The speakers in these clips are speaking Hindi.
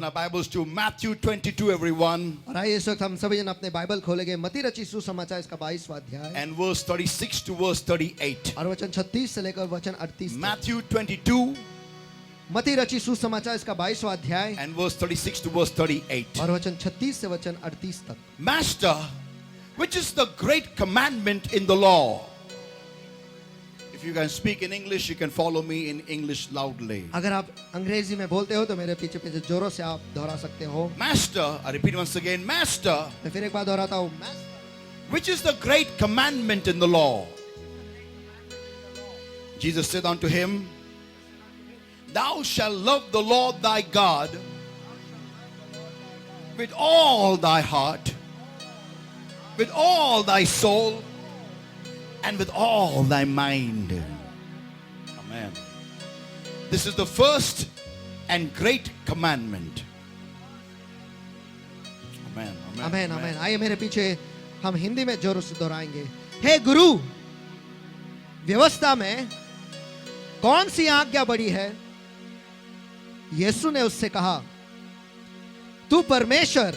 our Bibles to Matthew 22, everyone, और आइए इस वक्त हम सभी जन अपने बाइबल खोलेंगे मत्ती रची सुसमाचार इसका 22वां अध्याय and verse 36 to verse 38. और वचन 36 से लेकर वचन 38 तक। Matthew 22 मत्ती रची सुसमाचार इसका 22वां अध्याय and verse 36 to verse 38. और वचन 36 से वचन 38 तक। Master, which is the great commandment in the law? If you can speak in English, you can follow me in English loudly. अगर आप अंग्रेजी में बोलते हो तो मेरे पीछे पीछे जोरों से आप दोहरा सकते हो। Master, I repeat once again, Master, मैं फिर एक बार दोहराता हूँ। which is the great commandment in the law? Jesus said unto him, Thou shalt love the Lord thy God with all thy heart, with all thy soul, and with all thy mind. Amen. This is the first and great commandment. Amen. आमेन आमेन। आइए मेरे पीछे हम हिंदी में जोरों से दोहराएंगे। हे गुरु, व्यवस्था में कौन सी आज्ञा बड़ी है? यीशु ने उससे कहा, तू परमेश्वर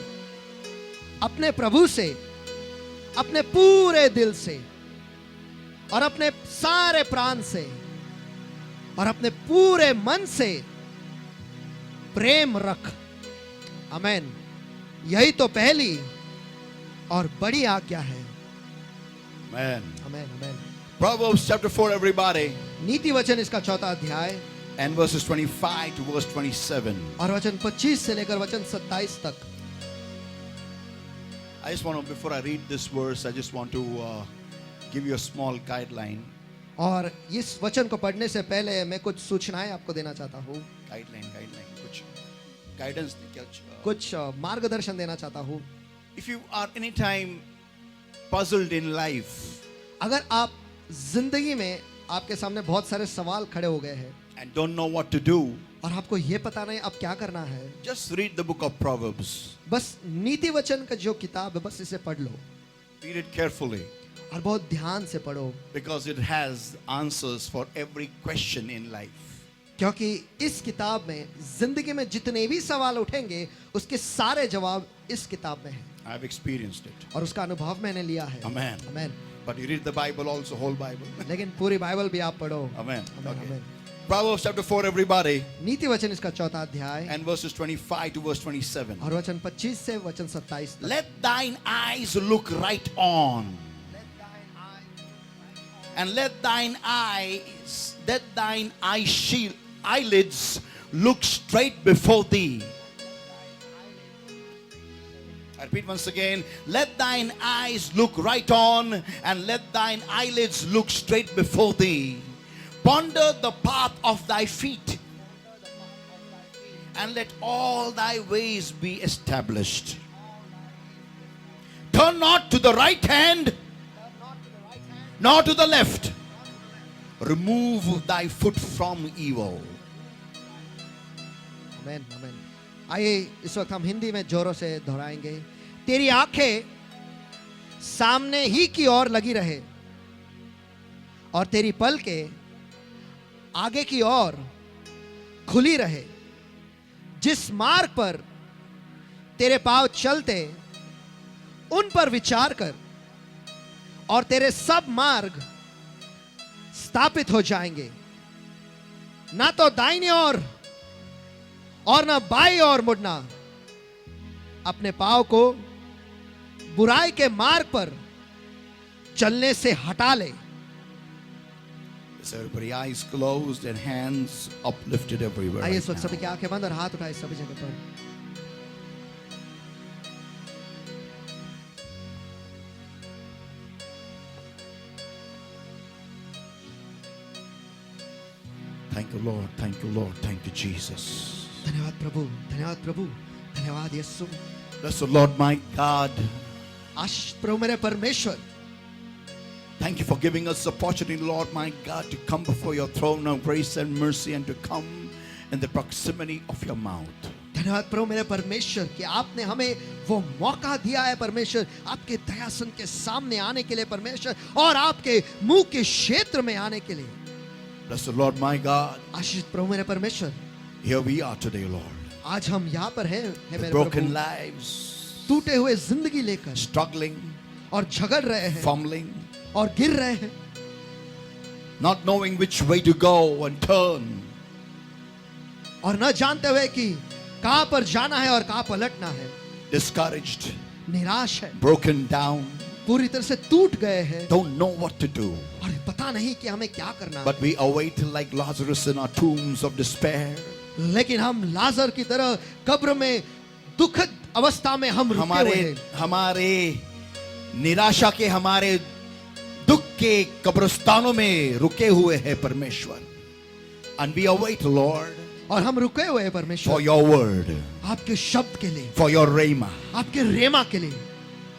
अपने प्रभु से अपने पूरे दिल से और अपने सारे प्राण से और अपने पूरे मन से प्रेम रख। आमेन। यही तो पहली और बड़ी आज्ञा है। Amen. आमेन आमेन। Proverbs chapter 4, everybody, नीति वचन इसका 4था अध्याय and verses 25 to verse 27. और वचन 25 से लेकर वचन 27 तक। I just want to, before I read this verse, I just want to give you a small guideline. और इस वचन को पढ़ने से पहले मैं कुछ सूचनाएं आपको देना चाहता हूँ। Guideline, कुछ guidance, कुछ मार्गदर्शन देना चाहता हूँ। If you are anytime puzzled in life अगर आप जिंदगी में आपके सामने बहुत सारे सवाल खड़े हो गए हैं and don't know what to do, और आपको ये पता नहीं अब क्या करना है, just read the book of Proverbs. बस नीति वचन का जो किताब है बस इसे पढ़ लो Read it carefully और बहुत ध्यान से पढ़ो, because it has answers for every question in life. क्योंकि इस किताब में जिंदगी में जितने भी सवाल उठेंगे उसके सारे जवाब इस किताब में हैं I have experienced it. और उसका अनुभव मैंने लिया है। Amen. Amen. But you read the Bible also, whole Bible. लेकिन पूरी बाइबल भी आप पढ़ो। Amen. आमेन Okay. आमेन। Proverbs chapter 4, everybody, नीति वचन इसका 4था अध्याय and verses 25 to verse 27. और वचन 25 से वचन 27 तक। Let thine eyes look right on, and let thine eyelids look straight before thee. I repeat once again, let thine eyes look right on, and let thine eyelids look straight before thee. Ponder the path of thy feet, and let all thy ways be established. Turn not to the right hand, nor to the left. Remove thy foot from evil. आमेन आमेन। आइए इस वक्त हम हिंदी में जोरों से दोहराएंगे। तेरी आंखें सामने ही की ओर लगी रहे और तेरी पलकें आगे की ओर खुली रहे। जिस मार्ग पर तेरे पांव चलते उन पर विचार कर और तेरे सब मार्ग स्थापित हो जाएंगे। ना तो दाहिनी ओर और ना बाईं ओर मुड़ना। अपने पांव को बुराई के मार्ग पर चलने से हटा ले। So everybody, eyes closed and hands uplifted everywhere. आइए Right इस वक्त सभी की now. आंखें बंद और हाथ उठाए सभी जगह पर। Thank you, Lord. Thank you, Lord. Thank you, Jesus. धन्यवाद प्रभु, धन्यवाद प्रभु, धन्यवाद यीशु। Bless the Lord, my God. आशीष प्रभु मेरे परमेश्वर। Thank you for giving us the opportunity, Lord, my God, to come before your throne of grace and mercy and to come in the proximity of your mouth. धन्यवाद प्रभु मेरे परमेश्वर कि आपने हमें वो मौका दिया है परमेश्वर, आपके दयासन के सामने आने के लिए परमेश्वर, और आपके मुंह के क्षेत्र में आने के लिए। Bless the Lord, my God. आशीष प्रभु मेरे परमेश्वर। Here we are today, Lord. आज हम यहाँ पर हैं, हे मेरे broken प्रभु, lives, टूटे हुए जिंदगी लेकर struggling, और झगड़ रहे हैं fumbling, और गिर रहे हैं, not knowing which way to go and turn. और न जानते हुए कि कहां पर जाना है और कहां पलटना है, Discouraged, निराश है, broken down, पूरी तरह से टूट गए हैं don't know what to do. और पता नहीं कि हमें क्या करना है। But we await like Lazarus in our tombs of despair. लेकिन हम लाजर की तरह कब्र में दुखद अवस्था में हम रुके हुए हैं। हमारे निराशा के, हमारे दुख के कब्रिस्तानों में रुके हुए हैं परमेश्वर. And we await, Lord, और हम रुके हुए हैं for परमेश्वर your word, आपके शब्द के लिए, for your rhema, आपके रेमा के लिए,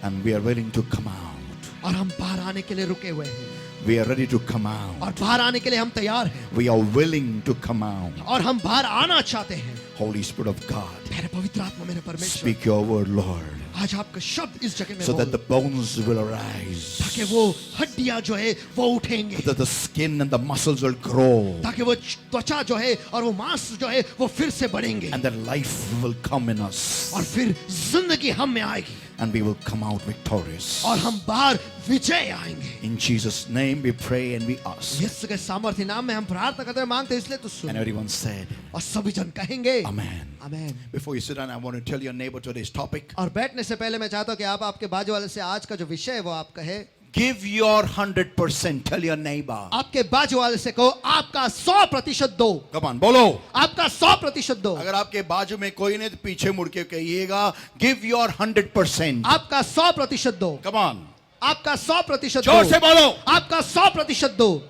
and we are willing to come out. और हम बाहर आने के लिए रुके हुए हैं We are ready to come out. और बाहर आने के लिए हम तैयार हैं We are willing to come out. और हम बाहर आना चाहते हैं। Holy Spirit of God, मेरे पवित्र आत्मा, मेरे परमेश्वर, speak your word, Lord, आज आपका शब्द इस जगह में so that बोल, the bones will arise, ताकि वो हड्डियां जो है वो उठेंगे, so that the skin and the muscles will grow, ताकि वो त्वचा जो है और वो मांस जो है वो फिर से बढ़ेंगे and then life will come in us, और फिर जिंदगी हम में आएगी and we will come out victorious. और हम बाहर विजय आएंगे। In Jesus' name we pray and we ask. यीशु के सामर्थ्य नाम में हम प्रार्थना करते हैं, मांगते हैं, इसलिए तो And सुन। everyone said, और सभी जन कहेंगे Amen. Amen. Before you sit down, I want to tell your neighbor today's topic. और बैठने से पहले मैं चाहता हूं कि आप आपके बाजू वाले से आज का जो विषय है वो आप कहे। Give your 100%. Tell your neighbor. आपके बाजू वाले से कहो आपका 100% दो, Come on, bolo. आपका 100% दो, अगर आपके बाजू में कोई नहीं तो पीछे मुड़ के कहिएगा, give your 100%. आपका 100% दो, Come on. आपका 100% जोर से दो, बोलो. आपका 100% दो।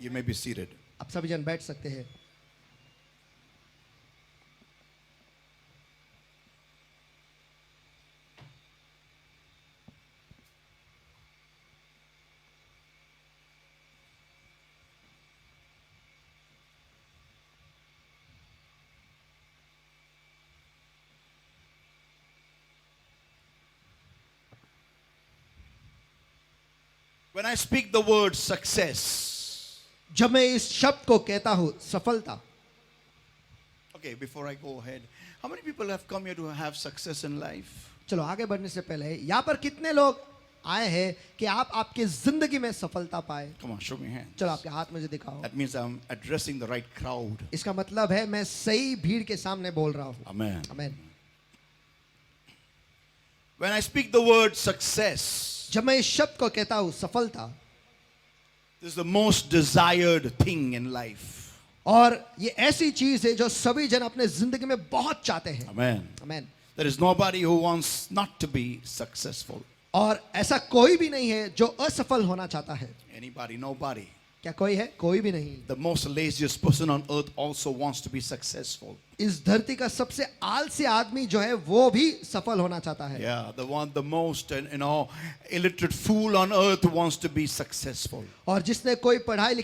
You may be seated. आप सभी जन बैठ सकते हैं। When I speak the word success, जब मैं इस शब्द को कहता हूं सफलता, okay, before I go ahead, how many people have come here to have success in life? चलो आगे बढ़ने से पहले यहाँ पर कितने लोग आए हैं कि आप आपकी जिंदगी में सफलता पाए? Come on, show me hand. चलो आपके हाथ मुझे दिखाओ। That means I'm addressing the right crowd. इसका मतलब है मैं सही भीड़ के सामने बोल रहा हूँ। Amen. Amen. When I speak the word success, जब मैं इस शब्द को कहता हूँ सफलता, this is the most desired thing in life. और ये ऐसी चीज है जो सभी जन अपने जिंदगी में बहुत चाहते हैं। Amen. Amen. There is nobody who wants not to be successful. और ऐसा कोई भी नहीं है जो असफल होना चाहता है। Anybody, nobody. क्या कोई है? कोई भी नहीं। The most laziest person on earth also wants to be successful. इस धरती का सबसे आलसी आदमी जो है वो भी सफल होना चाहता है। Yeah, the most, illiterate fool on earth wants to be successful. और जिसने कोई पढ़ाई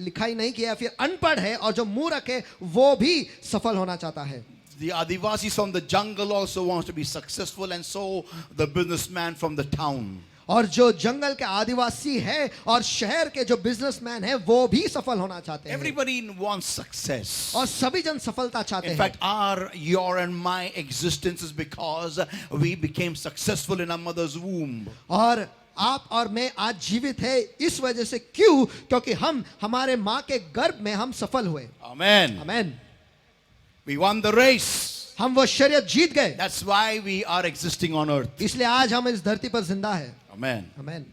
लिखाई नहीं किया, फिर अनपढ़ है और जो मूर्ख है वो भी सफल होना चाहता है। The Adivasis from the jungle also wants to be successful, and so the businessman from the town. और जो जंगल के आदिवासी है और शहर के जो बिजनेसमैन है वो भी सफल होना चाहते हैं। Everybody wants success. और सभी जन सफलता चाहते In हैं। fact, your and my existence is because we became successful in our mother's womb. और आप और मैं आज जीवित है इस वजह से, क्यों? क्योंकि हम हमारे माँ के गर्भ में हम सफल हुए। Amen. Amen. We won the race. हम वो शर्यत जीत गए, That's why we are existing on earth. इसलिए आज हम इस धरती पर जिंदा है। Amen. Amen.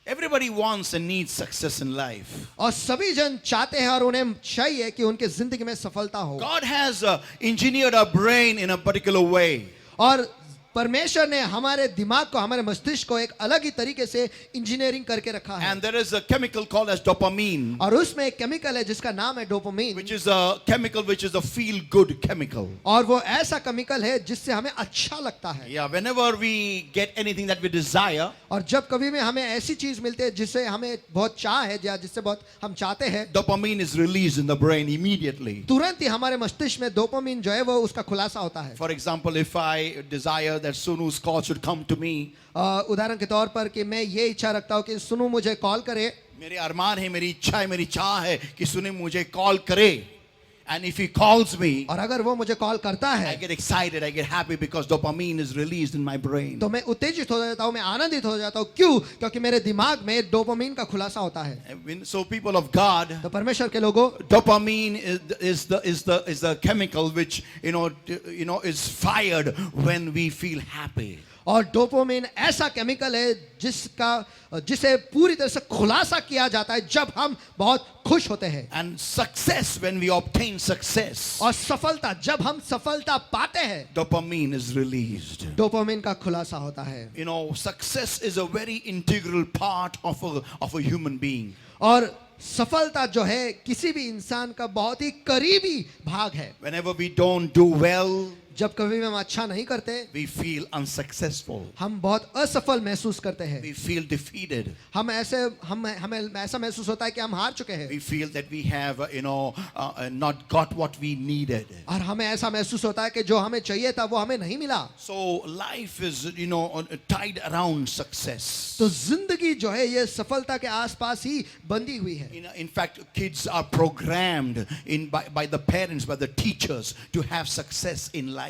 Everybody wants and needs success in life. और सभी जन चाहते हैं और उन्हें चाहिए कि उनके जिंदगी में सफलता हो। God has engineered our brain in a particular way. और परमेश्वर ने हमारे दिमाग को, हमारे मस्तिष्क को एक अलग ही तरीके से इंजीनियरिंग करके रखा है। And there is a chemical called as dopamine, और उसमें एक केमिकल है जिसका नाम है dopamine, which is a chemical which is a feel-good chemical. और वो ऐसा केमिकल है जिससे हमें अच्छा लगता है। Yeah, whenever we get anything that we desire, और जब कभी भी हमें ऐसी चीज मिलती है जिससे हमें बहुत चाह है या जिससे बहुत हम चाहते हैं, dopamine is released in the brain immediately. तुरंत ही हमारे मस्तिष्क में डोपामिन जो है वो उसका खुलासा होता है। For example, if I desire that Sunu's call should come to me, उदाहरण के तौर पर कि मैं ये इच्छा रखता हूँ कि सुनु मुझे कॉल करे, मेरे अरमान है, मेरी इच्छा है, मेरी चाह है कि सुने मुझे कॉल करे, And if he calls me, और अगर वो मुझे कॉल करता I है get excited, I get happy because dopamine is released in my brain. तो मैं उत्तेजित हो जाता हूँ, मैं आनंदित हो जाता हूँ. क्यों? क्योंकि मेरे दिमाग में डोपामिन का खुलासा होता है. So people of God, तो परमेश्वर के लोगों, dopamine is the chemical which is fired when we feel happy. और डोपामिन ऐसा केमिकल है जिसे पूरी तरह से खुलासा किया जाता है जब हम बहुत खुश होते हैं. And success, when we obtain success, और सफलता, जब हम सफलता पाते हैं, dopamine is released. डोपामिन का खुलासा होता है. Success is a very integral part of a human being. और सफलता जो है किसी भी इंसान का बहुत ही करीबी भाग है. Whenever we don't do well, जब कभी हम अच्छा नहीं करते, we feel unsuccessful. हम बहुत असफल महसूस करते हैं. We feel defeated. हमें ऐसा महसूस होता है कि हम हार चुके हैं. We feel that we have, not got what we needed. और हमें ऐसा महसूस होता है कि जो हमें चाहिए था वो हमें नहीं मिला. So life is, tied around success. तो जिंदगी जो है ये सफलता के आसपास ही बंधी हुई है. In fact, kids are programmed by the parents, by the teachers, to have success in life.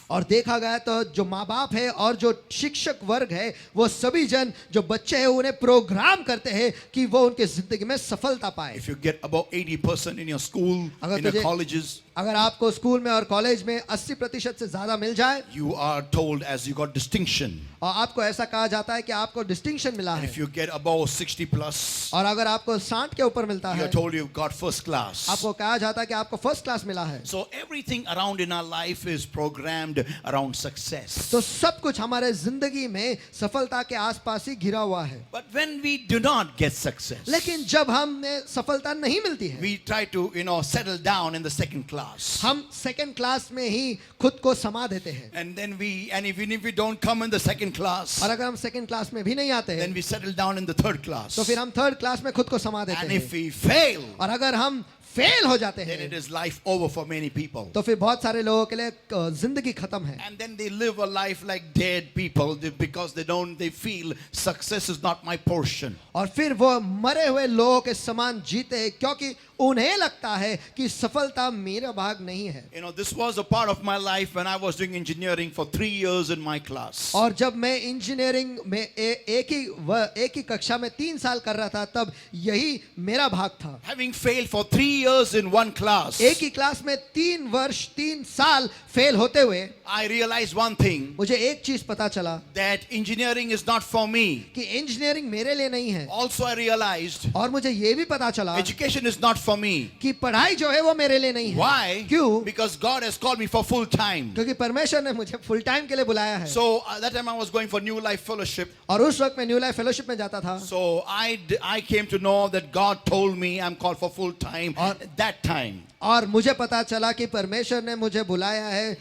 और देखा गया तो जो माँ बाप है और जो शिक्षक वर्ग है वो सभी जन जो बच्चे हैं उन्हें प्रोग्राम करते हैं कि वो उनके जिंदगी में सफलता पाए. If you get about 80% in your school, in your colleges, अगर आपको स्कूल में और कॉलेज में 80% से ज्यादा मिल जाए, you are told as you got distinction. और आपको ऐसा कहा जाता है कि आपको डिस्टिंक्शन मिला है. If you get above 60 plus, और अगर आपको 60 के ऊपर मिलता you है, are told you've got first class. आपको कहा जाता है कि आपको फर्स्ट क्लास मिला है. So everything around in our life is programmed around success. तो सब कुछ हमारे जिंदगी में सफलता के आसपास ही घिरा हुआ है. But when we do not get success, लेकिन जब हमें सफलता नहीं मिलती है, we try to, settle down in the second class. हम सेकंड क्लास में ही खुद को समा देते हैं. And even if we don't come in the second class, और अगर हम सेकंड क्लास में भी नहीं आते then हैं, we settle down in the third class. तो फिर हम थर्ड क्लास में खुद को समा देते And हैं. if we fail, और अगर हम फेल हो जाते then it हैं is life over for many people. तो फिर बहुत सारे लोगों के लिए जिंदगी खत्म है. And then they live a life like dead people because they feel success is not my portion. और फिर वो मरे हुए लोगों के समान जीते हैं क्योंकि उन्हें लगता है कि सफलता मेरा भाग नहीं है. This was a part of my life when I was doing engineering for 3 years in my class. और जब मैं इंजीनियरिंग में एक ही कक्षा में 3 साल कर रहा था तब यही मेरा भाग था. Having failed for 3 years in one class, एक ही क्लास में 3 वर्ष 3 साल फेल होते हुए I realized one thing, मुझे एक चीज पता चला that engineering is not for me. कि इंजीनियरिंग मेरे लिए नहीं है. Also I realized और मुझे ये भी पता चला education is not for me. कि पढ़ाई जो है वो मेरे लिए नहीं है. Why? क्यों? Because God has called me for full time. क्योंकि परमेश्वर ने मुझे फुल टाइम के लिए बुलाया है. So that time I was going for New Life Fellowship. और उस वक्त मैं न्यू लाइफ फेलोशिप में जाता था. So I came to know that God told me I'm called for full time at that time. और मुझे पता चला कि परमेश्वर ने मुझे बुलाया है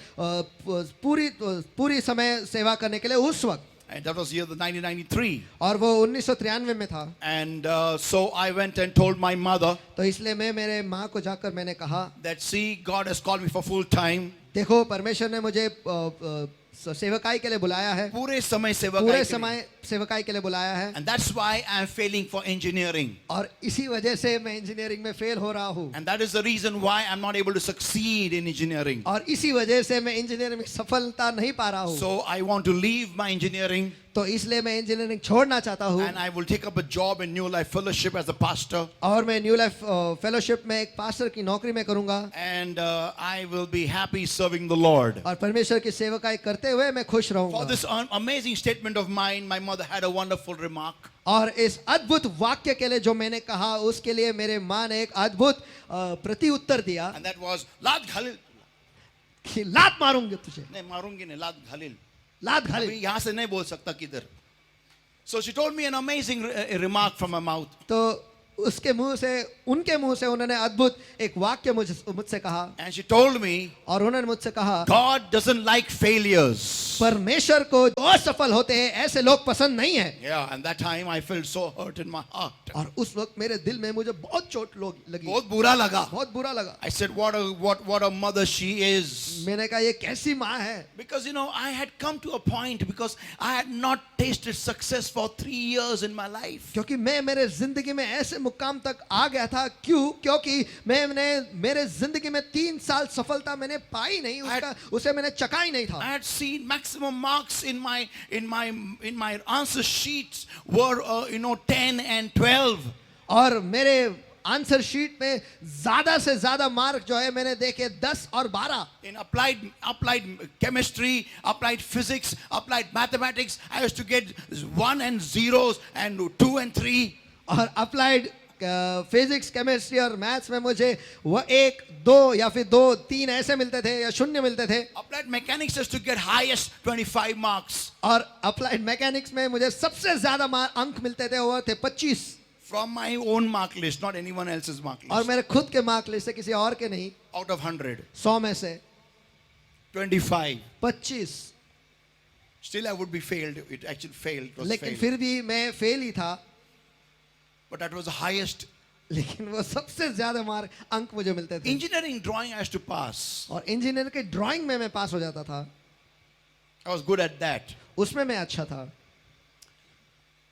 पूरी समय सेवा करने के लिए उस वक्त. And that was year 1993. और वो 1993 में था. And so I went and told my mother तो इसलिए मैं मेरे माँ को जाकर मैंने कहा, that see, God has called me for full time. देखो परमेश्वर ने मुझे सेवकाई के लिए बुलाया है. पूरे समय सेवकाई पूरे के लिए. समय सेवकाई के लिए बुलाया है. And that's why I'm failing for engineering. और इसी वजह से मैं इंजीनियरिंग में फेल हो रहा हूँ. And that is the reason why I'm not able to succeed in engineering. और इसी वजह से मैं इंजीनियरिंग में सफलता नहीं पा रहा हूँ. So I want to leave my engineering. तो इसलिए मैं इंजीनियरिंग छोड़ना चाहता हूँ. And I will take up a job in New Life Fellowship as a pastor. और मैं न्यू लाइफ फेलोशिप में एक पास्टर की नौकरी में करूँगा. And I will be happy serving the Lord. और परमेश्वर की सेवकाई करते हुए मैं खुश For रहूँगा. this amazing statement of mine, my mother had a wonderful remark. और इस अद्भुत वाक्य के लिए जो मैंने कहा उसके लिए मेरे माँ ने एक अद्भुत प्रति उत्तर दिया And that was, लात घालिल. कि लात मारूंगी तुझे. नहीं मारूंगी नहीं, लात घालिल. लात अभी घाली. यहाँ से नहीं बोल सकता किधर. So she told me an amazing remark from her mouth. तो उसके मुंह से उनके मुंह से उन्होंने अद्भुत एक वाक्य मुझसे कहा. And she told me, और उन्होंने मुझसे कहा, God doesn't like failures. परमेश्वर को असफल होते हैं ऐसे लोग पसंद नहीं है. Yeah, and that time I felt so hurt in my heart. और उस वक्त मेरे दिल में मुझे बहुत चोट लगी. बहुत बुरा लगा. बहुत बुरा लगा. I said, what a mother she is. मैंने कहा ये कैसी माँ है. Because I had come to a point because I had not tasted success for 3 years in my life. क्योंकि मैं मेरे जिंदगी में ऐसे मुकाम तक आ गया था। क्यों? क्योंकि मैंने मेरे जिंदगी में 3 साल सफलता मैंने पाई नहीं, उसे मैंने चखा ही नहीं था। I had seen maximum marks in my answer sheets were 10 and 12. और मेरे आंसर शीट में ज्यादा से ज्यादा मार्क जो है मैंने देखे 10 और 12। In applied chemistry, applied physics, applied mathematics, I used to get 1 and 0s and 2 and 3. और अप्लाइड फिजिक्स, केमिस्ट्री और मैथ्स में मुझे वो 1, 2 या फिर 2, 3 ऐसे मिलते थे या 0 मिलते थे। Applied mechanics used to get highest 25 marks. और अप्लाइड मैकेनिक्स में मुझे सबसे ज्यादा अंक मिलते थे, वो थे 25। From my own mark list, not anyone else's mark और list. मेरे खुद के मार्क लिस्ट से, किसी और के नहीं। Out of 100, 100 में से 25. 25। Still I would be failed. It actually failed. It was लेकिन failed. फिर भी मैं फेल ही था। But that was the highest. लेकिन वो सबसे ज्यादा मार्क अंक मुझे मिलते थे। Engineering drawing I used to pass. और इंजीनियर के ड्राइंग में मैं पास हो जाता था, I was good at that. उसमें मैं अच्छा था।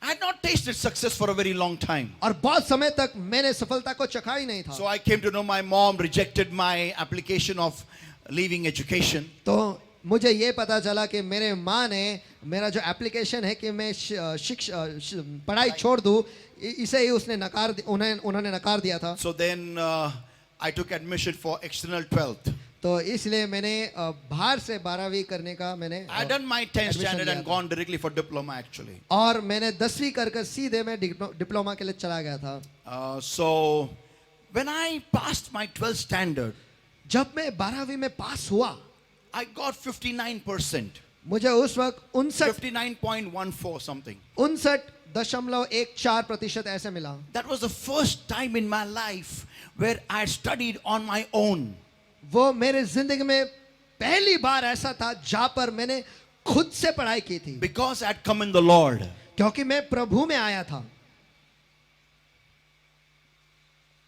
I had not tasted success for a very long time. और बहुत समय तक मैंने सफलता को चखा ही नहीं था। So I came to know my mom rejected my application of leaving education. तो मुझे ये पता चला कि मेरे माँ ने मेरा जो एप्लीकेशन है कि मैं पढ़ाई छोड़ दूँ, इसे ही उन्होंने नकार दिया था। So then I took admission for external 12th. तो इसलिए मैंने बाहर से 12वीं करने का मैंने I had done my 10th admission standard लिया and था। gone directly for diploma actually. और मैंने 10वीं कर सीधे मैं डिप्लोमा के लिए चला गया था। So when I passed my 12th standard, जब मैं 12वीं में पास हुआ, I got 59%. मुझे उस वक्त 59.14 something. 59.14% ऐसे मिला। That was the first time in my life where I had studied on my own. वो मेरे जिंदगी में पहली बार ऐसा था जहां पर मैंने खुद से पढ़ाई की थी, Because I had come in the Lord. क्योंकि मैं प्रभु में आया था।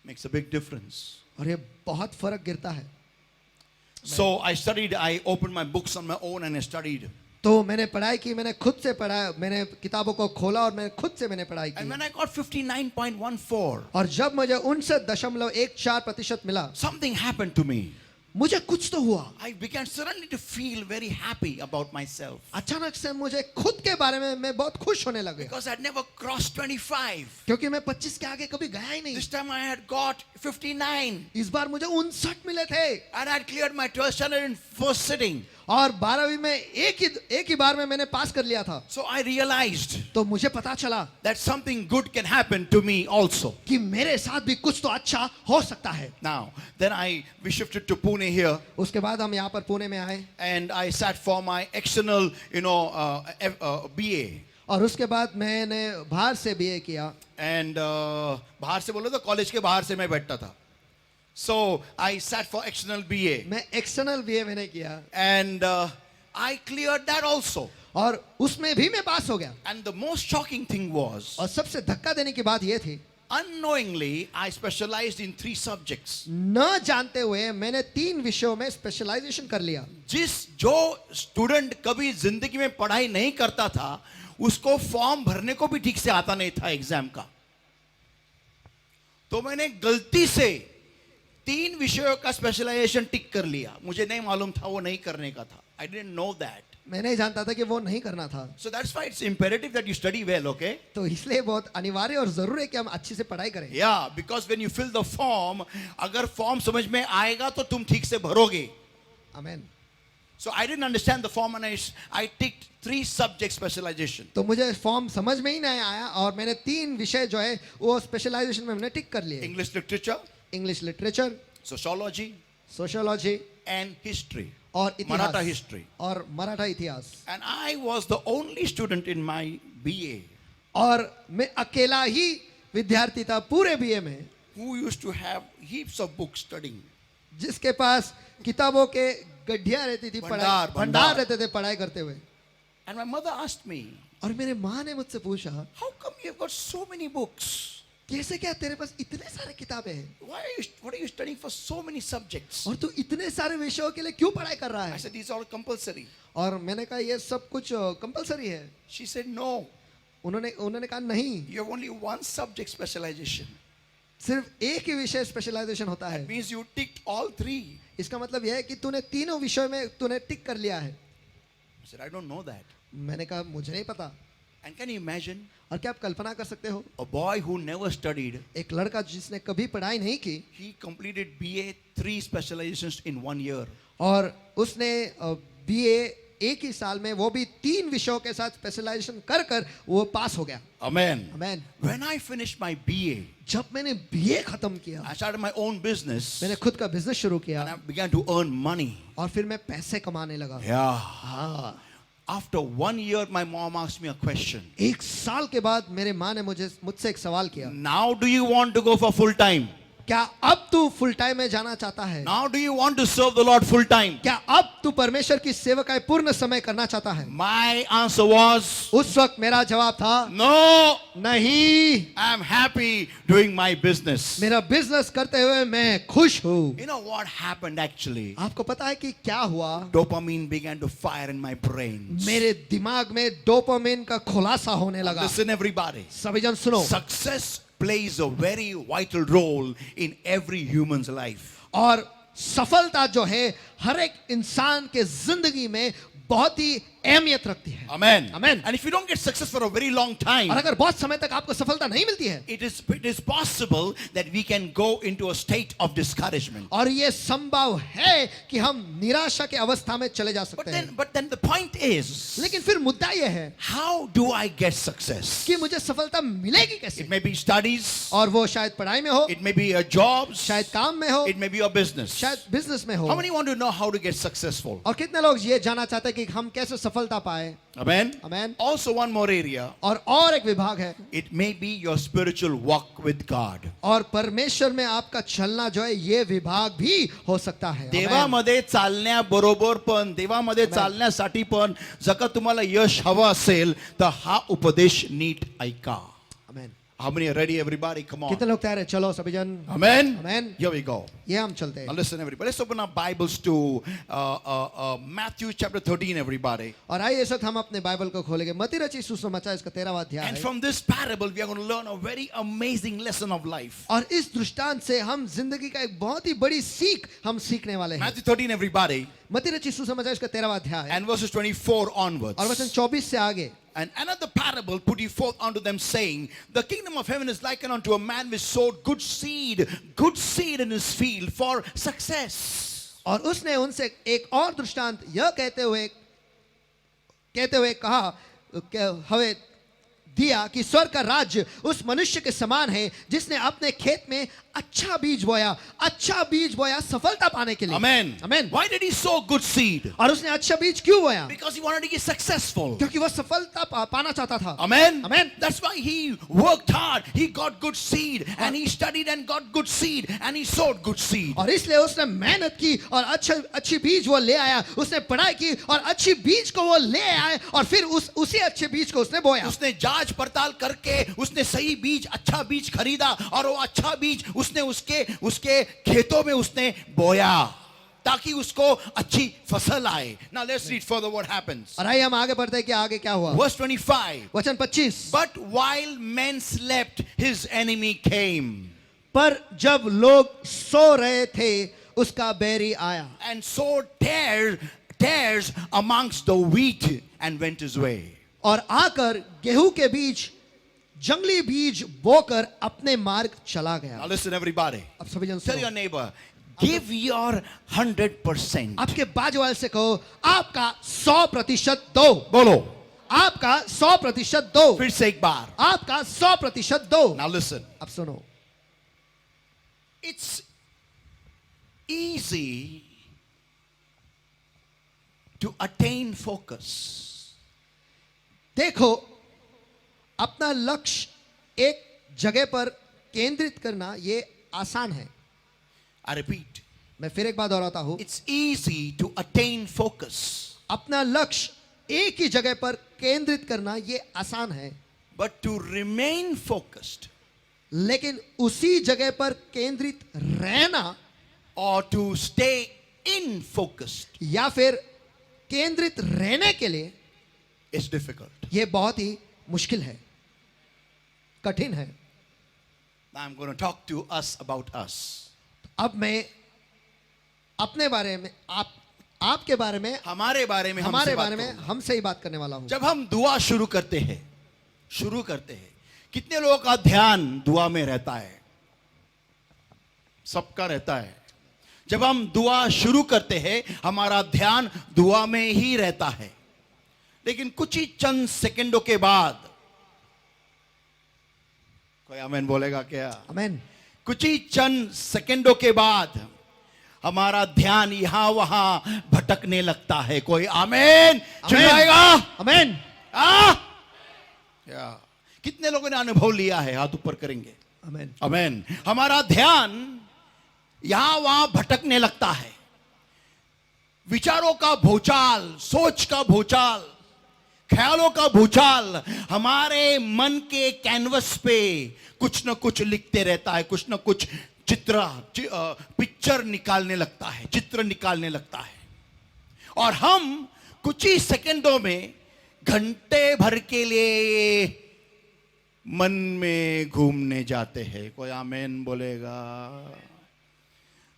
Makes a big difference. और ये बहुत फर्क गिरता है। So I studied, I opened my books on my own and I studied. तो मैंने पढ़ाई की, मैंने खुद से पढ़ा, मैंने किताबों को खोला और मैंने खुद से मैंने पढ़ाई And की। when I got 59.14, और जब मुझे 59.14% मिला, something happened to me. मुझे कुछ तो हुआ। I began suddenly to feel very happy about myself. अचानक से मुझे खुद के बारे में मैं बहुत खुश होने लगा, Because I'd never crossed 25. क्योंकि मैं 25 के आगे कभी गया ही नहीं। This time I had got 59. इस बार मुझे 59 मिले थे। And I'd cleared my 12th standard in first sitting. और 12वीं में एक ही बार में मैंने पास कर लिया था। So I realized तो मुझे पता चला that something good can happen to me also. कि मेरे साथ भी कुछ तो अच्छा हो सकता है। Now, then we shifted to Pune here. उसके बाद हम यहाँ पर पुणे में आए And I sat for my external, BA. और उसके बाद मैंने बाहर से बीए किया। And बाहर से बोलो तो कॉलेज के बाहर से मैं बैठता था. So I sat for external BA. मैं एक्सटर्नल बीए मैंने किया And I cleared that also. और उसमें भी मैं पास हो गया। And the most shocking thing was, और सबसे धक्का देने की बात यह थी, unknowingly, I specialized in 3 subjects. न जानते हुए मैंने 3 विषयों में स्पेशलाइजेशन कर लिया। जो स्टूडेंट कभी जिंदगी में पढ़ाई नहीं करता था, उसको फॉर्म भरने को भी ठीक से आता नहीं था एग्जाम का। तो मैंने गलती से 3 विषयों का स्पेशलाइजेशन टिक कर लिया। मुझे नहीं मालूम था वो नहीं करने का था। I didn't know that. मैं नहीं जानता था कि वो नहीं करना था। So that's why it's imperative that you study well, okay? तो इसलिए बहुत अनिवार्य और जरूरी है कि हम अच्छे से पढ़ाई करें। Yeah, because when you fill the form, अगर फॉर्म समझ में आएगा तो तुम ठीक से भरोगे। आमीन। So I didn't understand the form and I ticked 3 subject specialization. तो मुझे फॉर्म समझ में ही नहीं आया और मैंने 3 विषय जो है वो स्पेशलाइजेशन में मैंने टिक कर लिए। English literature, English literature, sociology, sociology and history. और इतिहास, Maratha history. और मराठा इतिहास। And I was the only student in my BA और मैं अकेला ही विद्यार्थी था पूरे बीए में who used to have heaps of books studying. जिसके पास किताबों के गड्ढियां रहती थी, भंडार भंडार रहते थे पढ़ाई करते हुए। And my mother asked me, और मेरे माँ ने मुझसे पूछा, how come you've got so many books? कैसे क्या तेरे पास इतने सारे किताबें हैं What are you studying for so many subjects? और तू इतने सारे विषयों के लिए क्यों पढ़ाई कर रहा I है? said, these are all compulsory. और मैंने कहा ये सब कुछ कंपलसरी है। She said, no, उन्होंने कहा नहीं, you have only one subject specialization. सिर्फ एक ही विषय स्पेशलाइजेशन होता है। Means you ticked all three. इसका मतलब यह है कि तूने तीनों विषयों में तूने टिक कर लिया है। I said, I don't know that. मैंने कहा मुझे नहीं पता। And can you imagine और क्या आप कल्पना कर सकते हो, a boy who never studied, एक लड़का जिसने कभी पढ़ाई नहीं की he completed BA 3 specializations in 1 year. और उसने बीए एक ही साल में, वो भी 3 विषयों के साथ स्पेशलाइजेशन कर कर वो पास हो गया। Amen. Amen. When I finished my BA, जब मैंने बीए खत्म किया, I started my own business मैंने खुद का बिजनेस शुरू and किया I began to earn money. और फिर मैं पैसे कमाने लगा। Yeah. हाँ, After 1 year, my mom asked me a question. एक साल के बाद मेरे माँ ने मुझसे एक सवाल किया, Now do you want to go for full time? क्या अब तू फुल टाइम में जाना चाहता है? Now do you want to serve the Lord full time? क्या अब तू परमेश्वर की सेवकाई पूर्ण समय करना चाहता है? My answer was उस वक्त मेरा जवाब था no. नहीं, I'm happy doing my business. मेरा बिजनेस करते हुए मैं खुश हूँ। You know what happened actually? आपको पता है कि क्या हुआ? Dopamine began to fire in my brain. मेरे दिमाग में डोपामिन का खुलासा होने लगा। Listen everybody. सभी जन सुनो, Success plays a very vital role in every human's life. और सफलता जो है हर एक इंसान के जिंदगी में बहुत ही अहमियत रखती है। Amen. Amen. And if you don't get success for a very long time, और अगर बहुत समय तक आपको सफलता नहीं मिलती है, it is possible that we can go into a state of discouragement. और ये संभव है कि हम निराशा के अवस्था में चले जा सकते हैं। But then the point is, लेकिन फिर मुद्दा यह है how do I get success? कि मुझे सफलता मिलेगी कैसे? It may be studies, और वो शायद पढ़ाई में हो, it may be a jobs, शायद काम में हो, it may be a business. शायद बिजनेस में हो। How many want to know how to get successful? और कितने लोग ये जानना चाहते हैं कि हम कैसे सफलता पाए? Amen. आमेन। Also one more area. और एक विभाग है, It may be your spiritual walk with God. और परमेश्वर में आपका चलना जो है ये विभाग भी हो सकता है। आमेन। देवामध्ये चालण्याबरोबर पण, देवामध्ये चालण्यासाठी पण जर का तुम्हाला यश हवं असेल तर हा उपदेश नीट ऐका. आमेन। How many are ready, everybody? Come on. कितने लोग तैयार हैं? चलो सभी जन। Amen. Amen. Here we go. ये हम चलते Now हैं। listen, everybody. Let's open our Bibles to Matthew chapter 13, everybody. और आइए इस वक्त हम अपने बाइबल को खोलेंगे। मत्ती रचित सुसमाचार इसका 13वां अध्याय And है। from this parable, we are going to learn a very amazing lesson of life. और इस दृष्टांत से हम जिंदगी का एक बहुत ही बड़ी सीख हम सीखने वाले हैं। Matthew 13, everybody. मत्ती रचित सुसमाचार इसका 13वां अध्याय है And verses 24 onwards. और वचन 24 से आगे। And another parable put he forth unto them, saying, the kingdom of heaven is likened unto a man which sowed good seed in his field for success. और उसने उनसे एक और दृष्टांत यह कहते हुए कहा हमें दिया कि स्वर्ग का राज्य उस मनुष्य के समान है जिसने अपने खेत में अच्छा बीज बोया सफलता पाने के लिए। Amen. Amen. Why did he sow good seed? और उसने अच्छा बीज क्यों बोया? Because he wanted to be successful. क्योंकि वह सफलता पाना चाहता था। Amen. Amen. That's why he worked hard. He got good seed and he studied and got good seed and he sowed good seed. और इसलिए उसने मेहनत की और अच्छी बीज वो ले आया। उसने पढ़ाई की और अच्छी बीज को वो ले आया और फिर उसी अच्छे बीज को उसने बोया। उसने जांच पड़ताल करके उसने सही बीज, अच्छा बीज खरीदा और वो अच्छा बीज उसने उसके खेतों में उसने बोया ताकि उसको अच्छी फसल आए. Now let's read further what happens. और आइए हम आगे बढ़ते हैं कि आगे क्या हुआ। Verse 25. वचन 25। But while men slept, his enemy came पर जब लोग सो रहे थे उसका बैरी आया and sowed tares amongst the wheat and went his way. और आकर गेहूं के बीच जंगली बीज बोकर अपने मार्ग चला गया। Now listen everybody. अब सभी जन Tell your सुनो। neighbor, give your 100%. आपके बाजू वाले से कहो आपका 100% दो। बोलो. आपका 100% दो। फिर से एक बार. आपका 100% दो। Now listen. अब सुनो। It's easy to attain focus. देखो अपना लक्ष्य एक जगह पर केंद्रित करना ये आसान है। I repeat. मैं फिर एक बात दोहराता हूं। It's easy to attain focus. अपना लक्ष्य एक ही जगह पर केंद्रित करना ये आसान है। But to remain focused लेकिन उसी जगह पर केंद्रित रहना or to stay in focused या फिर केंद्रित रहने के लिए is difficult. यह बहुत ही मुश्किल है, कठिन है। I'm going to talk to us about us. अब मैं अपने बारे में आपके बारे में हमारे बारे में हमारे हमसे बात बारे में करूंगा। हमसे ही बात करने वाला हूँ। जब हम दुआ शुरू करते हैं कितने लोगों का ध्यान दुआ में रहता है? सबका रहता है। जब हम दुआ शुरू करते हैं हमारा ध्यान दुआ में ही रहता है, लेकिन कुछ ही चंद सेकंडों के बाद, कोई आमीन बोलेगा क्या? आमीन। कुछ ही चंद सेकंडों के बाद हमारा ध्यान यहां वहां भटकने लगता है। कोई आमीन चिल्लाएगा? आमीन। या कितने लोगों ने अनुभव लिया है? हाथ ऊपर करेंगे। आमीन। आमीन। हमारा ध्यान यहां वहां भटकने लगता है। विचारों का भूचाल, सोच का भूचाल, ख्यालों का भूचाल हमारे मन के कैनवस पे कुछ न कुछ लिखते रहता है, कुछ न कुछ पिक्चर निकालने लगता है, चित्र निकालने लगता है, और हम कुछ ही सेकंडों में घंटे भर के लिए मन में घूमने जाते हैं। कोई आमीन बोलेगा?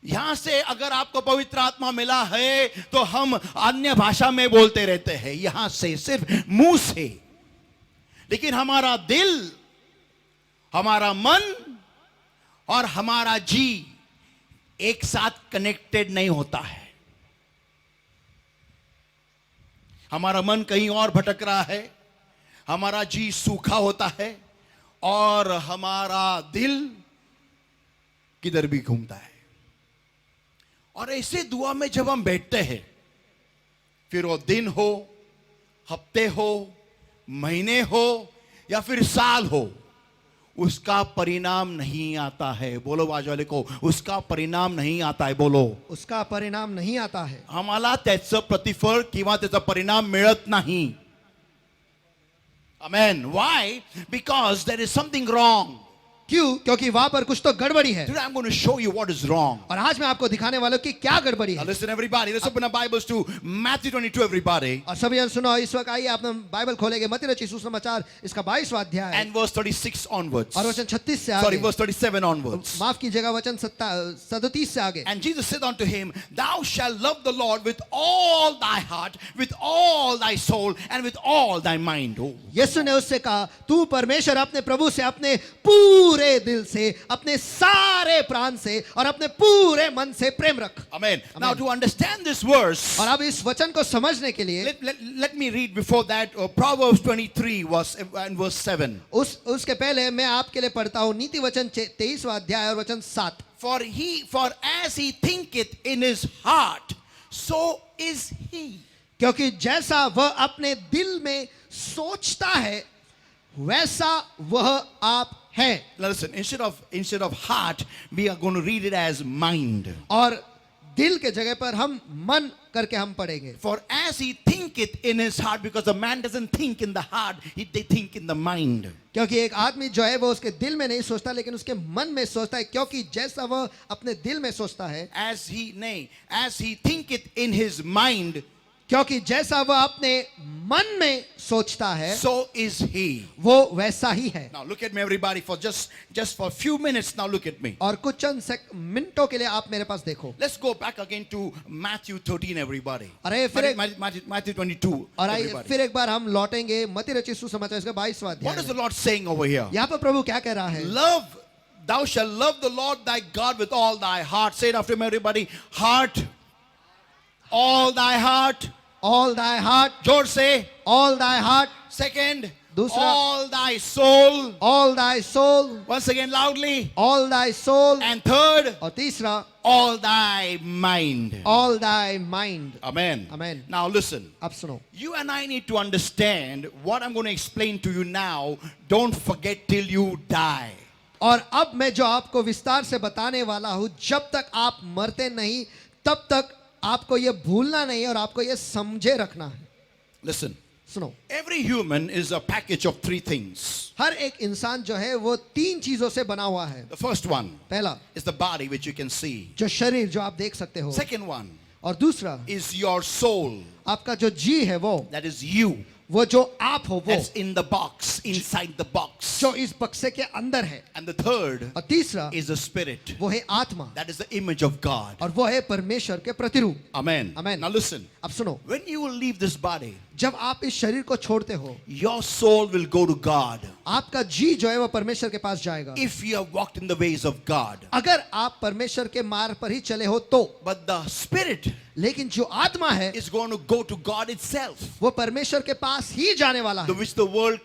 यहां से अगर आपको पवित्र आत्मा मिला है तो हम अन्य भाषा में बोलते रहते हैं, यहां से सिर्फ मुंह से, लेकिन हमारा दिल, हमारा मन और हमारा जी एक साथ कनेक्टेड नहीं होता है। हमारा मन कहीं और भटक रहा है, हमारा जी सूखा होता है, और हमारा दिल किधर भी घूमता है। और ऐसे दुआ में जब हम बैठते हैं, फिर वो दिन हो, हफ्ते हो, महीने हो या फिर साल हो, उसका परिणाम नहीं आता है। बोलो बाजू वाले को, उसका परिणाम नहीं आता है। बोलो, उसका परिणाम नहीं आता है। आम्हाला त्याचं प्रतिफळ किंवा त्याचा परिणाम मिळत नाही। Amen. Why? Because there is something wrong. क्यों? क्योंकि वहां पर कुछ तो गड़बड़ी है। Today I'm going to show you what is wrong. और आज मैं आपको दिखाने वाला हूं कि क्या गड़बड़ी Now है। listen everybody, let's open our Bibles to Matthew 22 everybody. और सभी जन सुनो, इस वक्त आइए आपने बाइबल खोलेंगे मत्ती रचित सुसमाचार इसका 22वां अध्याय And verse 36 onwards. और वचन 36 से Sorry, आगे। verse 37 onwards. माफ कीजिएगा, वचन 37 से आगे। And Jesus said unto him, Thou shalt love the Lord with all thy heart, with all thy soul, and with all thy mind. Oh. यीशु ने उससे कहा, तू परमेश्वर अपने प्रभु से अपने पूरे दिल से, अपने सारे प्राण से और अपने पूरे मन से प्रेम रख। Amen. Now to understand this verse, और अब इस वचन को समझने के लिए let me read before that Proverbs 23 and verse 7. उसके पहले मैं आपके लिए पढ़ता हूँ नीति वचन 23वां अध्याय और वचन 7। For as he thinketh in his heart, so is he. क्योंकि जैसा वह अपने दिल में सोचता है वैसा वह आप है। Now listen, instead of heart, we are going to read it as mind. और दिल के जगह पर हम मन करके हम पढ़ेंगे। For as he thinketh in his heart, because a man doesn't think in the heart, they think in the mind. क्योंकि एक आदमी जो है वो उसके दिल में नहीं सोचता लेकिन उसके मन में सोचता है, क्योंकि जैसा वह अपने दिल में सोचता है, as he thinketh in his mind, क्योंकि जैसा वह अपने मन में सोचता है, so is he. वो वैसा ही है। Now look at me everybody, for just for a few minutes now look at me. और कुछ चंद मिनटों के लिए आप मेरे पास देखो। Let's go back again to Matthew 13 everybody. अरे फिर Matthew 22 और आइए everybody. फिर एक बार हम लौटेंगे मत्ती रचित सुसमाचार इसका 22वां What is अध्याय। the Lord saying over here? यहाँ पर प्रभु क्या कह रहा है? Thou shalt love the Lord thy God with all thy heart. Say it after me everybody. Heart. All thy heart. All thy heart, जोर से. all thy heart, Second. दूसरा. All thy soul. all thy soul, Once again loudly. all thy soul, And third. और तीसरा, All thy mind. all thy mind. Amen. Amen. Now listen. अब सुनो, You and I need to understand what I'm going to explain to you now. Don't forget till you die. और अब मैं जो आपको विस्तार से बताने वाला हूं, जब तक आप मरते नहीं तब तक आपको ये भूलना नहीं और आपको ये समझे रखना है। Listen. सुनो, Every human is a package of three things. हर एक इंसान जो है वो 3 चीजों से बना हुआ है। The first one पहला, is the body which you can see. जो शरीर जो आप देख सकते हो, Second one और दूसरा, is your soul. आपका जो जी है वो, That is you. वो जो आप हो वो that's in the box, inside the box. जो इस बक्से के अंदर है, And the third और तीसरा is the spirit. वो है आत्मा, That is the image of God. और वो है परमेश्वर के प्रतिरूप। Amen. Amen. Now listen. अब सुनो, When you will leave this body, जब आप इस शरीर को छोड़ते हो, your soul will go to God. आपका जी जो है वो परमेश्वर के पास जाएगा, If you have walked in the ways of God. अगर आप परमेश्वर के मार्ग पर ही चले हो तो। But the spirit लेकिन जो आत्मा है is going to go to God itself. वो परमेश्वर के पास ही जाने वाला है, Which the world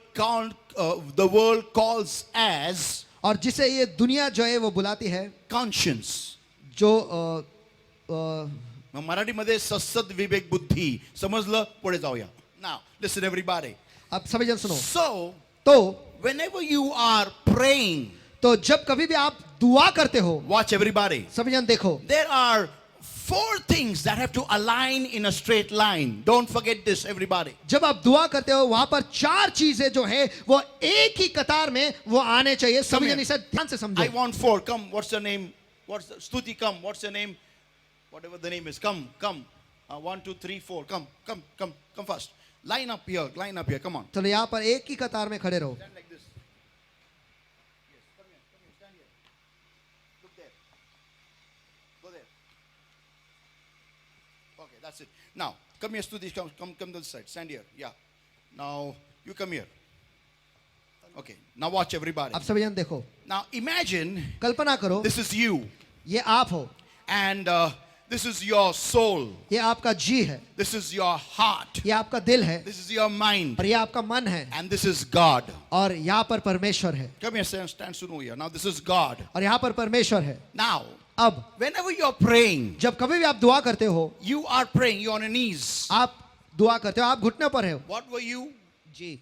calls as और जिसे ये दुनिया जो है वो बुलाती है conscience. जो मग मराठीमध्ये ससद विवेक बुद्धी समजलं पुढे जाऊया. Now listen everybody. अब सभी जन सुनो, So तो whenever you are praying, तो जब कभी भी आप दुआ करते हो, watch everybody. सभी जन देखो, There are four things that have to align in a straight line. Don't forget this everybody. जब आप दुआ करते हो वहां पर चार चीजें जो है वो एक ही कतार में वो आने चाहिए। सभी जन इसे ध्यान से I समझो। want four. Come, what's your name? What's the Stuti? Come, what's your name? Whatever the name is. Come. 1, 2, 3, 4. Come first. Line up here. Come on. चलो यहाँ पर एक ही कतार में खड़े रहो। Stand like this. Yes, come here. Stand here. Look there. Go there. Okay, that's it. Now, come here, Stuti. Come to this side. Stand here. Yeah. Now, you come here. Okay. Now watch everybody. अब सभी जन देखो, Now imagine कल्पना करो this is you ये आप हो, and this is your soul. ये आपका जी है, This is your heart. ये आपका दिल है, This is your mind. और ये आपका मन है, And this is God. और यहाँ पर परमेश्वर है, Come here, stand soon over here. Now this is God. और यहाँ पर परमेश्वर है। Now, अब whenever you're praying, जब कभी भी आप दुआ करते हो, you are praying, you're on your knees. आप दुआ करते हो, आप घुटने पर हो। What were you? Ji,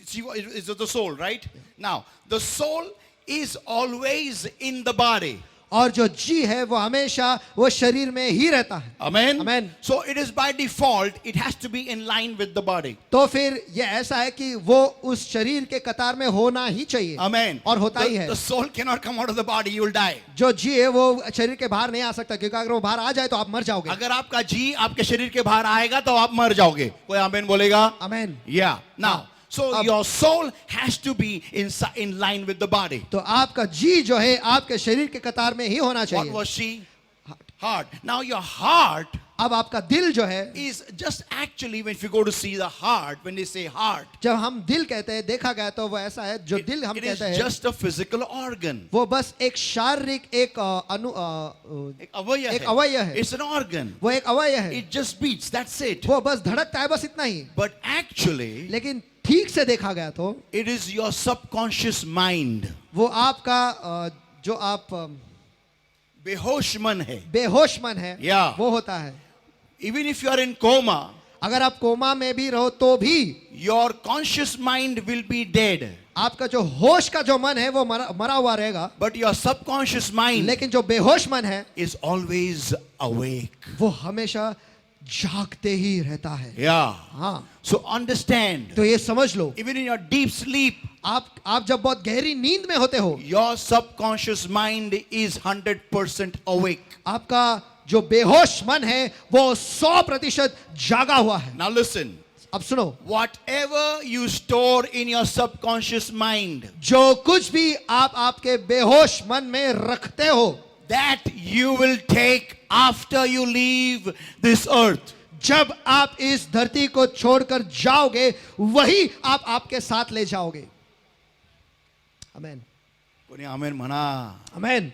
See, is the soul, right? Now, the soul is always in the body. और जो जी है वो हमेशा वो शरीर में ही रहता है। Amen? Amen. So it is by default, it has to be in line with the body. तो फिर ये ऐसा है कि वो उस शरीर के कतार में होना ही चाहिए। Amen. और होता ही है। The soul cannot come out of the body, you will die. जो जी है वो शरीर के बाहर नहीं आ सकता, क्योंकि अगर वो बाहर आ जाए तो आप मर जाओगे। अगर आपका जी आपके शरीर के बाहर आएगा तो आप मर जाओगे। कोई आमीन बोलेगा? आमीन। Yeah. Now, so your soul has to be in line with the body. तो आपका जी जो है आपके शरीर के कतार में ही होना What चाहिए। was she? Heart. Now your heart अब आपका दिल जो है, is just actually, when if you go to see the heart, when they say heart, जब हम दिल कहते हैं, देखा गया तो वो ऐसा है, जो दिल हम it is कहते हैं just a physical organ. वो बस एक शारीरिक एक एक अवयव एक है. अवयव है। It's an organ. वो एक अवयव है, It just beats. That's it. वो बस धड़कता है, बस इतना ही। But actually, लेकिन ठीक से देखा गया तो it is your subconscious mind. वो आपका जो आप बेहोश मन है. बेहोश मन है, Yeah. वो होता है। Even if you are in coma, अगर आप कोमा में भी रहो तो भी your conscious mind will be dead. आपका जो होश का जो मन है वो मरा हुआ रहेगा, But your subconscious mind लेकिन जो बेहोश मन है is always awake. वो हमेशा जागते ही रहता है। Yeah. हाँ, So understand, तो ये समझ लो, even in your deep sleep, आप जब बहुत गहरी नींद में होते हो, your subconscious mind is 100% awake. आपका जो बेहोश मन है वो 100% जागा हुआ है। Now listen, अब सुनो, whatever you store in your subconscious mind, जो कुछ भी आप आपके बेहोश मन में रखते हो, that you will take after you leave this earth. जब आप इस धरती को छोड़कर जाओगे वही आप आपके साथ ले जाओगे। आमेन, कोणी आमेन म्हणा. आमेन।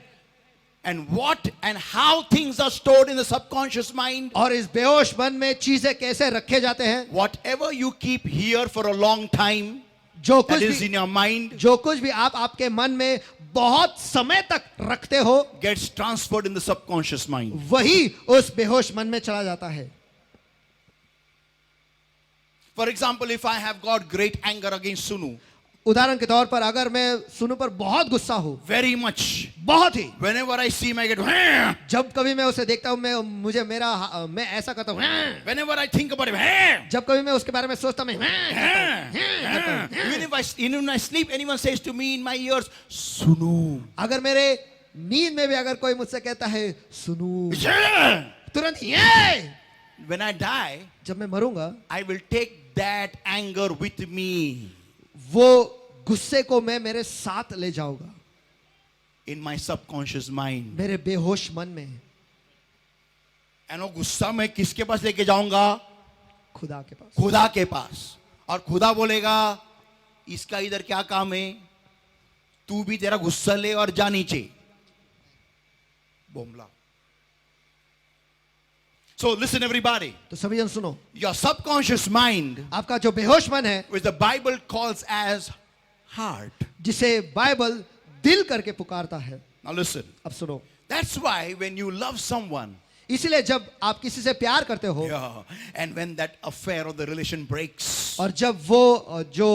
And what and how things are stored in the subconscious mind, और इस बेहोश मन में चीजें कैसे रखे जाते हैं, whatever you keep here for a long time, जो that कुछ is भी in your mind, जो कुछ भी आप आपके मन में बहुत समय तक रखते हो gets transferred in the subconscious mind. वही उस बेहोश मन में चला जाता है। For example, if I have got great anger against Sunu, उदाहरण के तौर पर अगर मैं सुनु पर बहुत गुस्सा हूँ, very much, बहुत ही, whenever I see him, I get, "Wah!" जब कभी मैं उसे देखता हूँ मैं ऐसा करता हूँ, Whenever I think about him, "Wah!" जब कभी मैं उसके बारे में सोचता हूँ, Even if I sleep, anyone says to me in my ears, Sunu. अगर मेरे नींद में भी अगर कोई मुझसे कहता है सुनू, Yeah. तुरंत ये, When I die, जब मैं मरूंगा I will take that anger with me वो गुस्से को मैं मेरे साथ ले जाऊंगा in my subconscious mind. मेरे बेहोश मन में, एंड वो गुस्सा मैं किसके पास लेके जाऊंगा? खुदा के पास। खुदा के पास। और खुदा बोलेगा इसका इधर क्या काम है, तू भी तेरा गुस्सा ले और जा नीचे। बोमला। So listen everybody, तो सभी जन सुनो, your subconscious mind, आपका जो बेहोश मन है, which the Bible calls as heart. जिसे बाइबल दिल करके पुकारता है। Now listen, अब सुनो, that's why when you love someone, इसीलिए जब आप किसी से प्यार करते हो, yeah, and when that affair or the relation breaks, और जब वो जो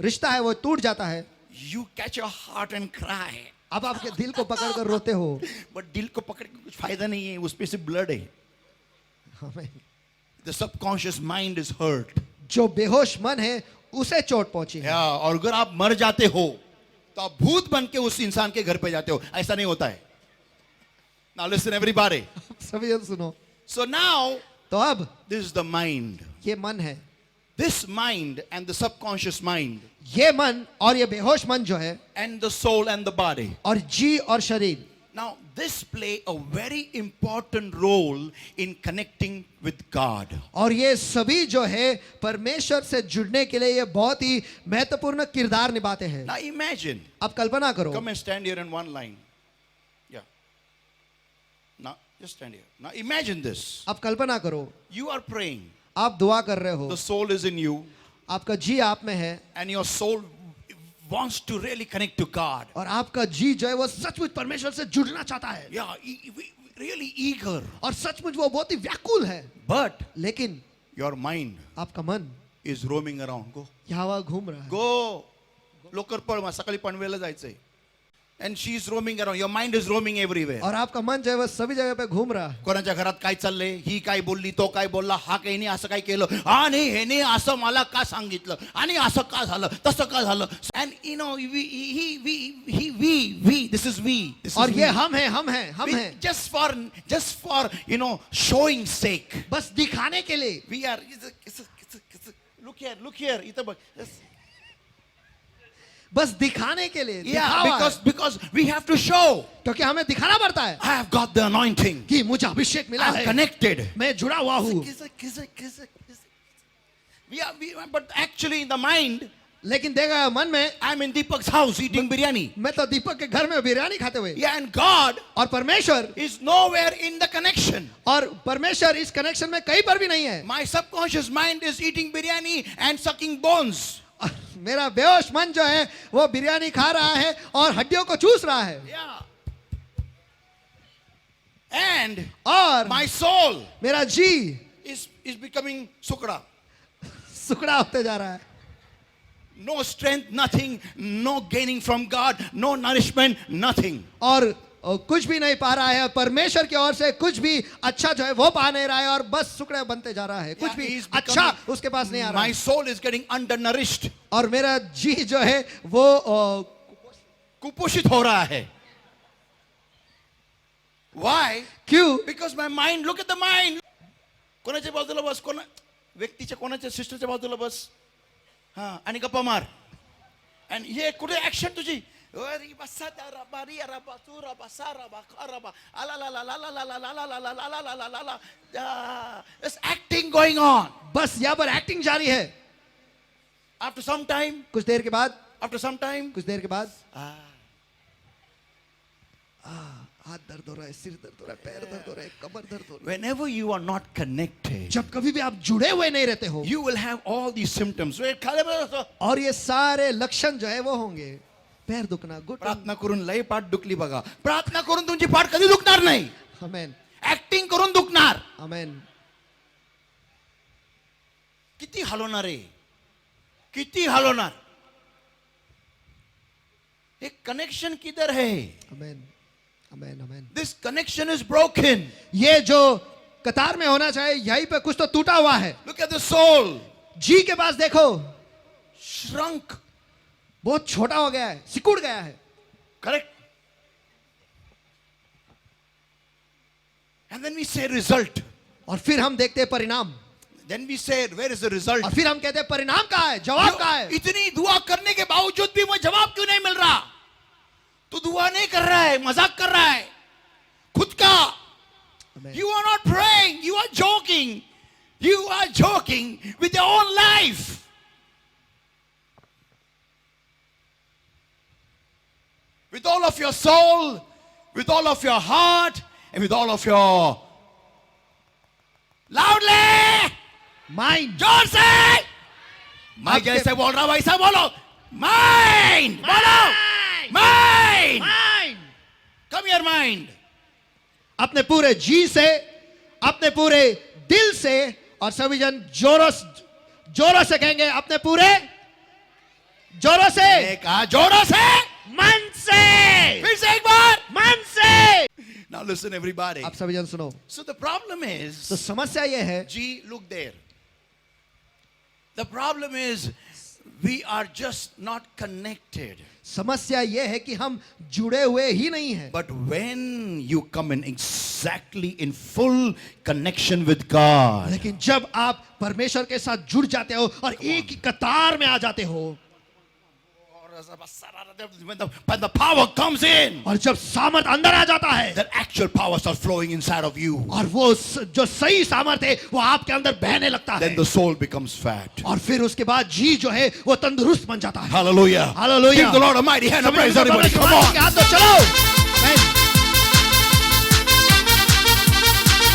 रिश्ता है वो टूट जाता है, you catch your heart and cry. अब आपके दिल को पकड़ कर रोते हो। But दिल को पकड़ के कुछ फायदा नहीं है, उसपे से ब्लड है। हमें The subconscious mind is hurt. जो बेहोश मन है उसे चोट पहुंची है। Yeah, और अगर आप मर जाते हो तो आप भूत बन के उस इंसान के घर पे जाते हो, ऐसा नहीं होता है। Now listen everybody. सभी जन सुनो, So now तो अब this is the mind. ये मन है, This mind and the subconscious mind ये मन और ये बेहोश मन जो है, and the soul and the body. और जी और शरीर, Now this play a very important role in connecting with God. और ये सभी जो है परमेश्वर से जुड़ने के लिए ये बहुत ही महत्वपूर्ण किरदार निभाते हैं। Now imagine, आप कल्पना करो, come and stand here in one line. Yeah. Now just stand here. Now imagine this. आप कल्पना करो, You are praying. आप दुआ कर रहे हो, The soul is in you आपका जी आप में है, and your soul wants to really connect to God. और आपका जी जो है वो सचमुच परमेश्वर से जुड़ना चाहता है, Yeah, really eager. और सचमुच वो बहुत ही व्याकुल है। But लेकिन your mind आपका मन is roaming around. Go. यहाँ वहाँ घूम रहा है, Go. लवकर पळ, सकाळी पनवेलला जायचंय. And she is roaming around. Your mind is roaming everywhere. और आपका मन जो है वो सभी जगह पे घूम रहा है। कोणाच्या घरात काय चाललंय, ही काय बोलली, तो काय बोलला, हा काही नाही असं काय केलं, आणि हेने असं मला का सांगितलं, आणि असं का झालं, तसं का झालं. And you know, we, this is we. This is और ये we. हम हैं, Just for you know, showing sake. बस दिखाने के लिए। We are, look here, इथं बघ. बस दिखाने के लिए, Yeah, दिखावा है। because we have to show. क्योंकि हमें दिखाना पड़ता है I have got the anointing. कि मुझे अभिषेक मिला I'm है, connected. मैं जुड़ा हुआ हूँ। But actually in the mind, लेकिन देखा मन में, I'm in Deepak's house eating biryani. मैं तो दीपक के घर में बिरयानी खाते हुए, Yeah, and God और परमेश्वर is nowhere in the connection. और परमेश्वर इस कनेक्शन में कहीं पर भी नहीं है। My subconscious mind is eating biryani and sucking bones. और मेरा बेहोश मन जो है वो बिरयानी खा रहा है और हड्डियों को चूस रहा है, Yeah. And और my soul मेरा जी is becoming sukra. सुकड़ा होते जा रहा है। No strength, nothing, no gaining from God, no nourishment, nothing. और कुछ भी नहीं पा रहा है, परमेश्वर की ओर से कुछ भी अच्छा जो है वो पा नहीं रहा है, और बस सुकड़े बनते जा रहा है, कुछ Yeah, भी he's अच्छा becoming- उसके पास नहीं आ रहा My है। soul is getting undernourished. और मेरा जी जो है वो कुपोषित हो रहा है. Why? क्यों? Because my mind, look at the mind. कोणाच्या बाजूला बस, व्यक्तीच्या कोणाच्या सिस्टरच्या बाजूला बस, हा, आणि गप्पा मार. आणि हे कुठे ऍक्शन तुझी, अरे बसा रा बारी रा बासू रा बसा रा बा खा रा बा आला ला ला ला ला ला ला ला ला ला ला ला ला ला ला ला. There's acting going on. बस यहाँ पर एक्टिंग जारी है। After some time, कुछ देर के बाद, कुछ देर के बाद, हाथ दर्द हो रहा है, सिर दर्द हो रहा है, पैर दर्द हो रहा है, कमर दर्द हो रहा whenever you are not connected, है। जब कभी भी आप जुड़े हुए नहीं रहते हो, you will have all these symptoms. खाली बस. और ये सारे लक्षण जो है वो होंगे, पैर दुखना, घुटना। प्रार्थना करून लय पाठ दुखली बघा, प्रार्थना करून तुमची पाठ कधी दुखणार नाही, आमेन, ऍक्टिंग करून दुखणार. आमेन। किती हलवणार आहे, किती हलवणार. हे कनेक्शन किधर है? Amen, amen, amen. This connection is broken. ये जो कतार में होना चाहिए यहीं पे कुछ तो टूटा हुआ है। Look at the soul. जी के पास देखो, श्रंक. बहुत छोटा हो गया है, सिकुड़ गया है। करेक्ट. एंड देन वी से रिजल्ट. और फिर हम देखते हैं परिणाम। then we said, where is the result? और फिर हम कहते हैं परिणाम कहाँ है, जवाब कहाँ है? इतनी दुआ करने के बावजूद भी मुझे जवाब क्यों नहीं मिल रहा? तू दुआ नहीं कर रहा है, मजाक कर रहा है खुद का. Amen. You are not praying, you are joking. You are joking with your own life. With all of your soul, with all of your heart, and with all of your loudly Mind. जोर से मैं आपके- जैसे बोल रहा हूं वैसा बोलो. Mind बोलो. Mind. Mind. Come here, mind. अपने पूरे जी से, अपने पूरे दिल से, और सभी जन जोरों से कहेंगे अपने पूरे जोरों से, एक कहा जोरों से, मन से, फिर से एक बार. मन से. Now listen, everybody. आप सभी जन सुनो. So the problem is, तो समस्या ये है, G, look there. The problem is, we are just not connected. समस्या ये है कि हम जुड़े हुए ही नहीं हैं. But when you come in exactly in full connection with God, लेकिन जब आप परमेश्वर के साथ जुड़ जाते हो और एक ही कतार में आ जाते हो, when the power comes in, और जब सामर्थ अंदर आ जाता है, the actual power starts flowing inside of you. और वो जो सही सामर्थ है वो आपके अंदर बहने लगता है, Then the soul becomes fat. और फिर उसके बाद जी जो है वो तंदुरुस्त बन जाता है. Hallelujah. Hallelujah. Give the Lord a mighty hand of praise, everybody. Come Come on. हाथ दो, चलो.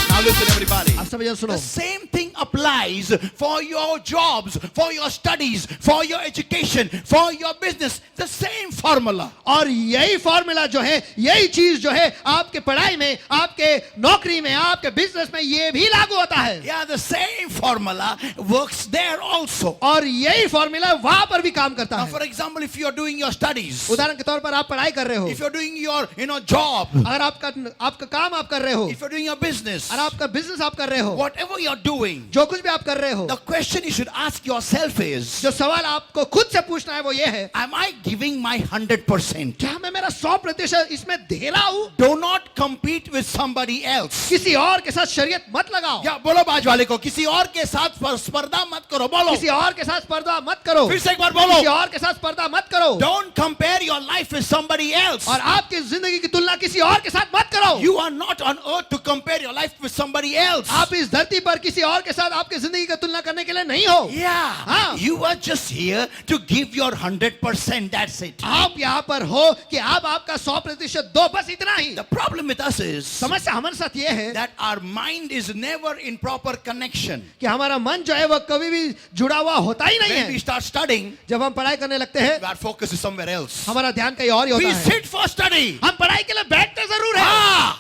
Now listen, everybody. आप सभी जन सुनो. The same thing applies for your jobs, for your studies, for your education, for your business. The same formula. और यही फॉर्मूला जो है, यही चीज जो है आपके पढ़ाई में, आपके नौकरी में, आपके बिजनेस में, ये भी लागू होता है. Yeah, the same formula works there also. और यही फॉर्मूला वहां पर भी काम करता Now, है. for example, if you are doing your studies, उदाहरण के तौर पर आप पढ़ाई कर रहे हो, if you are doing your, job, अगर आपका काम आप कर रहे हो, if you are doing your business, और आपका बिजनेस आप कर रहे हो, whatever you are doing, जो कुछ भी आप कर रहे हो, the question you should ask yourself is, जो सवाल आपको खुद से पूछना है वो ये है, am I giving my 100%? क्या मैं मेरा 100% इसमें दे रहा हूं? Do not compete with somebody else. किसी और के साथ शरीयत मत लगाओ. या बोलो बाजू वाले को, किसी और के साथ स्पर्धा मत करो. बोलो. किसी और के साथ स्पर्धा मत करो. फिर से एक बार बोलो. किसी और के साथ स्पर्धा मत करो. Don't compare your life with somebody else. और आपकी जिंदगी की तुलना किसी और के साथ मत करो. You are not on earth to compare your life with somebody else. आप इस धरती पर किसी और के साथ आपकी जिंदगी की तुलना करने के लिए नहीं हो. Yeah. हाँ. You are just here to give your 100%. That's it. आप यहाँ पर हो कि आप आपका 100% दो, बस इतना ही. The problem with us is समस्या हमारे साथ ये है that our mind is never in proper connection. कि हमारा मन जो है वो कभी भी जुड़ा हुआ होता ही नहीं When we है. start studying, जब हम पढ़ाई करने लगते हैं, our focus is somewhere else. हमारा ध्यान कहीं और ही होता We है. sit for study. हम पढ़ाई के लिए बैठते जरूर है, हा.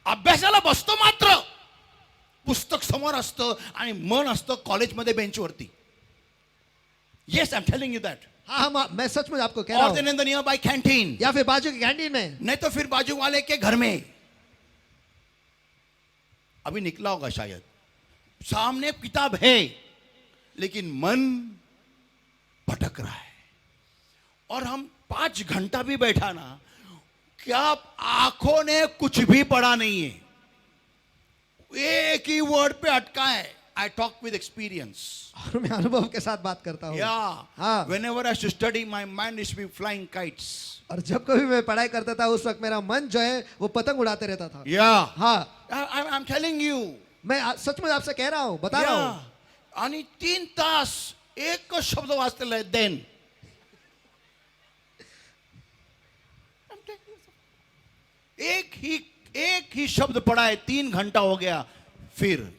अभ्यासाला बसतो मात्र. पुस्तक समोर असतं आणि मन असतं कॉलेजमध्ये बेंचवरती. Yes, I'm telling you that. हाँ, मैं सच में आपको कह रहा Or then हूँ. in the nearby canteen. या फिर बाजू की कैंटीन में, नहीं तो फिर बाजू वाले के घर में. अभी निकला होगा शायद. सामने किताब है लेकिन मन भटक रहा है. और हम 5 घंटा भी बैठा ना, क्या आंखों ने कुछ भी पढ़ा नहीं है. एक ही वर्ड पे अटका है. I talk with experience. और मैं अनुभव के साथ बात करता हूँ. Yeah. हाँ. Whenever I used to study, my mind used to be flying kites. और जब कभी मैं पढ़ाई करता था उस वक्त मेरा मन जो है वो पतंग उड़ाते रहता था. Yeah. हाँ, I'm telling you. मैं सच में आपसे कह रहा हूँ, बता रहा हूँ. आणि 3 तास एक शब्द वाचलेला आहे. देन एक ही शब्द पढ़ा है. 3 घंटा हो गया. फिर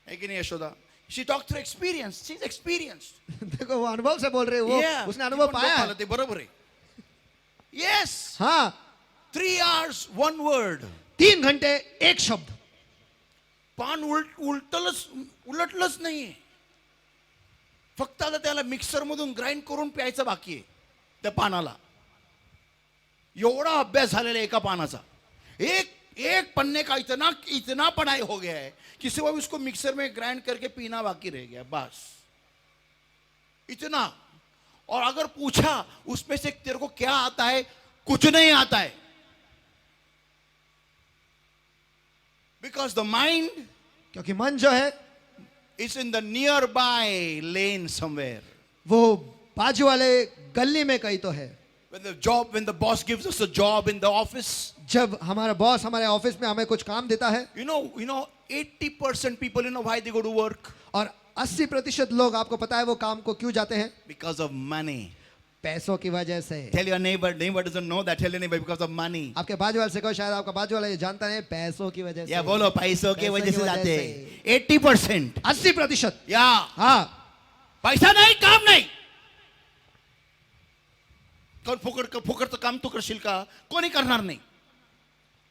है कि नहीं Yashoda? She talked through experience. She's experienced. देखो वो अनुभव से बोल रहे हो, Yeah. उसने अनुभव पाया है. ते बरोबर आहे. Yes. हाँ, 3 hours, 1 word. 3 घंटे एक शब्द. पान उलटलंच नाहीये. फक्त आता त्याला मिक्सर मधून ग्राइंड करून प्यायचं बाकी आहे त्या पानाला. एवढा अभ्यास झालेला एका पानाचा. एक पन्ने का इतना पढ़ाई हो गया है कि सिर्फ उसको मिक्सर में ग्राइंड करके पीना बाकी रह गया. बस इतना. और अगर पूछा उसमें से तेरे को क्या आता है, कुछ नहीं आता है. Because the mind क्योंकि मन जो है it's in the nearby lane somewhere. वो बाजू वाले गली में कहीं तो है. When the boss gives us a job in the office, जब हमारा बॉस हमारे ऑफिस में हमें कुछ काम देता है, you know, 80% people, why they go to work? और 80% लोग, आपको पता है वो काम को क्यों जाते हैं? Because of money. पैसों की वजह से. Tell your neighbor doesn't know that. Tell your neighbor because of money. आपके बाजू वाले से कहो, शायद आपका बाजू वाला ये जानता है, पैसों की वजह से. या बोलो पैसों की वजह से जाते से. 80%. 80%. या हाँ. पैसा नहीं, काम नहीं. कौन फुकट तो काम तो करशील का, कोणी करणार नाही.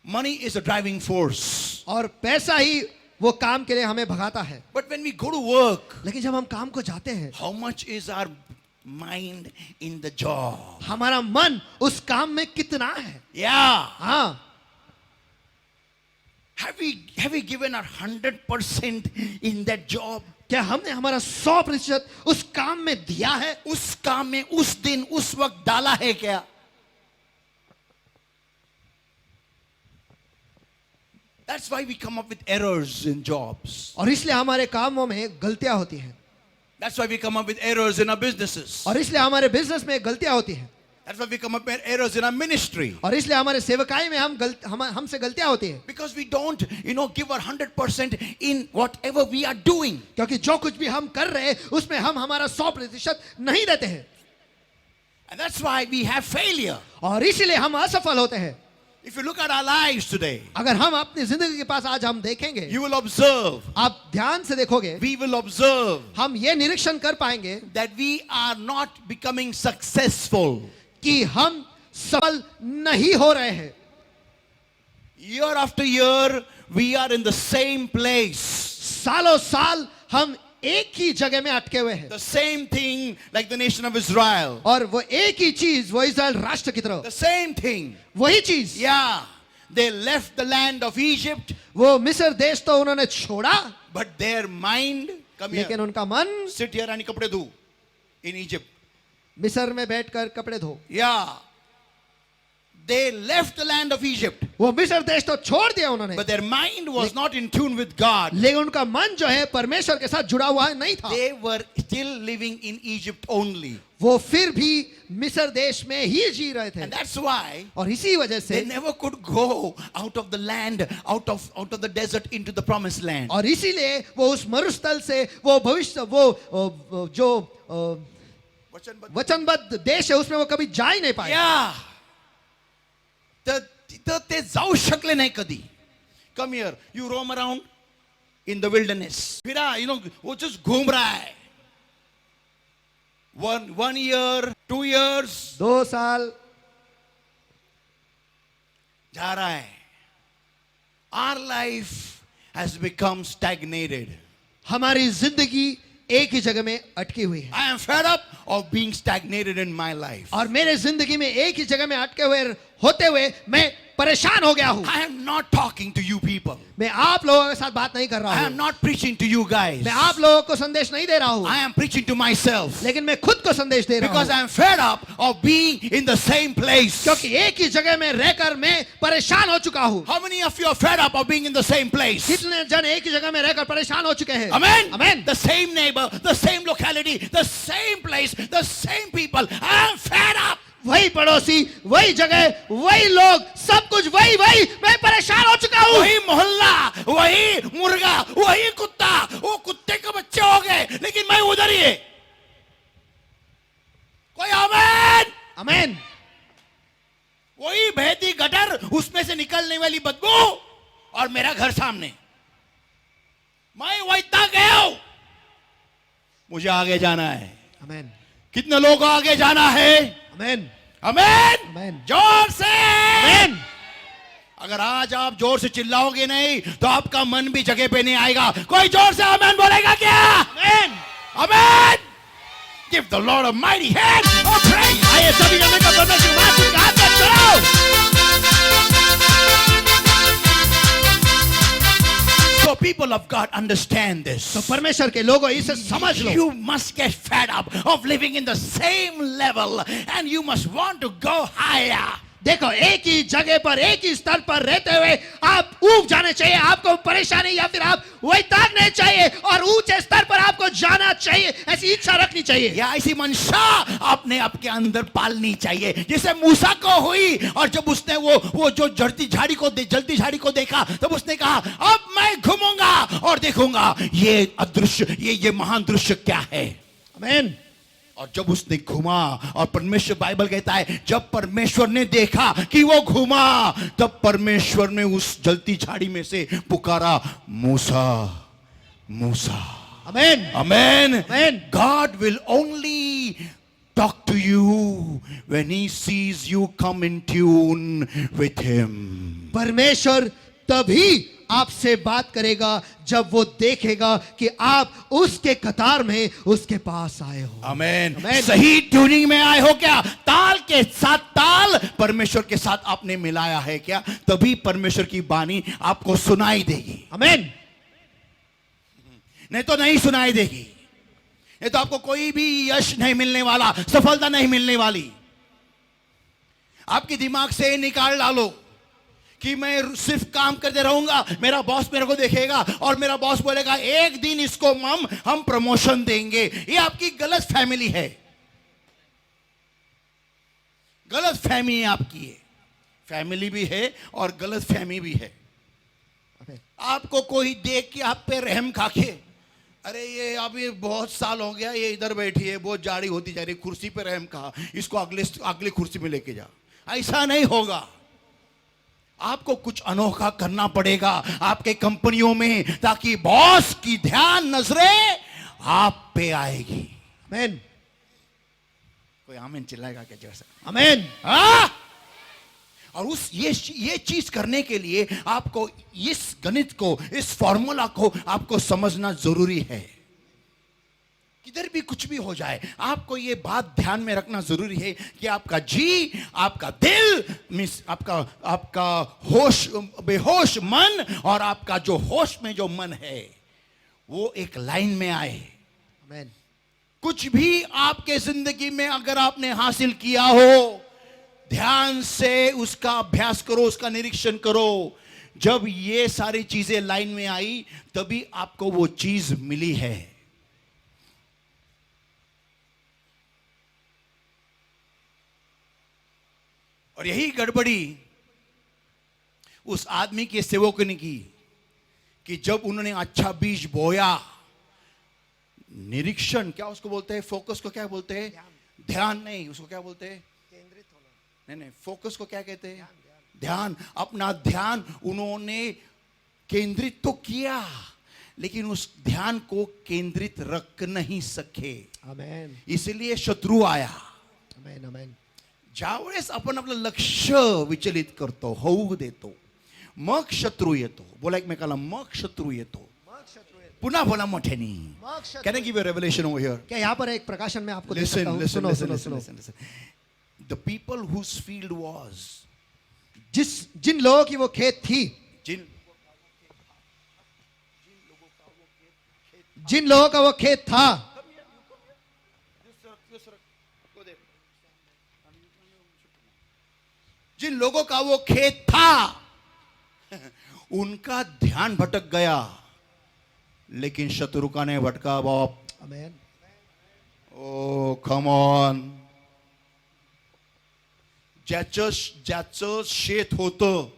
Money is a driving force. और पैसा ही वो काम के लिए हमें भगाता है. But when we go to work, लेकिन जब हम काम को जाते हैं, how much is our mind in the job? हमारा मन उस काम में कितना है? Yeah. हाँ. Have we given our 100% in that job? क्या हमने हमारा 100% उस काम में दिया है? उस काम में उस दिन उस वक्त डाला है क्या? That's why we come up with errors in jobs. और इसलिए हमारे कामों में गलतियां होती हैं. That's why we come up with errors in our businesses. और इसलिए हमारे बिजनेस में गलतियां होती हैं. That's why we come up with errors in our ministry. और इसलिए हमारे सेवकाई में हमसे गलतियां होती हैं. Because we don't, give our 100% in whatever we are doing. क्योंकि जो कुछ भी हम कर रहे हैं उसमें हम हमारा 100% नहीं देते हैं. And that's why we have failure. और इसीलिए हम असफल होते हैं. If you look at our lives today, अगर हम अपनी जिंदगी के पास आज हम देखेंगे, you will observe, आप ध्यान से देखोगे, we will observe हम ये निरीक्षण कर पाएंगे that we are not becoming successful. कि हम सफल नहीं हो रहे हैं. Year after year, we are in the same place. सालों साल हम एक ही जगह में अटके हुए हैं. The same thing like the nation of Israel. और वो एक ही चीज, वो इस्राएल राष्ट्र की तरह, The same thing. वही चीज. Yeah. They left the land of Egypt, वो मिस्र देश तो उन्होंने छोड़ा, but their mind, come लेकिन here, उनका मन sit here and कपड़े धो in Egypt. मिस्र में बैठकर कपड़े धो. Yeah. They left the land of Egypt, वो मिस्र देश तो छोड़ दिया उन्होंने, but their mind was not in tune with God. लेकिन उनका मन जो है परमेश्वर के साथ जुड़ा हुआ नहीं था. They were still living in Egypt only. वो फिर भी मिस्र देश में ही जी रहे थे. And that's why और इसी वजह से they never could go out of the land, out of the desert into the promised land. और इसीलिए वो उस मरुस्थल से वो भविष्य वो जो वचनबद्ध देश है उसमें वो कभी जा ही नहीं पाए. Yeah. तर ते जाऊ शकले नाही कधी. Come here, you roam around in the wilderness. फिरा, वो just घूम रहा है. 1 year, 2 years, 2 साल जा रहा है. Our life has become stagnated. हमारी जिंदगी एक ही जगह में अटकी हुई है. I am fed up of being stagnated in my life. और मेरे जिंदगी में एक ही जगह में अटके हुए होते हुए मैं परेशान हो गया हूँ. I am not talking to you people. मैं आप लोगों के साथ बात नहीं कर रहा I हूँ. am not preaching to you guys. मैं आप लोगों को संदेश नहीं दे रहा हूँ, I am preaching to myself. लेकिन मैं खुद को संदेश दे रहा Because हूँ. I am fed up of being in the same place. क्योंकि एक ही जगह में रहकर मैं परेशान हो चुका हूँ. How many of you are fed up of being in the same place? कितने जन एक ही जगह में रहकर परेशान हो चुके हैं? Amen. Amen. The same neighbor, the same locality, the same place, the same people. I am fed up. वही पड़ोसी, वही जगह, वही लोग, सब कुछ वही, मैं परेशान हो चुका हूँ. वही मोहल्ला, वही मुर्गा, वही कुत्ता, वो कुत्ते के बच्चे हो गए, लेकिन मैं उधर ही है. कोई आमेन. आमेन. वही बहती गटर, उसमें से निकलने वाली बदबू, और मेरा घर सामने. मैं वैता गया हूं. मुझे आगे जाना है. आमेन. कितने लोगों को आगे जाना है? आमेन. आमेन. आमेन. जोर से आमेन. अगर आज आप जोर से चिल्लाओगे नहीं तो आपका मन भी जगह पे नहीं आएगा. कोई जोर से आमेन बोलेगा क्या? आमेन. आमेन. Give the Lord a mighty hand of praise. आइए सभी जन का परमेश्वर महान का हाथ में चढ़ाओ. So people of God understand this. तो परमेश्वर के लोगों इसे समझ लो. You must get fed up of living in the same level and you must want to go higher. देखो, एक ही जगह पर एक ही स्तर पर रहते हुए आप ऊब जाने चाहिए. आपको परेशानी या फिर आप वही ताकने चाहिए और ऊंचे स्तर पर आपको जाना चाहिए, ऐसी इच्छा रखनी चाहिए। या ऐसी मंशा आपने आपके अंदर पालनी चाहिए जैसे मूसा को हुई। और जब उसने वो जो जलती झाड़ी को देखा तब उसने कहा अब मैं घूमूंगा और देखूंगा ये अदृश्य, ये महान दृश्य क्या है। आमीन। और जब उसने घूमा, और परमेश्वर, बाइबल कहता है जब परमेश्वर ने देखा कि वो घूमा तब परमेश्वर ने उस जलती झाड़ी में से पुकारा, मूसा मूसा। आमीन। Amen. Amen. God will only talk to you when he sees you come in tune with him. परमेश्वर तभी आपसे बात करेगा जब वो देखेगा कि आप उसके कतार में उसके पास आए हो। Amen. Amen. सही ट्यूनिंग में आए हो क्या? ताल के साथ ताल परमेश्वर के साथ आपने मिलाया है क्या? तभी परमेश्वर की वाणी आपको सुनाई देगी। आमीन। नहीं तो नहीं सुनाई देगी। नहीं तो आपको कोई भी यश नहीं मिलने वाला, सफलता नहीं मिलने वाली। आपके दिमाग से निकाल डालो कि मैं सिर्फ काम करते रहूंगा, मेरा बॉस मेरे को देखेगा और मेरा बॉस बोलेगा एक दिन इसको हम प्रमोशन देंगे। ये आपकी गलत फैमिली है, गलत फहमी है आपकी। है फैमिली भी है और गलत फहमी भी है। आपको कोई देख के आप पे रहम खाके, अरे ये अब ये बहुत साल हो गया, ये इधर बैठी है, बहुत जाड़ी होती जा रही, कुर्सी पे रहम कहा, इसको अगली कुर्सी में लेके जा, ऐसा नहीं होगा। आपको कुछ अनोखा करना पड़ेगा आपके कंपनियों में, ताकि बॉस की ध्यान नजरें आप पे आएगी। आमीन। कोई आमीन चिल्लाएगा क्या जैसा? आमीन। और ये चीज करने के लिए आपको इस गणित को, इस फॉर्मूला को आपको समझना जरूरी है। किधर भी कुछ भी हो जाए, आपको ये बात ध्यान में रखना जरूरी है कि आपका जी, आपका दिल, मींस आपका होश, बेहोश मन और आपका जो होश में जो मन है वो एक लाइन में आए। आमीन। कुछ भी आपके जिंदगी में अगर आपने हासिल किया हो, ध्यान से उसका अभ्यास करो, उसका निरीक्षण करो। जब ये सारी चीजें लाइन में आई तभी आपको वो चीज मिली है। और यही गड़बड़ी उस आदमी के सेवक ने की कि जब उन्होंने अच्छा बीज बोया, निरीक्षण क्या उसको बोलते हैं, फोकस को क्या बोलते हैं, ध्यान नहीं, उसको क्या बोलते हैं, केंद्रित होना। नहीं, फोकस को क्या कहते हैं, ध्यान। अपना ध्यान उन्होंने केंद्रित तो किया, लेकिन उस ध्यान को केंद्रित रख नहीं सके। आमीन। इसलिए शत्रु आया। आमीन। आमीन। ज्यावेळेस आपण आपलं लक्ष विचलित करतो, होऊ देतो, मग शत्रू येतो। बोला एकमेकाला, मग शत्रू येतो। पुन्हा बोला मोठ्यानी। Can I give you a revelation over here? क्या यहाँ पर एक प्रकाशन में आपको दे सकता Listen, हूँ? listen, सुनो, listen, सुनो, listen, सुनो। listen, listen. The people whose field was, जिन लोगों की वो खेत थी, जिन लोगों का वो खेत था, जिन लोगों का वो खेत था, उनका ध्यान भटक गया, लेकिन शत्रु का नहीं भटका बाप। आमीन। ओ कम ऑन। ज्याचं शेत होतं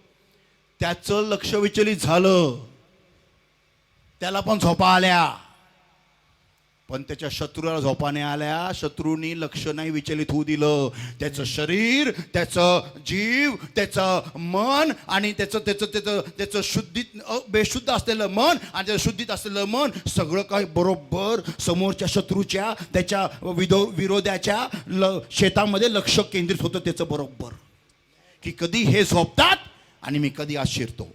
त्याचं लक्ष विचलित झालं, त्याला पण झोपा आल्या, पण त्याच्या शत्रूला झोपा नाही आल्या। शत्रूनी लक्ष नाही विचलित होऊ दिलं। त्याचं शरीर, त्याचं जीव, त्याचं मन आणि त्याचं बेशुद्ध असलेलं मन आणि त्याचं शुद्धीत असलेलं मन सगळं काही बरोबर समोरच्या शत्रूच्या, त्याच्या विरोधाच्या शेतामध्ये लक्ष केंद्रित होतं त्याचं बरोबर, की कधी हे झोपतात आणि मी कधी आज शिरतो।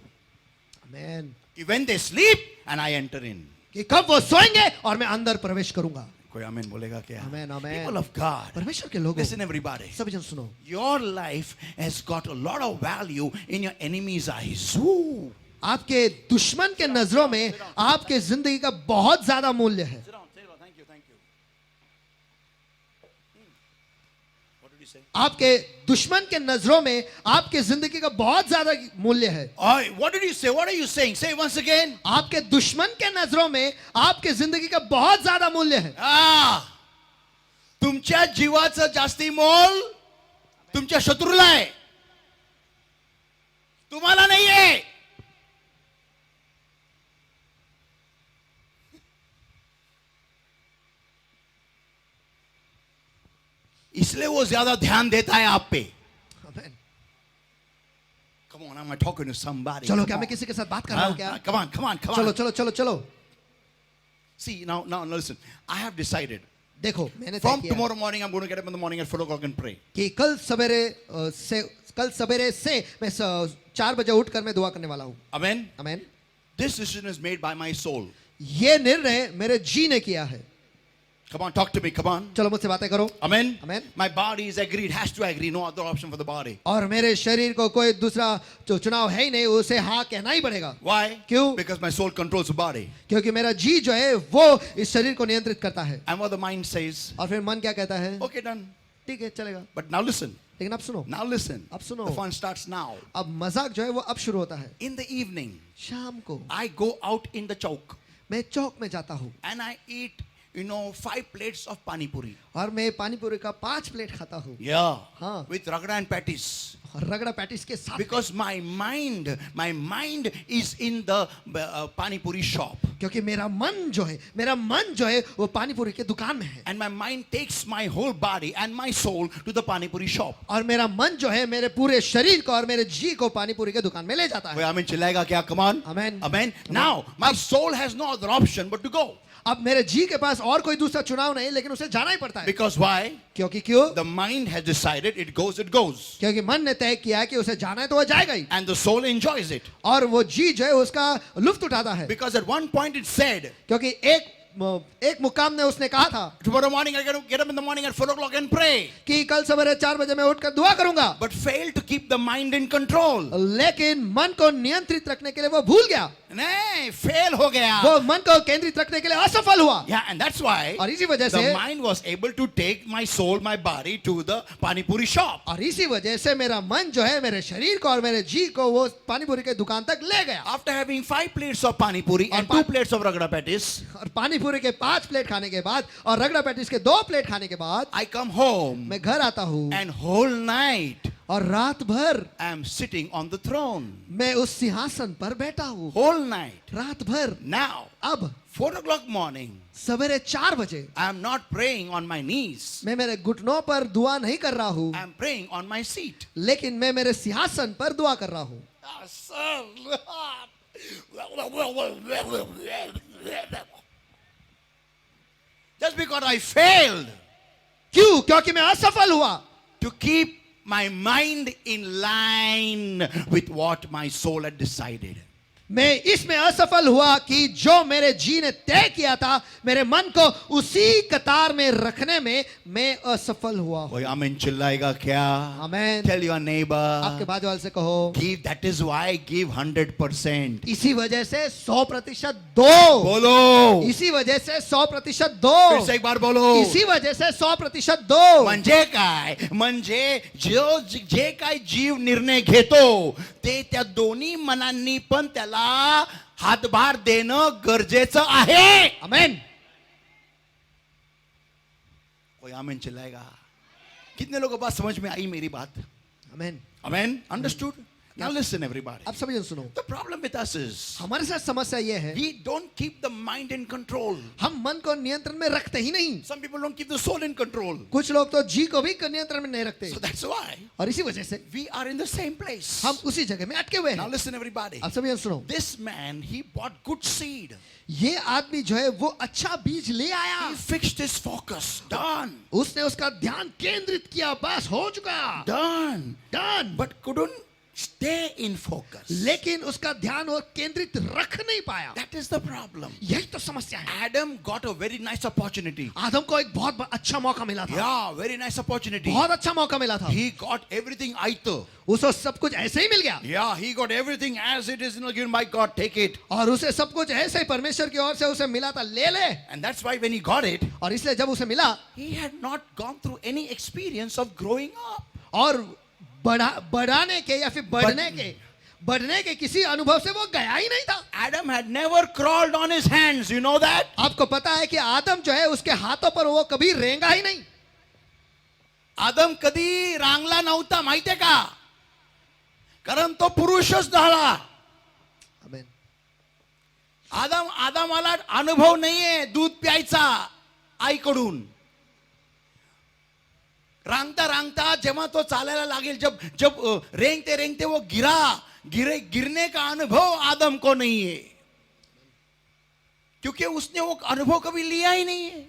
आमीन। की when they sleep and I enter in, कि कब वो सोएंगे और मैं अंदर प्रवेश करूंगा। कोई आमीन बोलेगा क्या? आमीन। आमीन। People of God, परमेश्वर के लोगों, listen everybody. सभी जन सुनो। Your life has got a lot of value in your enemy's eyes. Woo. आपके दुश्मन के नजरों में आपके जिंदगी का बहुत ज्यादा मूल्य है। Sit down. Thank you. What did you say? आपके दुश्मन के नजरों में आपके जिंदगी का बहुत ज्यादा मूल्य है। What did you say? What are you saying? Say once again. आपके दुश्मन के नजरों में आपके जिंदगी का बहुत ज्यादा मूल्य है। तुमच्या जीवाचं जास्ती मोल तुमच्या शत्रूला आहे, तुम्हाला नाहीये. इसलिए वो ज्यादा ध्यान देता है आप पे. Amen. Come on, am I talking to somebody? चलो Come क्या on. मैं किसी के साथ बात कर रहा हूँ क्या? Come on, come on, come चलो on. चलो चलो चलो। See, now listen. I have decided. देखो मैंने तय From किया tomorrow morning, I'm going to get up in the morning at 4 o'clock and pray. कि कल सवेरे से मैं 4 बजे उठकर मैं दुआ करने वाला हूँ। Amen. आमीन। This decision is made by my soul. ये निर्णय मेरे जी ने किया है। Come on, talk to me. Come on. चलो मुझसे बातें करो। Amen. Amen. My body is agreed, has to agree. No other option for the body. और मेरे शरीर को कोई दूसरा चुनाव है ही नहीं, उसे हाँ कहना ही पड़ेगा। Why? क्यों? Because my soul controls the body. क्योंकि मेरा जी जो है वो इस शरीर को नियंत्रित करता है। And what the mind says, और फिर मन क्या कहता है? okay, done. ठीक है चलेगा। But now listen. लेकिन अब सुनो, Now listen. अब सुनो। The fun starts now. अब मजाक जो है वो अब शुरू होता है। In the evening, शाम को I go out in the chowk मैं चौक में जाता हूँ and I eat, 5 plates of pani puri. और मैं पानी पूरी का 5 प्लेट खाता हूँ। Yeah. हाँ। With ragda and patties. और रगड़ा पैटिस के साथ। Because my mind is in the pani puri shop. क्योंकि मेरा मन जो है वो पानी पूरी के दुकान में है। And my mind takes my whole body and my soul to the pani puri shop. और मेरा मन जो है मेरे पूरे शरीर को और मेरे जी को पानी पूरी के दुकान में ले जाता कोई है। आमीन चिल्लाएगा क्या? Come on. Amen. Amen. Now my soul has no other option but to go. अब मेरे जी के पास और कोई दूसरा चुनाव नहीं, लेकिन उसे जाना ही पड़ता है। Because why? क्योंकि क्यों? The mind has decided it goes, it goes. क्योंकि मन ने तय किया कि उसे जाना है तो वह जाएगा ही। And the soul enjoys it. और वो जी जो है उसका लुत्फ उठाता है। Because at one point it said, क्योंकि एक मुकाम ने उसने कहा था tomorrow morning I get up in the morning at 4 o'clock and pray. कि कल सवेरे 4 बजे मैं उठकर दुआ करूंगा। But failed to keep the mind in control. लेकिन मन को नियंत्रित रखने के लिए वो भूल गया। नहीं, fail हो गया. वो मन को केंद्रित रखने के लिए असफल हुआ। Yeah, and that's why और इसी वजह the से mind was able to take my soul, my body to the pani puri shop. और इसी वजह से मेरा मन जो है मेरे शरीर को और मेरे जी को वो पानी पूरी के दुकान तक ले गया। After having 5 plates of pani puri and 2 plates of ragda patties, और पानी पूरी के 5 प्लेट खाने के बाद और रगड़ा पैटिस के 2 प्लेट खाने के बाद I come home मैं घर आता हूँ and whole night और रात भर I am sitting on the throne. मैं उस सिंहासन पर बैठा हूँ। Whole night. रात भर। Now, अब 4 o'clock morning, सवेरे 4 बजे I am not praying on my knees. मैं मेरे घुटनों पर दुआ नहीं कर रहा हूँ, I am praying on my seat. लेकिन मैं मेरे सिंहासन पर दुआ कर रहा हूँ। Ah, sir. Just because I failed क्यों? क्योंकि मैं असफल हुआ to keep my mind in line with what my soul had decided. मैं इसमें असफल हुआ कि जो मेरे जी ने तय किया था मेरे मन को उसी कतार में रखने में मैं असफल हुआ। कोई आमीन चिल्लाएगा क्या? आमीन। Tell your neighbor. आपके बाजू वाले से कहो, Give. That is why give 100%. इसी वजह से 100% दो। बोलो. इसी वजह से 100% फिर दो। से एक बार बोलो. इसी वजह से 100% दो। म्हणजे काय? म्हणजे जे काय जीव निर्णय घेतो ते त्या दोन्ही मनांनी पण त्याला हातभार देणं गरजेचं आहे. आमीन। कोई आमीन चिल्लाएगा? कितने लोगों को बात समझ में आई मेरी बात? आमीन। Amen? Understood? Now listen everybody. अब सभी जन सुनो, The problem with us is हमारे साथ समस्या ये है we don't keep the mind in control. हम मन को नियंत्रण में रखते ही नहीं। Some people don't keep the soul in control. कुछ लोग तो जी को भी नियंत्रण में नहीं रखते So that's why और इसी वजह से we are in the same place. हम उसी जगह में अटके हुए Now हैं। listen everybody. अब सभी जन सुनो, This man, he bought good seed. ये आदमी जो है वो अच्छा बीज ले आया। He fixed his focus. Done. उसने उसका ध्यान केंद्रित किया, बस हो चुका। Done. Done. But couldn't stay in focus. लेकिन उसका ध्यान वो केंद्रित रख नहीं पाया. That is the problem. यही तो समस्या है. Adam got a very nice opportunity. आदम को एक बहुत अच्छा मौका मिला था. Yeah, very nice opportunity. बहुत अच्छा मौका मिला था. He got everything aito. उसे सब कुछ ऐसे ही मिल गया. Yeah, he got everything as it is, given by God. Take it. और उसे सब कुछ ऐसे ही परमेश्वर की ओर से उसे मिला था. ले ले. And that's why when he got it, और इसलिए जब उसे मिला, he had not gone through any experience of growing up. और बढ़ाने के या फिर बढ़ने के किसी अनुभव से वो गया ही नहीं था. Adam had never crawled on his hands. You know that? आपको पता है कि आदम जो है उसके हाथों पर वो कभी रेंगा ही नहीं. आदम कधी रांगला नव्हता, माहितीये का? कारण तो पुरुषच झाला. आमेन. आदमाला अनुभव नाहीये दूध प्यायचा आईकडून. रांगता रांगता जेव्हा तो चालायला लागेल, जब रेंगते रेंगते वो गिरने का अनुभव आदम को नहीं है, क्योंकि उसने वो अनुभव कभी लिया ही नहीं है.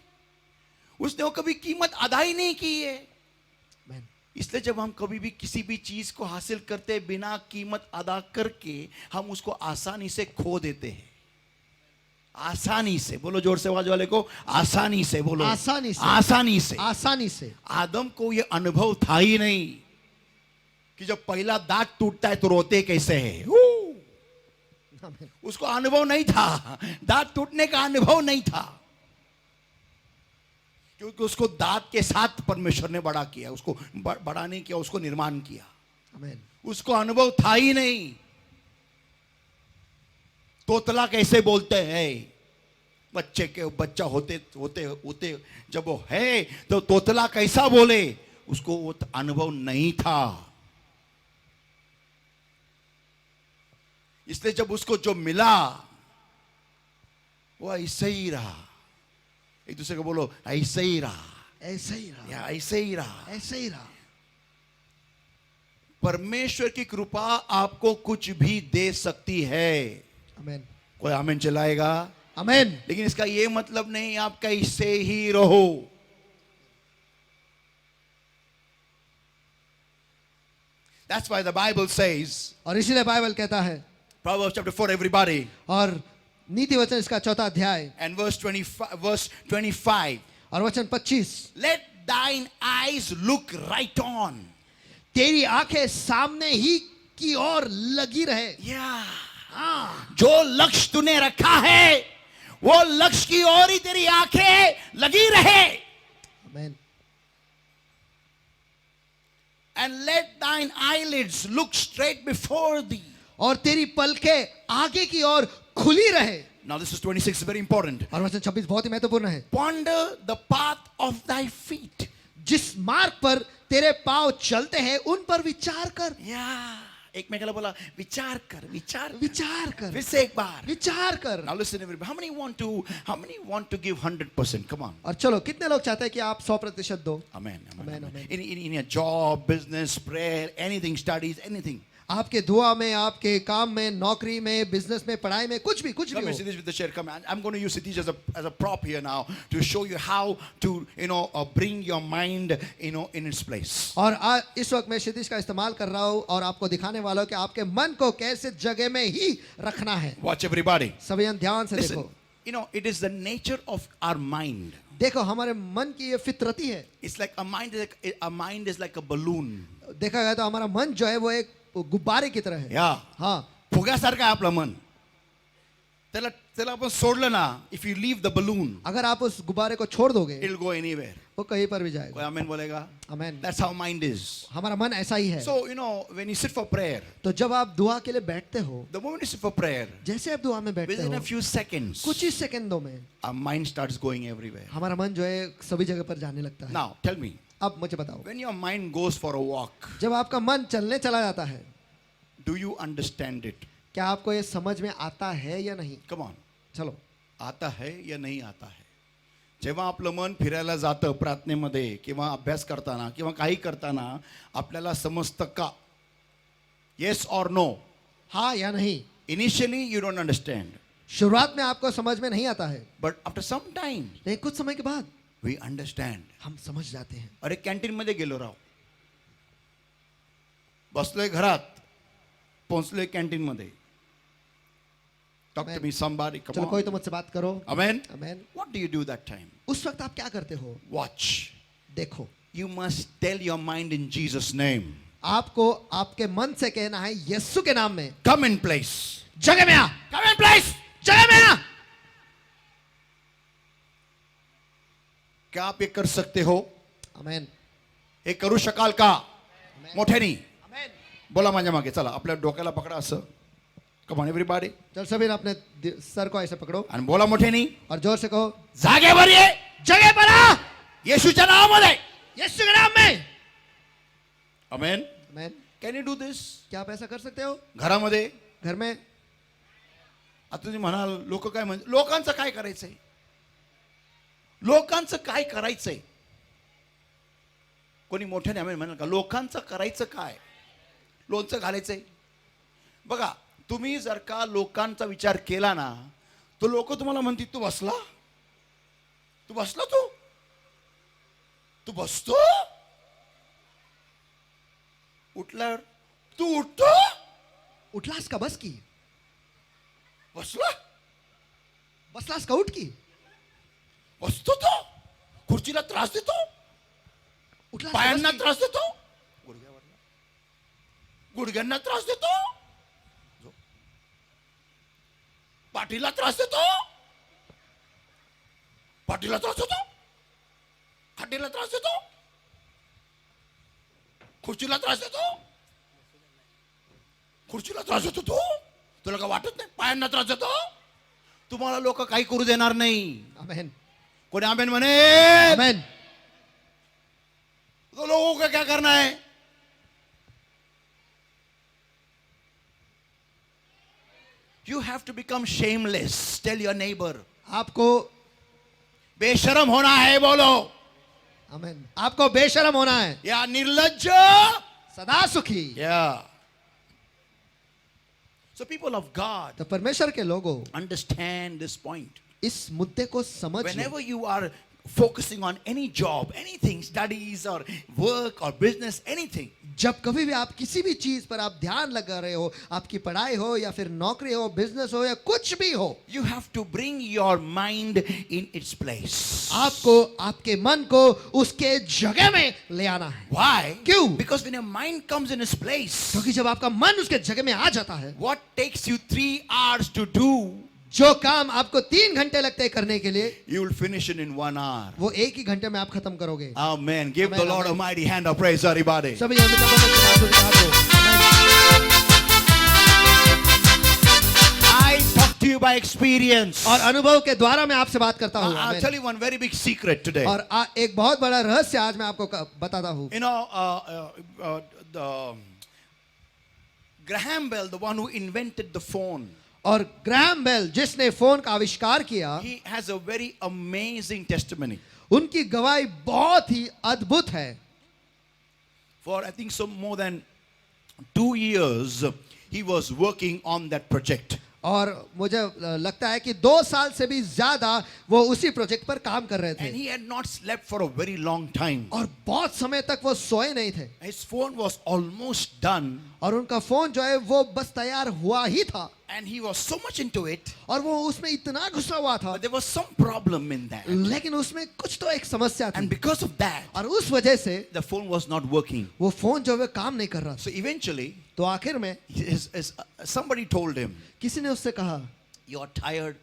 उसने वो कभी कीमत अदा ही नहीं की है. आमेन. इसलिए जब हम कभी भी किसी भी चीज को हासिल करते बिना कीमत अदा करके, हम उसको आसानी से खो देते हैं. आसानी से बोलो, जोर से आवाज वाले को, आसानी से बोलो. आसानी से. आसानी से. आसानी से. आदम को ये अनुभव था ही नहीं कि जब पहला दांत टूटता है तो रोते कैसे है. आमेन. उसको अनुभव नहीं था, दांत टूटने का अनुभव नहीं था, क्योंकि उसको दांत के साथ परमेश्वर ने बड़ा किया, उसको बड़ा नहीं किया, उसको निर्माण किया. आमेन. उसको अनुभव था ही नहीं. तोतला कैसे बोलते हैं, बच्चा होते जब वो है तो तोतला कैसा बोले, उसको वो अनुभव नहीं था. इसलिए जब उसको जो मिला वो ऐसे ही रहा. एक दूसरे को बोलो, ऐसे ही रहा. ऐसे ही रहा. या ऐसे ही रहा. ऐसे ही रहा. परमेश्वर की कृपा आपको कुछ भी दे सकती है. आमेन. कोई आमेन चलाएगा? आमेन. लेकिन इसका ये मतलब नहीं आप कैसे ही रहो. That's why the Bible says, और इसीलिए बाइबल कहता है, Proverbs chapter 4, everybody, और नीति वचन इसका 4 अध्याय and verse 25, और वचन 25, let thine eyes look right on. तेरी आंखें सामने ही की ओर लगी रहे. Yeah. हाँ. जो लक्ष्य तूने रखा है वो लक्ष्य की ओर ही तेरी आंखें लगी रहे. आमेन. And let thine eyelids look straight before thee. और तेरी पलकें आगे की ओर खुली रहे. Now this is 26, very important. और वचन 26 बहुत ही महत्वपूर्ण है. Ponder the path of thy feet. जिस मार्ग पर तेरे पांव चलते हैं उन पर विचार कर. Yeah. एक में बोला विचार कर. विचार कर. फिर से एक बार विचार कर. Now listen everybody. How many want to give 100%? Come on. और चलो, कितने लोग चाहते हैं कि आप 100% दो. Amen. Amen, amen. In your job, business, prayer, anything, studies, anything. आपके दुआ में, आपके काम में, नौकरी में, बिजनेस में, पढ़ाई में, कुछ भी Let me हो. see this with the chair. Come on. I'm going to use Satish as a prop here now to show you how to bring your mind in its place. और इस वक्त मैं क्षितिज का इस्तेमाल कर रहा हूँ और आपको दिखाने वाला हूँ कि आपके मन को कैसे जगह में ही रखना है. Watch everybody. सभी ध्यान से Listen. देखो. It is the nature of our mind. देखो, हमारे मन की ये फितरती है. It's like a mind is like a balloon. देखा गया तो हमारा मन जो है वो एक गुब्बारे की तरह है. Yeah. हाँ. फुग्यासारखं आहे आपलं मन. त्याला आपण सोडलं ना, if you leave the balloon, अगर आप उस गुब्बारे को छोड़ दोगे it'll go anywhere. वो कहीं पर भी जाएगा. कोई आमेन बोलेगा? आमेन. That's how mind is. हमारा मन ऐसा ही है. So when you sit for prayer, तो जब आप दुआ के लिए बैठते हो, the moment you sit for prayer, जैसे आप दुआ में बैठते within हो, a few seconds, कुछ ही सेकंडों में our mind starts going everywhere. हमारा मन जो है सभी जगह पर जाने लगता है. Now, tell me, अब मुझे बताओ, when your mind goes for a walk, जब आपका मन चलने चला जाता है, do you understand it? क्या आपको ये समझ में आता है या नहीं? Come on. चलो. आता है या नहीं आता है? जेव्हा आपलं मन फिरायला जातं प्रार्थनेमध्ये किंवा अभ्यास करताना किंवा काही करताना आपल्याला समजतं का? Yes or no? हाँ या नहीं? Initially you don't understand, शुरुआत में आपको समझ में नहीं आता है, but after some time लेकिन कुछ समय के बाद we understand. हम समझ जाते हैं. अरे कॅन्टीन मध्ये गेलो राव, बसलोय घरात, पोहोचलोय कॅन्टीन मध्ये. Talk to Amen. Me somebody. Come चलो कोई ऑन. तो मुझसे बात करो. Amen. Amen. What do you do that time? उस वक्त आप क्या करते हो? Watch. देखो, You must tell your mind in Jesus' name. आपको आपके मन से कहना है यीशु के नाम में, Come in place. जगह में आ, Come in place. जगह में आ. क्या आप ये कर सकते हो? आमेन. हे करू शकाल का? मोठ्यानी आमेन. बोला माझ्या मागे. चला आपल्या डोक्याला पकडा असं. Come on everybody. चल सभी ने अपने सर को ऐसे पकड़ो आणि बोला मोठ्यानी. और जोर से कहो, जागेवर ये. जगह पर आ, येशूच्या नावामध्ये. यीशु के नाम में. Amen. Amen. Can you do this? क्या आप ऐसा कर सकते हो? घरामध्ये. घर में. आता तुम्ही म्हणाल लोक काय म्हणजे लोकांचं काय करायचंय? लोकांचं काय करायचंय? कोणी मोठ्याने आम्ही म्हणाल का लोकांचं करायचं काय? लोणचं घालायचंय. बघा तुम्ही जर का लोकांचा विचार केला ना तो लोक तुम्हाला म्हणतील तू बसला, तू बसला, तू बसतो, उठल्यावर तू उठतो, उठलास का बस की, बसला, बसलास का उठ की, बसतो, तो खुर्चीला त्रास देतो, उठलास का बस पायांना की? त्रास देतो, गुडघ्यांना त्रास देतो, पाठीला त्रास देतो, पाठीला त्रास देतो, खाटीला त्रास देतो, खुर्चीला त्रास देतो, खुर्चीला त्रास देतो. तो तुला का वाटत नाही पायांना त्रास देतो? तुम्हाला लोक काही करू देणार नाही. आमेन. कोणी आमेन म्हणे? आमेन. तो लोगों का क्या करना है? You have to become shameless. Tell your neighbor. आपको बेशरम होना है बोलो. आमेन. आपको बेशरम होना है. या निर्लज्ज. सदा सुखी. Yeah. So people of God तो परमेश्वर के लोगों understand this point. इस मुद्दे को समझ लो. Whenever you are focusing on any job, anything, studies or work or business, anything, जब कभी भी आप किसी भी चीज पर आप ध्यान लगा रहे हो, आपकी पढ़ाई हो या फिर नौकरी हो, बिजनेस हो या कुछ भी हो, you have to bring your mind in its place. आपको आपके मन को उसके जगह में ले आना है. Why? क्यों? Because when your mind comes in its place, क्योंकि जब आपका मन उसके जगह में आ जाता है, what takes you 3 hours to do, जो काम आपको 3 घंटे लगते हैं करने के लिए, you will finish it in 1 hour. वो एक ही घंटे में आप खत्म करोगे. Amen. Give the Amen, Lord a amen. mighty hand of praise, everybody. सभी यहाँ पे जब हम इसके हाथ उठा दो. I talk to you by experience. और अनुभव के द्वारा मैं आपसे बात करता हूँ. I'll tell you one very big secret today. और एक बहुत बड़ा रहस्य आज मैं आपको बताता हूँ. You know, the Graham Bell, the one who invented the phone, और ग्रैहम बेल जिसने फोन का आविष्कार किया, he has a very amazing testimony. उनकी गवाही बहुत ही अद्भुत है. For I think so more than 2 years, he was working on that project. और मुझे लगता है कि 2 साल से भी ज्यादा वो उसी प्रोजेक्ट पर काम कर रहे And थे. he had not slept for a very long time. और बहुत समय तक वो सोए नहीं थे. His phone was almost done, और उनका फोन जो है वो बस तैयार हुआ ही था. and he was so much into it, और वो उसमें इतना घुसा हुआ था, but there was some problem in that. लेकिन उसमें कुछ तो एक समस्या And थी. because of that, और उस वजह से the phone was not working. वो फोन जो है काम नहीं कर रहा था. So eventually, तो आखिर में somebody told him, किसी ने उससे कहा, "You're tired,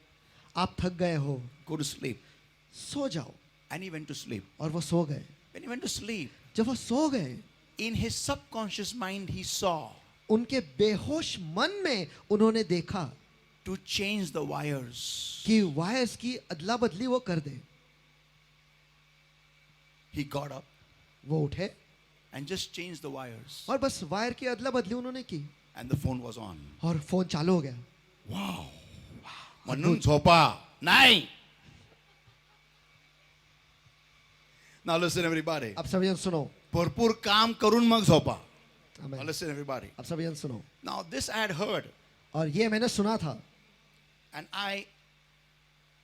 आप थक गए हो, go to sleep." सो जाओ. And he went to sleep. और वो सो गए. When he went to sleep, जब वो सो गए, in his subconscious mind, he saw उनके बेहोश मन में उन्होंने देखा to change the wires. कि वायर्स की अदला बदली वो कर दे. He got up वो उठे and just changed the wires, और बस वायर की अदला बदली उन्होंने की and the phone was on. और फोन चालू हो गया. Wow. म्हणून झोपा नाही. Now listen, everybody. अब सभी जन सुनो. भरपूर काम करून मग झोपा. Now आमेन. listen, everybody. अब सभी जन सुनो. Now this I had heard, और ये मैंने सुना था. and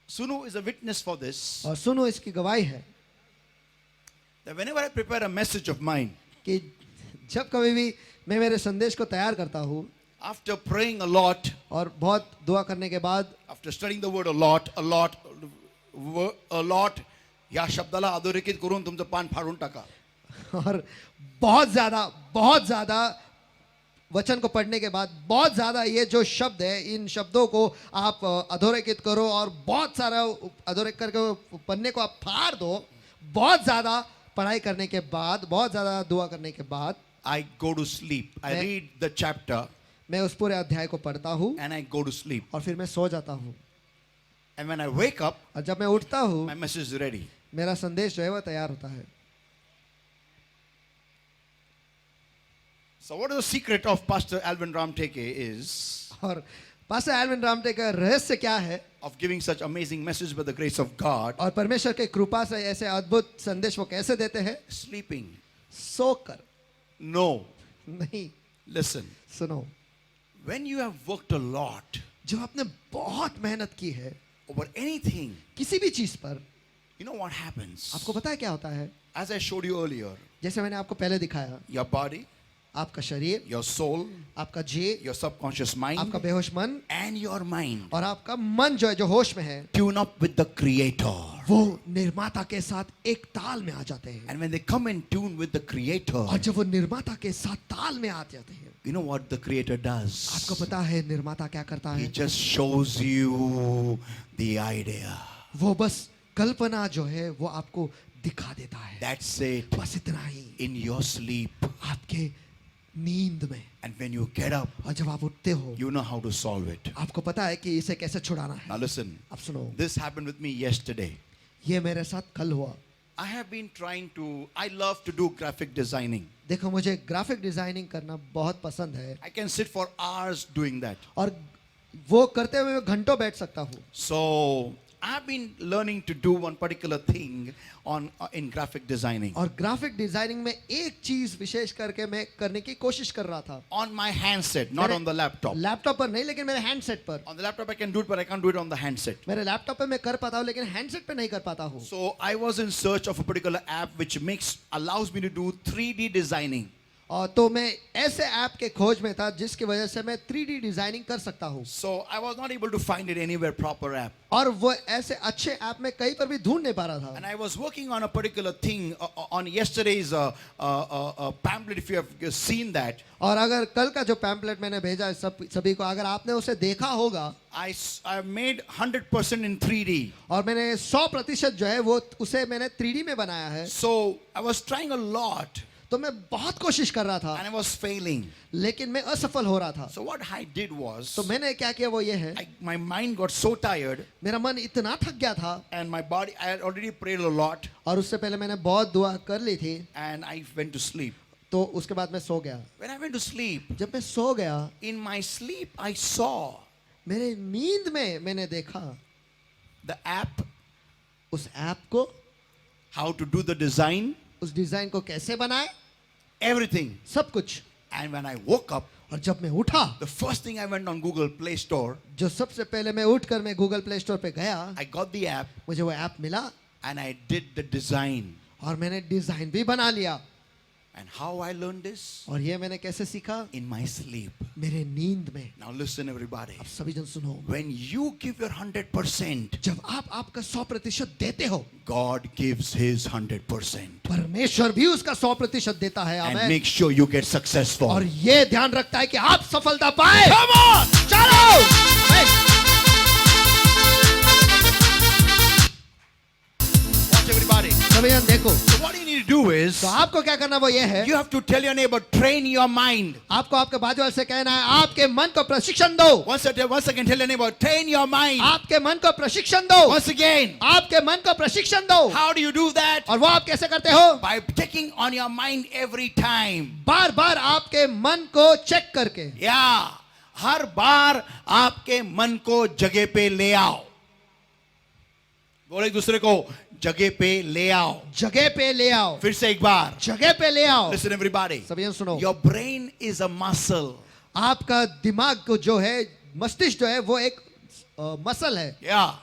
Sunu is a witness for this. और सुनो इसकी गवाही है That whenever I prepare a message of mine, कि जब कभी भी मैं मेरे संदेश को तैयार करता हूँ, After praying a lot, और बहुत दुआ करने के बाद, after studying the word a lot, या शब्दाला अधोरेखित करून तुमचं पान फाडून टाका. और बहुत ज्यादा वचन को पढ़ने के बाद बहुत ज्यादा ये जो शब्द है, इन शब्दों को आप अधोरेखित करो और बहुत सारा अधोरेखित करके पन्ने को आप फाड़ दो. बहुत ज्यादा पढ़ाई करने के बाद, बहुत ज्यादा दुआ करने के बाद, I go to sleep. I read the chapter मैं उस पूरे अध्याय को पढ़ता हूँ and I go to sleep. और फिर मैं सो जाता हूँ. And when I wake up, और जब मैं उठता हूँ, my message is ready. मेरा संदेश जो है वो तैयार होता है. So what is the secret of Pastor Alvin Ramteke is और पास्टर एल्विन रामटेक का रहस्य क्या है, of giving such amazing message by the grace of God? और परमेश्वर के कृपा से ऐसे अद्भुत संदेश वो कैसे देते हैं? Sleeping. सोकर No. नहीं. Listen. सुनो, When you have worked a lot जो आपने बहुत मेहनत की है over anything, किसी भी चीज पर, you know what happens? आपको पता है क्या होता है? As I showed you earlier, जैसे मैंने आपको पहले दिखाया, your body, आपका शरीर, your soul, आपका जी, your subconscious mind, आपका बेहोश मन and your mind और आपका मन जो है, जो होश में है, tune up with the Creator. वो निर्माता के साथ एक ताल में आ जाते हैं. And when they come in tune with the Creator, और जब वो निर्माता के साथ ताल में आ जाते हैं, you know what the Creator does? आपको पता है निर्माता क्या करता He है? just shows you the idea. वो बस कल्पना जो है वो आपको दिखा देता है. That's it. बस इतना ही. In your sleep. आपके नींद में. And when you get up, और जब आप उठते हो, you know how to solve it. आपको पता है कि इसे कैसे छुड़ाना है. Now listen. अब सुनो, This happened with me yesterday. ये मेरे साथ कल हुआ. I have been trying to, I love to do graphic designing. देखो, मुझे ग्राफिक डिजाइनिंग करना बहुत पसंद है I can sit for hours doing that. और वो करते हुए मैं घंटों बैठ सकता हूँ. So I have been learning to do one particular thing on in graphic designing. और ग्राफिक डिजाइनिंग में एक चीज विशेष करके मैं करने की कोशिश कर रहा था. On my handset, not on the laptop. Laptop पर नहीं, लेकिन मेरे हैंडसेट पर. On the laptop I can do it, but I can't do it on the handset. मेरे लैपटॉप पे मैं कर पाता हूँ, लेकिन हैंडसेट पे नहीं कर पाता हूँ. So I was in search of a particular app which allows me to do 3D designing. और तो मैं ऐसे ऐप के खोज में था जिसकी वजह से मैं 3D डिजाइनिंग कर सकता हूँ. So I was not able to find it anywhere proper app. और वो ऐसे अच्छे ऐप में कहीं पर भी ढूंढ नहीं पा रहा था. And I was working on a particular thing on yesterday's pamphlet, if you have seen that. और अगर कल का जो पैम्पलेट मैंने भेजा है सभी को, अगर आपने उसे देखा होगा, I made 100% in 3D. और मैंने 100% जो है वो उसे मैंने 3D में बनाया है. So I was trying a lot. तो मैं बहुत कोशिश कर रहा था, And I was failing. लेकिन मैं असफल हो रहा था. So what I did was, तो मैंने क्या किया वो ये है, my mind got so tired, मेरा मन इतना थक गया था, and my body, I had already prayed a lot, और उससे पहले मैंने बहुत दुआ कर ली थी, and I went to sleep. तो उसके बाद मैं सो गया. When I went to sleep, जब मैं सो गया, in my sleep, I saw मेरे नींद में मैंने देखा the app, उस ऐप को, how to do the design, उस डिजाइन को कैसे बनाए, everything. सब कुछ. And when I woke up, और जब मैं उठा, the first thing I went on Google Play Store, जो सबसे पहले मैं उठकर मैं गूगल प्ले स्टोर पे गया, I got the app, मुझे वो ऐप मिला and I did the design. और मैंने डिजाइन भी बना लिया. And how I learned this? और ये मैंने कैसे सीखा? In my sleep. मेरे नींद में. Now listen, everybody. अब सभी जन सुनो, When you give your 100%, जब आप आपका 100% देते हो, God gives His 100%. परमेश्वर भी उसका 100% देता है. And आमीन. make sure you get successful. और ये ध्यान रखता है कि आप सफलता पाए. Come on! चलो. Watch everybody. सभी जन देखो, So what you need to do is, तो आपको क्या करना वो ये है, you have to tell your neighbor, train your mind. आपको आपके बाजू वाले से कहना है, आपके मन को प्रशिक्षण दो. Once again, tell your neighbor, train your mind. आपके मन को प्रशिक्षण दो. Once again. आपके मन को प्रशिक्षण दो. How do you do that? और वो आप कैसे करते हो? By checking on your mind every time. बार बार आपके मन को चेक करके. Yeah. हर बार आपके मन को जगह पे ले आओ. बोले एक दूसरे को, जगह पे ले आओ. जगह पे ले आओ. फिर से एक बार. जगह पे ले आओ. Listen everybody. सभी जन सुनो, Your brain is a muscle. आपका दिमाग को जो है, मस्तिष्क जो है वो एक मसल है. Yeah.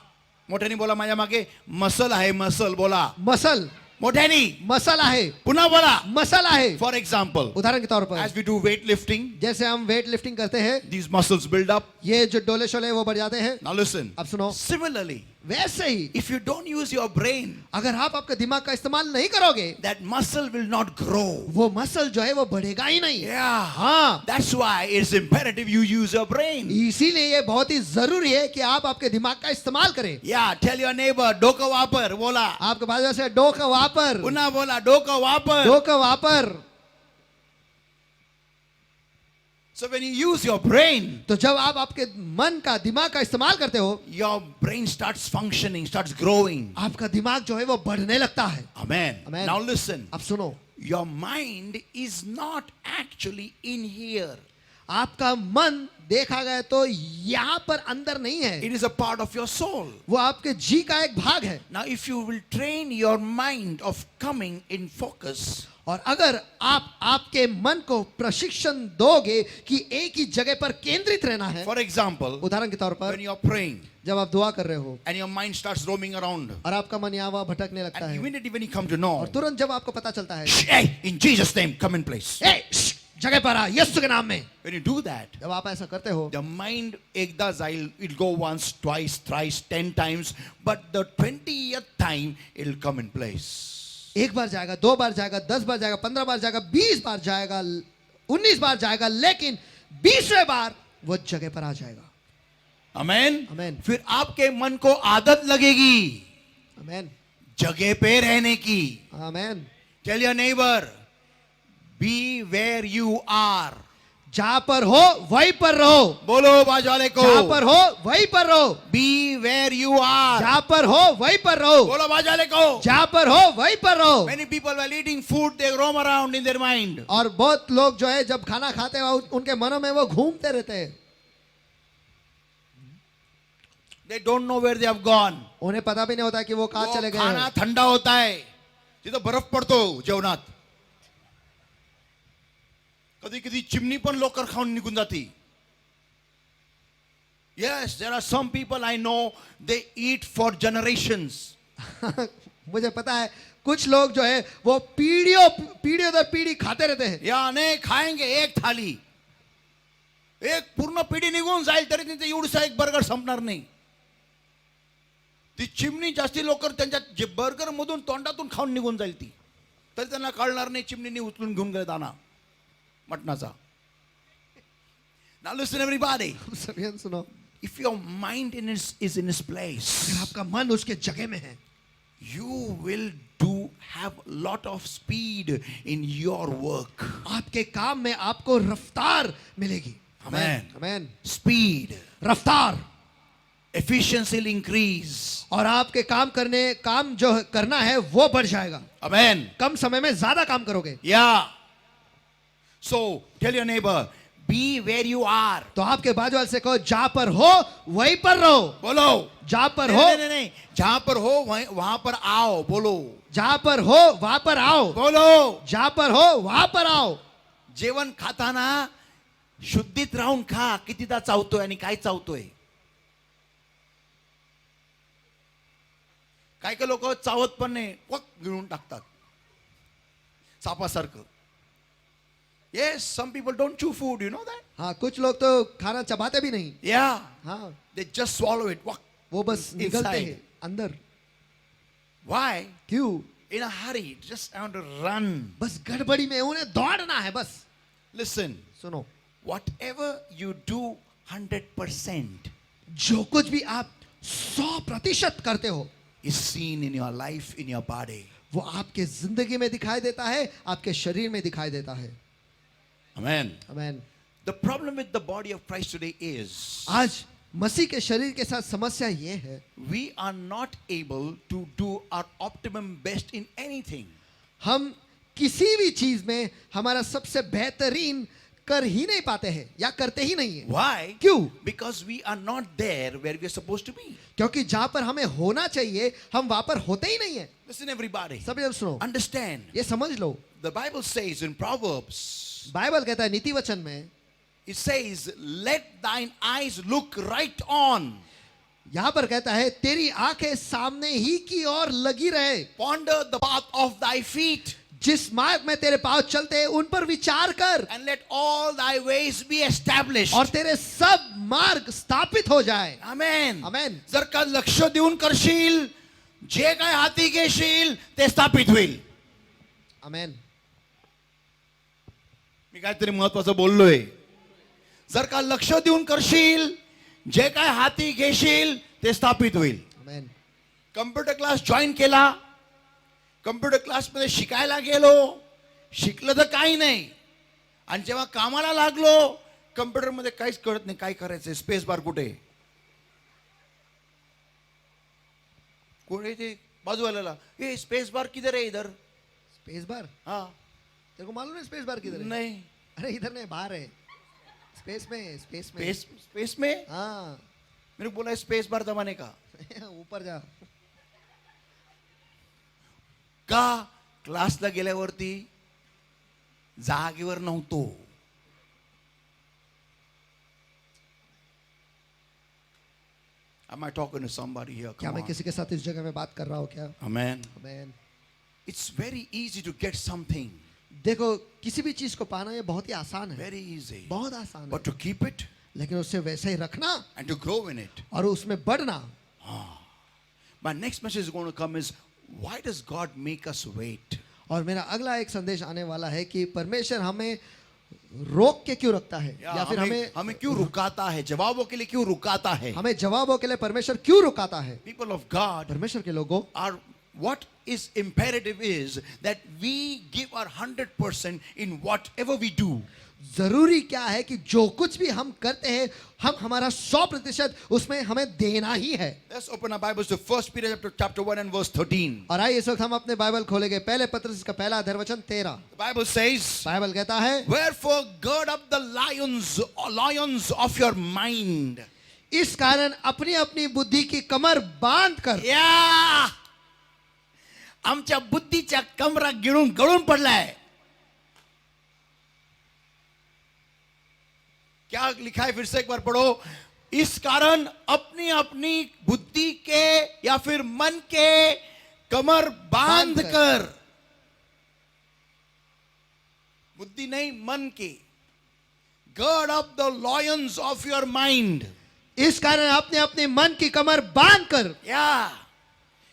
मोठ्याने बोला माझ्या मागे, मसल आहे, मसल बोला. मसल. मोठ्यानी मसल आहे, पुन्हा बोला. मसल आहे. For example, उदाहरण के तौर पर as we do weight lifting, जैसे हम वेट लिफ्टिंग करते हैं, these muscles build up. ये जो डोले शोले वो बढ़ जाते हैं. Now listen. अब सुनो, Similarly, वैसे ही if you don't use your brain, अगर आप आपके दिमाग का इस्तेमाल नहीं करोगे, that muscle will not grow. वो मसल जो है वो बढ़ेगा ही नहीं. Yeah. हाँ, That's why it's imperative you use your brain. इसीलिए ये बहुत ही जरूरी है कि आप आपके दिमाग का इस्तेमाल करें. Yeah, tell your neighbor, डोकं वापर. बोला. आपके बाजू से डोकं वापर, पुन्हा बोला, डोकं वापर. डोकं वापर. So when you use your brain, तो जब आप आपके मन का, दिमाग का इस्तेमाल करते हो, your brain starts functioning, starts growing. आपका दिमाग जो है वो बढ़ने लगता है. Amen. Amen. Now listen. अब सुनो, Your mind is not actually in here. आपका मन देखा गया तो यहाँ पर अंदर नहीं है, It is a part of your soul. वो आपके जी का एक भाग है. Now if you will train your mind of coming in focus, और अगर आप आपके मन को प्रशिक्षण दोगे कि एक ही जगह पर केंद्रित रहना है. for example, उदाहरण के तौर पर when you are praying जब आप दुआ कर रहे हो and your mind starts roaming around, और आपका मन यहाँ वहाँ भटकने लगता and है, immediately when you come to know, और तुरंत जब आपको पता चलता है, hey, in Jesus' name, come in place. ए, जगह पर आ, यीशु के नाम में. When you do that, जब आप ऐसा करते हो, the mind ekda zail, it'll go once, twice, thrice, 10 times, but the 20th time it'll come in place. एक बार जाएगा, दो बार जाएगा, 10 बार जाएगा, 15 बार जाएगा, 20 बार जाएगा, 19 बार जाएगा, लेकिन 20वें बार वो जगह पर आ जाएगा. Amen. Amen. फिर आपके मन को आदत लगेगी आमेन, जगह पे रहने की. आमेन. Tell your neighbor, be where you are. जहां पर हो वहीं पर रहो. बोलो बाजू वाले को. जहां पर हो वहीं पर रहो. Be where you are. जहां पर हो वहीं पर रहो. बोलो बाजू वाले को. जहां पर हो वहीं पर रहो. Many people while eating food they roam around in their mind. और बहुत लोग जो है जब खाना खाते हैं उनके मनों में वो घूमते रहते हैं. They don't know where they have gone. उन्हें पता भी नहीं होता कि वो कहाँ वो चले गए खाना हैं. थंडा होता है, तिथं बर्फ पडतो जेवणात. कधी कधी चिमणी पण लवकर खाऊन निघून जाती. Yes, there are some people I know, they eat for generations. मुझे पता है कुछ लोग जो है वो पीढ़ियों पीढ़ियों दर पीढ़ी खाते रहते हैं. या नाही खाएंगे एक थाली, एक पूर्ण पिढी निघून जाईल तरी तिथे एवढसा एक बर्गर संपणार नाही. ती चिमणी जास्ती लवकर त्यांच्या जे बर्गर मधून तोंडातून खाऊन निघून जाईल ती, तरी त्यांना कळणार नाही चिमणीने उचलून घेऊन गेले दाना मटणाचा. Now listen everybody, सभी सुनो, if your mind is in its place, अगर आपका मन उसके जगह में है, you will have lot of speed in your work. आपके काम में आपको रफ्तार मिलेगी. Amen. आमेन. Speed, रफ्तार. efficiency will increase. और आपके काम जो करना है वो बढ़ जाएगा. Amen. कम समय में ज्यादा काम करोगे. Yeah. So tell your neighbor, be where you are. तो आपके बाजू वाले से कहो जहां पर हो वहीं पर रहो. बोलो. जहां पर नहीं, हो, नहीं, नहीं, नहीं. जहां पर हो वहां पर आओ. बोलो. जहां पर हो वहां पर आओ. बोलो. जहां पर हो वहां पर आओ. जेवण खाताना शुद्धीत राहून खा. कितीदा चावतोय आणि काय चावतोय. काय काय लोक चावत पण नाही, वक गिळून टाकतात सापासारखं. Yes, some people don't chew food, you know that? हाँ, कुछ लोग तो खाना चबाते भी नहीं. Yeah, हाँ, they just swallow it. Wak. वो बस निकलते Inside. हैं अंदर. Why? क्यों? In a hurry, just want to run. बस गड़बड़ी में उन्हें दौड़ना है बस. Listen, सुनो, whatever you do 100% जो कुछ भी आप 100% करते हो is seen in your life, in your body. वो आपके जिंदगी में दिखाई देता है, आपके शरीर में दिखाई देता है. Amen. Amen. The problem with the body of Christ today is आज मसीह के शरीर के साथ समस्या ये है, we are not able to do our optimum best in anything. हम किसी भी चीज में हमारा सबसे बेहतरीन कर ही नहीं पाते हैं या करते ही नहीं है. Why? क्यों? Because we are not there where we are supposed to be. क्योंकि जहां पर हमें होना चाहिए हम वहां पर होते ही नहीं है. Listen, everybody. सभी जन सुनो, Understand. ये समझ लो. The Bible says in Proverbs, Bible कहता है नीति वचन में, it says, let thine eyes look right on. यहां पर कहता है तेरी आंखें सामने ही की ओर लगी रहे, Ponder the path of thy feet, जिस मार्ग में तेरे पांव चलते हैं उन पर विचार कर, and let all thy ways be established. और तेरे सब मार्ग स्थापित हो जाए. Amen. Amen. जर का लक्ष देऊन करशील, जे काय हाती घेशील ते स्थापित होईल. आमेन. मी काहीतरी महत्वाचं बोललोय. जर का लक्ष देऊन करशील, जे काय हाती घेशील ते स्थापित होईल. आमेन. कम्प्युटर क्लास जॉईन केला, कम्प्युटर क्लासमध्ये शिकायला गेलो, शिकलं तर काही नाही, आणि जेव्हा कामाला लागलो कम्प्युटरमध्ये काहीच कळत नाही, काय करायचंय, स्पेस बार कुठे, कोणी ते बाजूवाल्याला, ए स्पेस बार किधर है इधर. स्पेस बार, हाँ तेरे को मालूम है स्पेस बार किधर है? नहीं, अरे इधर नहीं, बाहर है. स्पेस में, स्पेस में. स्पेस में. हाँ. मैंने बोला स्पेस बार दबाने का. ऊपर जा. का क्लासला गेल्यावरती जागेवर नव्हतो. Am I talking to somebody here? क्या Come मैं on. किसी के साथ इस जगह में बात कर रहा हूँ क्या? Amen. Amen. It's very easy to get something. देखो किसी भी चीज को पाना ये बहुत ही आसान है, Very easy. बहुत आसान है, But to keep it लेकिन उससे वैसे ही रखना and to grow in it. और उसमें बढ़ना. My next message is going to come is, why does God make us wait? और मेरा अगला एक संदेश आने वाला है कि परमेश्वर हमें रोक के क्यों रखता है, या फिर हमें क्यों रुकाता है, जवाबों के लिए क्यों रुकाता है. हमें जवाबों के लिए परमेश्वर क्यों रुकाता है. People of God परमेश्वर के लोगों, are, what is imperative is that we give our 100% in whatever we do. जरूरी क्या है कि जो कुछ भी हम करते हैं हम हमारा 100% उसमें हमें देना ही है. Let's open our Bibles to 1 Peter chapter 1 and verse 13. और आइए इस वक्त हम अपने बाइबल खोलेंगे, पहले पत्रस का पहला अध्याय वचन 13. The Bible says, बाइबल कहता है, wherefore gird up the lions of your mind. इस कारण अपनी अपनी बुद्धि की कमर बांध कर. या आमच्या बुद्धीच्या कमरा गळून पडलाय. क्या लिखा है, फिर से एक बार पढ़ो. इस कारण अपनी अपनी बुद्धि के या फिर मन के कमर बांध कर. बुद्धि नहीं, मन की. Gird up the loins of your mind. इस कारण अपने अपने मन की कमर बांध कर. Yeah.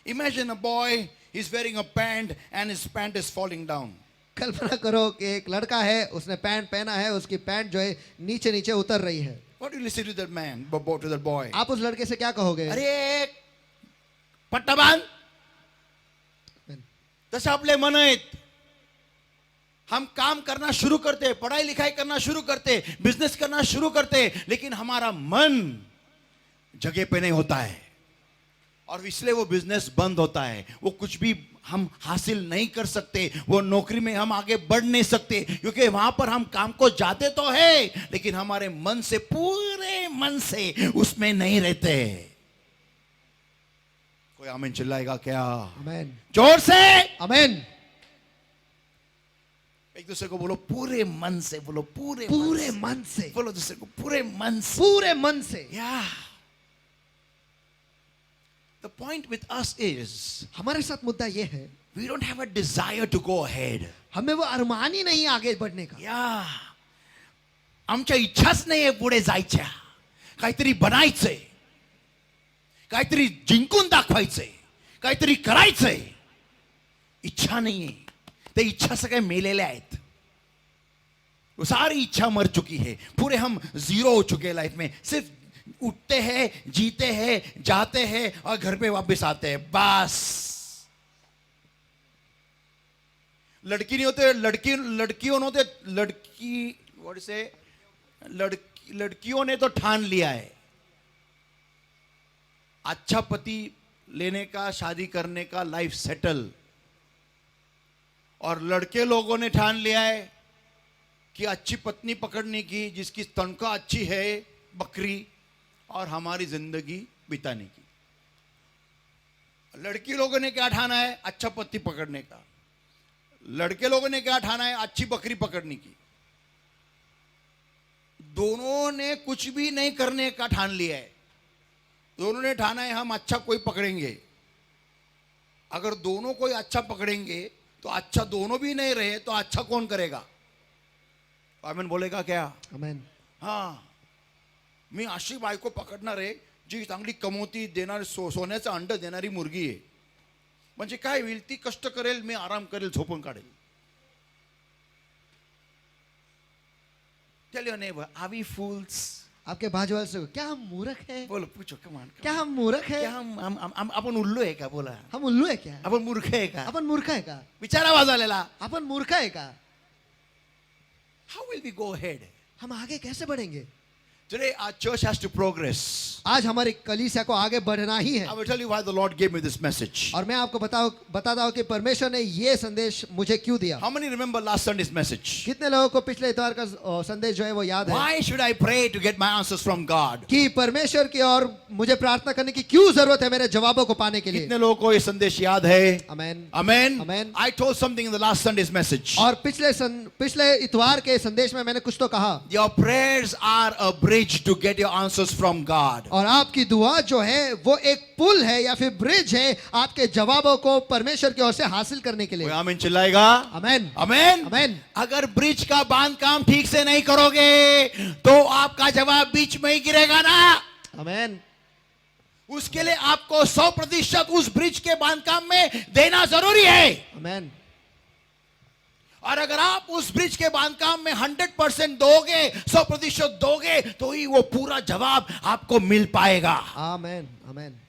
Imagine a boy, he's wearing a pant and his pant is falling down. कल्पना करो कि एक लड़का है, उसने पैंट पहना है, उसकी पैंट जो है नीचे नीचे उतर रही है. What will you say to that man, to that boy? आप उस लड़के से क्या कहोगे? अरे पट्टा बांध. तसे आपले मन आहेत. हम काम करना शुरू करते, पढ़ाई लिखाई करना शुरू करते, बिजनेस करना शुरू करते, लेकिन हमारा मन जगह पे नहीं होता है, और इसलिए वो बिजनेस बंद होता है. वो कुछ भी हम हासिल नहीं कर सकते, वो नौकरी में हम आगे बढ़ नहीं सकते, क्योंकि वहां पर हम काम को जाते तो है लेकिन हमारे मन से, पूरे मन से उसमें नहीं रहते. कोई आमीन चिल्लाएगा क्या? आमेन. जोर से आमेन. एक दूसरे को बोलो पूरे मन से, बोलो पूरे मन से, बोलो दूसरे को पूरे मन से. पूरे मन से. Yeah. The point with us is, हमारे साथ मुद्दा ये है, we don't have a desire to go ahead. हमें वो अरमान ही नहीं आगे बढ़ने का. Yeah. आमच्या इच्छाच नाही आहे पुढे जायच्या. काहीतरी बनायचंय, काहीतरी जिंकून दाखवायचंय, काहीतरी करायचंय. इच्छा नाहीये. ते इच्छा सगळे मेलेले आहेत. वो सारी इच्छा मर चुकी है. पूरे हम जीरो हो चुके हैं लाइफ में. सिर्फ उठते हैं, जीते हैं, जाते हैं और घर पे वापस आते हैं, बस. लड़की नहीं होते, लड़कियों ने होते, लड़कियों ने तो ठान लिया है अच्छा पति लेने का, शादी करने का, लाइफ सेटल. और लड़के लोगों ने ठान लिया है कि अच्छी पत्नी पकड़ने की, जिसकी तनख्वाह अच्छी है, बकरी, और हमारी जिंदगी बिताने की. लड़की लोगों ने क्या ठाना है? अच्छा पति पकड़ने का. लड़के लोगों ने क्या ठाना है? अच्छी बकरी पकड़ने की. दोनों ने कुछ भी नहीं करने का ठान लिया है. दोनों ने ठाना है हम अच्छा कोई पकड़ेंगे। अगर दोनों कोई अच्छा पकड़ेंगे तो अच्छा दोनों भी नहीं रहे तो अच्छा कौन करेगा? आमीन बोलेगा क्या? आमेन. हा, मी अशी बायको पकडणार आहे जी चांगली कमवती देणारी सोन्याचं अंड देणारी मुलगी आहे. म्हणजे काय होईल, ती कष्ट करेल, मी आराम करेल, झोपून काढेल. Tell your neighbor, are we fools? आपके बाजू वाले से क्या हम मूर्ख हैं? बोलो, पूछो, कमान. क्या हम मूर्ख हैं? क्या हम आपण उल्लू आहे का? बोला, हम उल्लू है क्या? आपण मूर्ख आहे का? अपन मूर्ख है का? विचारा वाजवलेला. अपन मूर्ख है का? How will we go ahead? हम आगे कैसे बढ़ेंगे? Today our church has to progress. आज हमारी कलीसिया को आगे बढ़ना ही है. I will tell you why the Lord gave me this message. और मैं आपको बताता हूँ कि परमेश्वर ने ये संदेश मुझे क्यों दिया. How many remember last Sunday's message? कितने लोगों को पिछले इतवार का संदेश जो है वो याद है? Why should I pray to get my answers from God? कि परमेश्वर की और मुझे प्रार्थना करने की क्यों जरूरत है मेरे जवाबों को पाने के लिए? कितने लोगों को ये संदेश याद है? आमेन. Amen. Amen. I told something in the last Sunday's message. और पिछले इतवार के संदेश में मैंने कुछ तो कहा. Your prayers are a bridge to get your answers from God. और आपकी दुआ जो है वो एक पुल है या फिर ब्रिज है आपके जवाबों को परमेश्वर की ओर से हासिल करने के लिए. कोई आमीन चिल्लाएगा? आमेन. आमीन. आमेन. अगर ब्रिज का बांध काम ठीक से नहीं करोगे तो आपका जवाब बीच में ही गिरेगा ना. आमेन. उसके लिए आपको 100% उस ब्रिज के बांधकाम में देना जरूरी है. आमेन. और अगर आप उस ब्रिज के बांधकाम में 100% दोगे, 100% दोगे, तो ही वो पूरा जवाब आपको मिल पाएगा. आमेन. आमेन.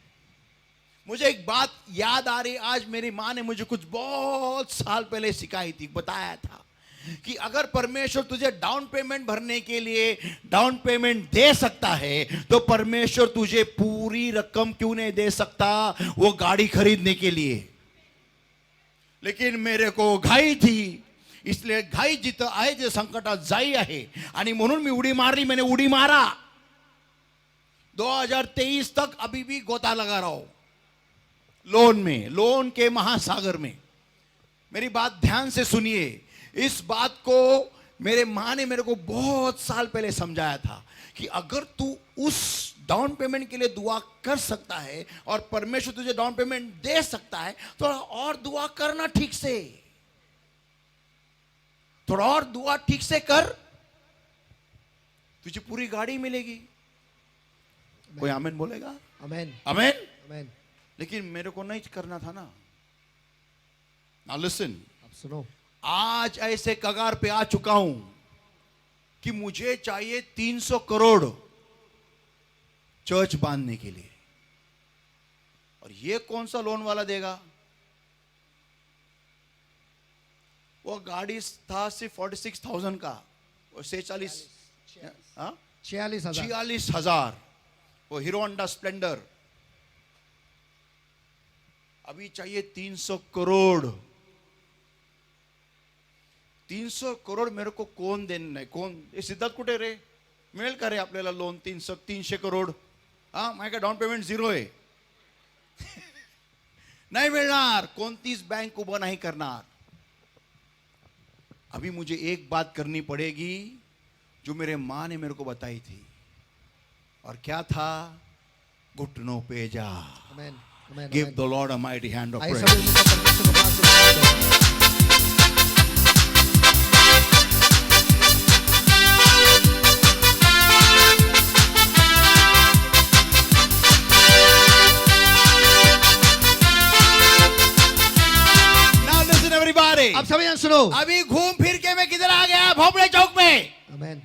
मुझे एक बात याद आ रही. आज मेरी माँ ने मुझे कुछ बहुत साल पहले सिखाई थी, बताया था कि अगर परमेश्वर तुझे डाउन पेमेंट भरने के लिए डाउन पेमेंट दे सकता है तो परमेश्वर तुझे पूरी रकम क्यों नहीं दे सकता वो गाड़ी खरीदने के लिए. लेकिन मेरे को घाई थी, इसलिए घाई जिथं आहे जे संकटात जाई आहे आणि म्हणून मी उडी मारली. मैंने उडी मारा. 2023 तक अभी भी गोता लगा रहा हूं लोन में, लोन के महासागर में. मेरी बात ध्यान से सुनिए. इस बात को मेरे माँ ने मेरे को बहुत साल पहले समझाया था कि अगर तू उस डाउन पेमेंट के लिए दुआ कर सकता है और परमेश्वर तुझे डाउन पेमेंट दे सकता है, थोड़ा और दुआ करना ठीक से, थोड़ा और दुआ ठीक से कर, तुझे पूरी गाड़ी मिलेगी. कोई आमीन बोलेगा? आमेन. आमीन. आमेन. लेकिन मेरे को नहीं करना था ना. Now listen. अब सुनो. आज ऐसे कगार पे आ चुका हूं कि मुझे चाहिए 300 करोड़ चर्च बांधने के लिए. और ये कौन सा लोन वाला देगा? वो गाड़ी था सिर्फ 46,000 का, वो 46,000, वो हीरो होंडा स्प्लेंडर. अभी चाहिए 300 करोड़. 300 करोड़ मेरे को कोण देणार? कोण? सिद्धार्थ कुठे रे? मिळेल का रे आपल्याला लोन 300 करोड़? हा, माझ्या डाउन पेमेंट 0 आहे. नहीं मिलणार. कोणतीच बैंक उभं नहीं करणार. अभी मुझे एक बात करनी पड़ेगी जो मेरे माँ ने मेरे को बताई थी. और क्या था? घुटनों पे जा. आमेन. आमेन. Give the Lord a mighty hand of आइए praise. सभी मिलकर परमेश्वर को प्रार्थना करें. Now listen everybody. अब सभी जन सुनो. अभी घूम फिर के मैं किधर आ गया? भोपड़े चौक में. आमेन.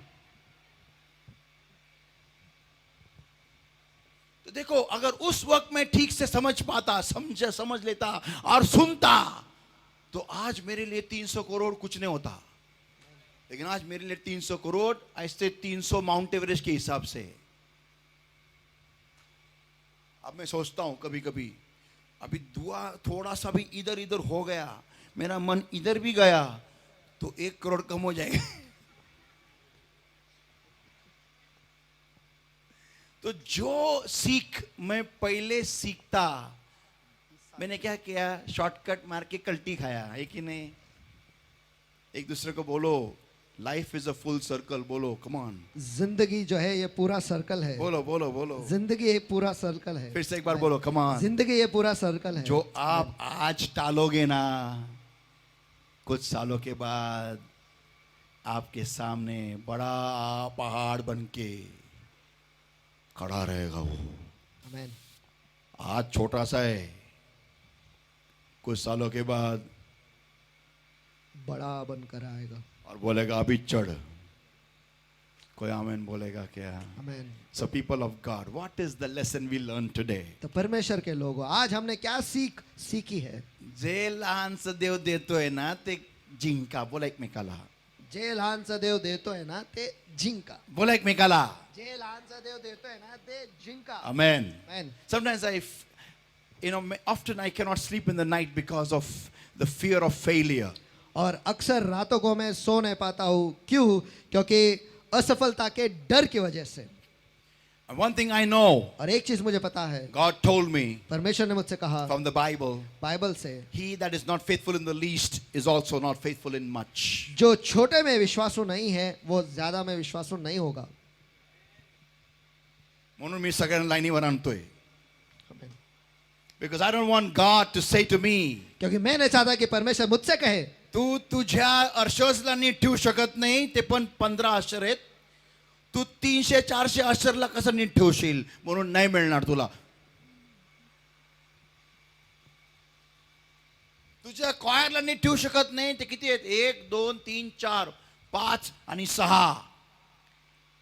तो देखो, अगर उस वक्त में ठीक से समझ पाता, समझ लेता और सुनता, तो आज मेरे लिए 300 करोड़ कुछ नहीं होता. लेकिन आज मेरे लिए 300 करोड़ ऐसे 300 माउंट एवरेस्ट के हिसाब से. अब मैं सोचता हूं कभी कभी, अभी दुआ थोड़ा सा भी इधर इधर हो गया, मेरा मन इधर भी गया, तो 1 करोड़ कम हो जाएगा. तो जो सीख मैं पहले सीखता, मैंने क्या किया? शॉर्टकट मार के कल्टी खाया है कि नहीं? एक दूसरे को बोलो life is a full circle. बोलो कम ऑन. जिंदगी जो है ये पूरा सर्कल है. बोलो बोलो बोलो. जिंदगी एक पूरा सर्कल है. फिर से एक बार बोलो कम ऑन. जिंदगी ये पूरा सर्कल है. जो आप आज टालोगे ना, कुछ सालों के बाद आपके सामने बड़ा पहाड़ बन के खड़ा रहेगा वो. आमेन. आज छोटा सा है, कुछ सालों के बाद बड़ा बनकर आएगा. और बोलेगा अभी चढ़. कोई आमेन बोलेगा क्या? आमेन. So people of God, what is the lesson we learned today? तो परमेश्वर के लोगों, आज हमने क्या सीखी है? जे लहानचं देव देतोय ना ते जिंका. बोला एकमेकाला. जे लहानचा देव देतोय ना ते जिंका. बोला एकमेकाला. जे लहानचा देव देतोय ना ते जिंका. Amen. Amen. Sometimes often I cannot sleep in the night because of the fear of failure. और अक्सर रातों को मैं सो नहीं पाता हूँ. क्यों? क्योंकि असफलता के डर की वजह से. And one thing I know, और एक चीज मुझे पता है, God told me परमेश्वर ने मुझसे कहा from the Bible, बाइबल से, he that is not faithful in the least is also not faithful in much. जो छोटे में विश्वासु नहीं है वो ज्यादा में विश्वासु नहीं होगा. म्हणून मी सगळ्यांना लाईनीवर आणतोय. आमेन. Because I don't want God to say to me, क्योंकि मैं नहीं चाहता कि परमेश्वर मुझसे कहे तू तुझ्या अक्षरला नीट ठेवू शकत नाही, ते पण 15 अक्षर आहेत. तू 300-400 अक्षरला कसं नीट ठेवशील, म्हणून नाही मिळणार तुला. तुझ्या क्वायरला नीट ठेवू शकत नाही, ते किती आहेत? 1 2 3 4 5 आणि 6.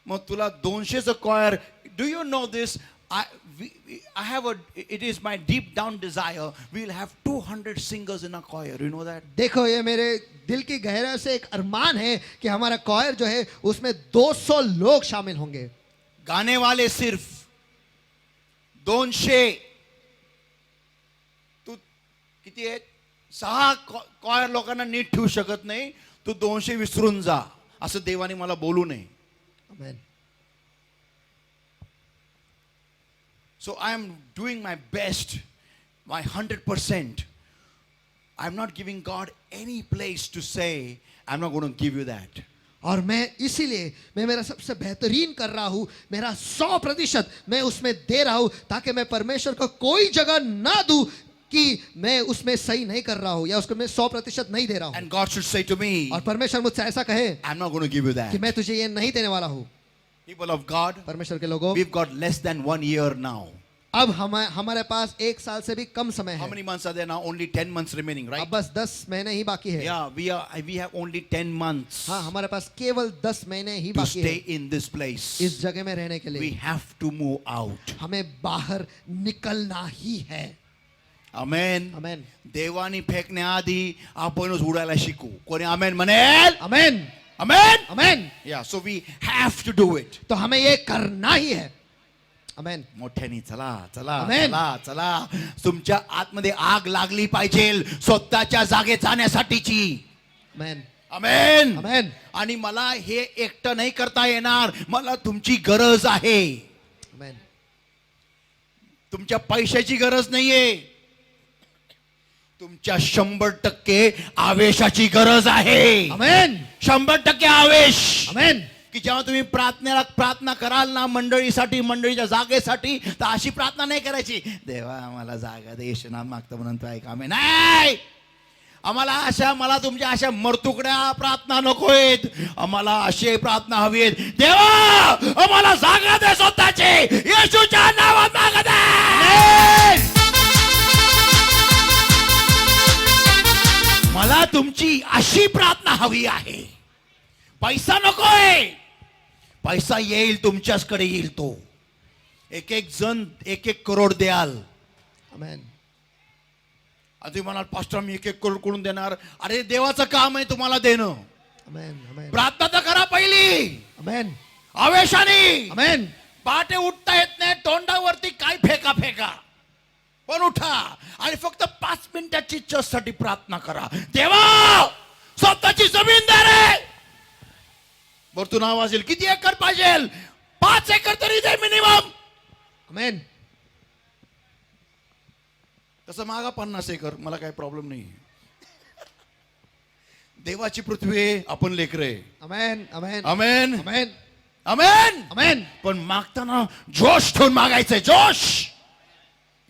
मग तुला 200चं choir. Do you know this? I have it is my deep down desire, we'll have 200 singers in our choir. You know that? देखो, ये मेरे दिल की गहराई से एक अरमान है कि हमारा कॉयर जो है उसमें 200 लोग शामिल होंगे. गाने वाले सिर्फ 200. तू किती आहेत? 6 कॉयर लोकांना नीट ठेवू शकत नाही, तू 200 विसरून जा, असं देवाने मला बोलू नये. आमेन. So I am doing my best, my 100%. I'm not giving God any place to say, I'm not going to give you that. और मैं इसीलिए मैं मेरा सबसे बेहतरीन कर रहा हूँ. मेरा 100% मैं उसमें दे रहा हूँ, ताकि मैं परमेश्वर को कोई जगह ना दूं कि मैं उसमें सही नहीं कर रहा हूँ या उसको मैं 100% नहीं दे रहा हूँ. And God should say to me, और परमेश्वर मुझसे ऐसा कहे I'm not going to give you that. कि मैं तुझे ये नहीं देने वाला हूँ. People of God, परमेश्वर के लोगों, we've got less than 1 year now. अब हमारे पास 1 साल से भी कम समय How है. many months are there now? Only 10 months remaining, right? अब बस 10 महीने ही बाकी है. Yeah, we have only 10 months हाँ, हमारे पास केवल 10 महीने ही to बाकी stay है in this place. इस जगह में रहने के We लिए. have to move out. हमें बाहर निकलना ही है. Amen. आमेन. देवानी फेकण्याआधी आपणच उडायला शिकू. कोणी आमेन म्हणेल? आमेन. Amen. Amen. Yeah, so we have to do it. तो हमें ये करना ही है. आमेन. मोठ्याने चला चला Amen. चला चला. तुमच्या आतमध्ये आग लागली पाहिजे स्वतःच्या जागे जाण्यासाठीची. आमेन. आमेन. आमेन. आणि मला हे एकटं नाही करता येणार, मला तुमची गरज आहे. आमेन. तुमच्या पैशाची गरज नाहीये, तुमच्या 100% आवेशाची गरज आहे. आमेन. 100% आवेश. आमेन. की जेव्हा तुम्ही प्रार्थना कराल ना मंडळीसाठी, मंडळीच्या जागेसाठी, तर अशी प्रार्थना नाही करायची, देवा आम्हाला जागा दे, येशू नाम मागतो म्हणून तू ऐक. आमेन. नाही, मला तुमच्या अशा मरतुकड्या प्रार्थना नकोयत. आम्हाला अशी प्रार्थना हवी आहे, देवा आम्हाला जागा दे स्वतःची, येशूच्या नावात मागा दे. मला तुमची अशी प्रार्थना हवी आहे. पैसा नकोय, पैसा येईल, तुमच्याचकडे येईल तो. एक जण 1 करोड द्याल. आमेन. तुम्ही म्हणाल पास्टर मी 1 करोड कोण देणार? अरे देवाचं काम आहे तुम्हाला देणं. आमेन. आमेन. प्रार्थना तर करा पहिली आमेन. आवेशाने. आमेन. पहाटे उठता येत नाही, तोंडावरती काय फेका, पण उठा आणि फक्त 5 मिनिटाची चर्चसाठी प्रार्थना करा. देवा स्वतःची जमीन दे रे. वरतून आवाज येईल, किती एकर पाहिजे? 5 एकर तरी दे मिनिमम. आमेन. तसं मागा 50 एकर, मला काही प्रॉब्लेम नाही. देवाची पृथ्वी आहे, आपण लेकरे. Amen amen amen amen amen. Amen. पण मागताना जोश ठेवून मागायचंय. जोश.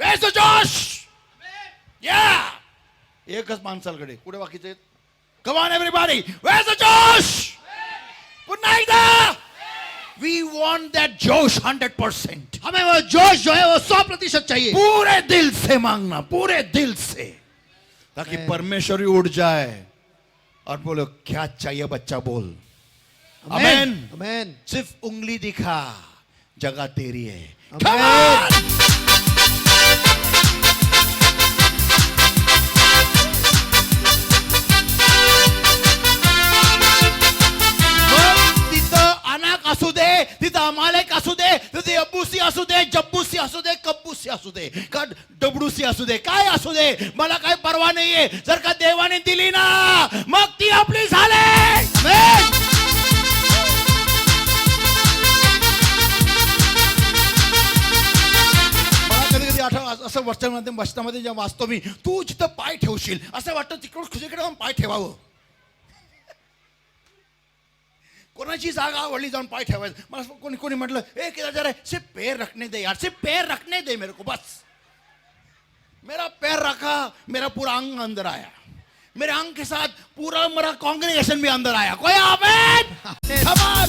Where's the जोश? या एकच माणसाकडे, कुठे बाकीचे? Come on everybody, where's the जोश? पुन्हा एकदा. We want that जोश 100%. हमें वो जोश जो है वो 100% चाहिए. पूरे दिल से मांगना, पूरे दिल से, ताकि Amen. परमेश्वर ही उठ जाए और बोलो क्या चाहिए बच्चा, बोल. Amen amen. अमेन. सिर्फ उंगली दिखा, जगह तेरी है. Amen. Come on! मग तिथं अनाक असू दे, तिथं अमालेक असू दे, तिथे अब्बूसी असू दे, जब्बूसी असू दे, कब्बूसी असू दे, का डबडूसी असू दे, काय असू दे, मला काय परवा नाहीये. जर का देवाने दिली ना, मग ती आपली झाले. अमेन. मला कधी कधी आठव, असं वचनामध्ये जेव्हा वाचतो मी, तू जिथं पाय ठेवशील असं वाटतं तिकडून खुशीकडे जाऊन पाय ठेवावं. कोणाची जागा आवडली जाऊन पाय ठेवायचं. मला कोणी कोणी म्हटलं, ए किधर जा रहा है? सिर्फ पैर रखने दे यार, सिर्फ पैर रखने दे मेरे को, बस. मेरा पैर रखा, मेरा पूरा अंग अंदर आया, मेरे अंग के साथ पूरा मेरा कांग्रेगेशन भी अंदर आया. कोई आमेन. Come on.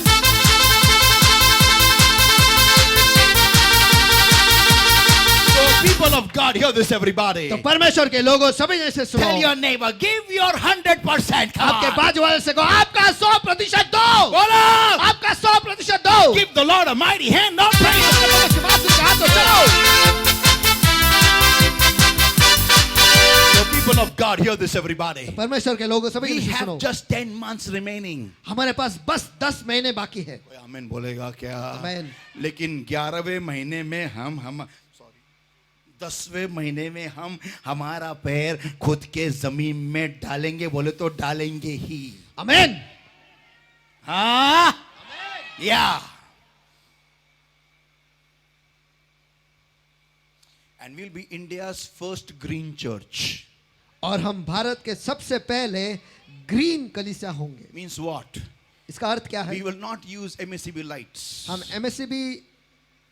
So people of God, hear this everybody. तो परमेश्वर के लोगों सभी जैसे सुनो. Tell your neighbor, give your 100%. Come आपके on. बाजू वाले से कहो आपका 100% दो. बोलो. आपका 100% दो. Give the Lord a mighty hand, not praise. तो चलो. So people of God, hear this everybody. परमेश्वर के लोगों सभी We जैसे have सुनो. just 10 months remaining. हमारे पास बस 10 महीने बाकी है. कोई आमीन बोलेगा क्या? आमीन. लेकिन 11वें महीने में हम 10वें महीने में हम हमारा पैर खुद के जमीन में डालेंगे, बोले तो डालेंगे ही. अमेन. हाँ या. And we'll be India's first green church. और हम भारत के सबसे पहले ग्रीन कलीसिया होंगे. Means what? इसका अर्थ क्या है? We will not use MSCB lights. हम MSCB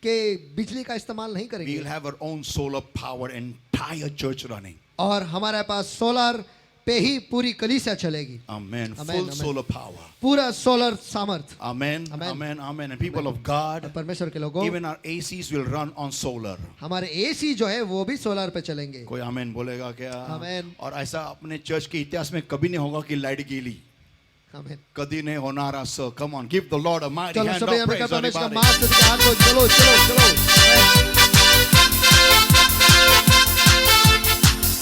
के बिजली का इस्तेमाल नहीं We will करेंगे. have our own solar power, entire church running. और हमारे पास सोलर पे ही पूरी कलीसिया चलेगी. Amen. Amen, Full amen. solar power. पूरा सोलर सामर्थ. Amen. Amen. Amen. Amen. And people of God, परमेश्वर के लोगों, even our ACs will run on solar. हमारे AC जो है वो भी सोलर पे चलेंगे. कोई आमेन बोलेगा क्या? Amen. और ऐसा अपने चर्च के इतिहास में कभी नहीं होगा कि लाइट गेली. आमीन. कधी नहीं होणार असं. Come on, give the Lord a mighty चलो hand सभी of हमें praise, परमेश्वर का everybody. माफ करके हाथ को चलो चलो चलो.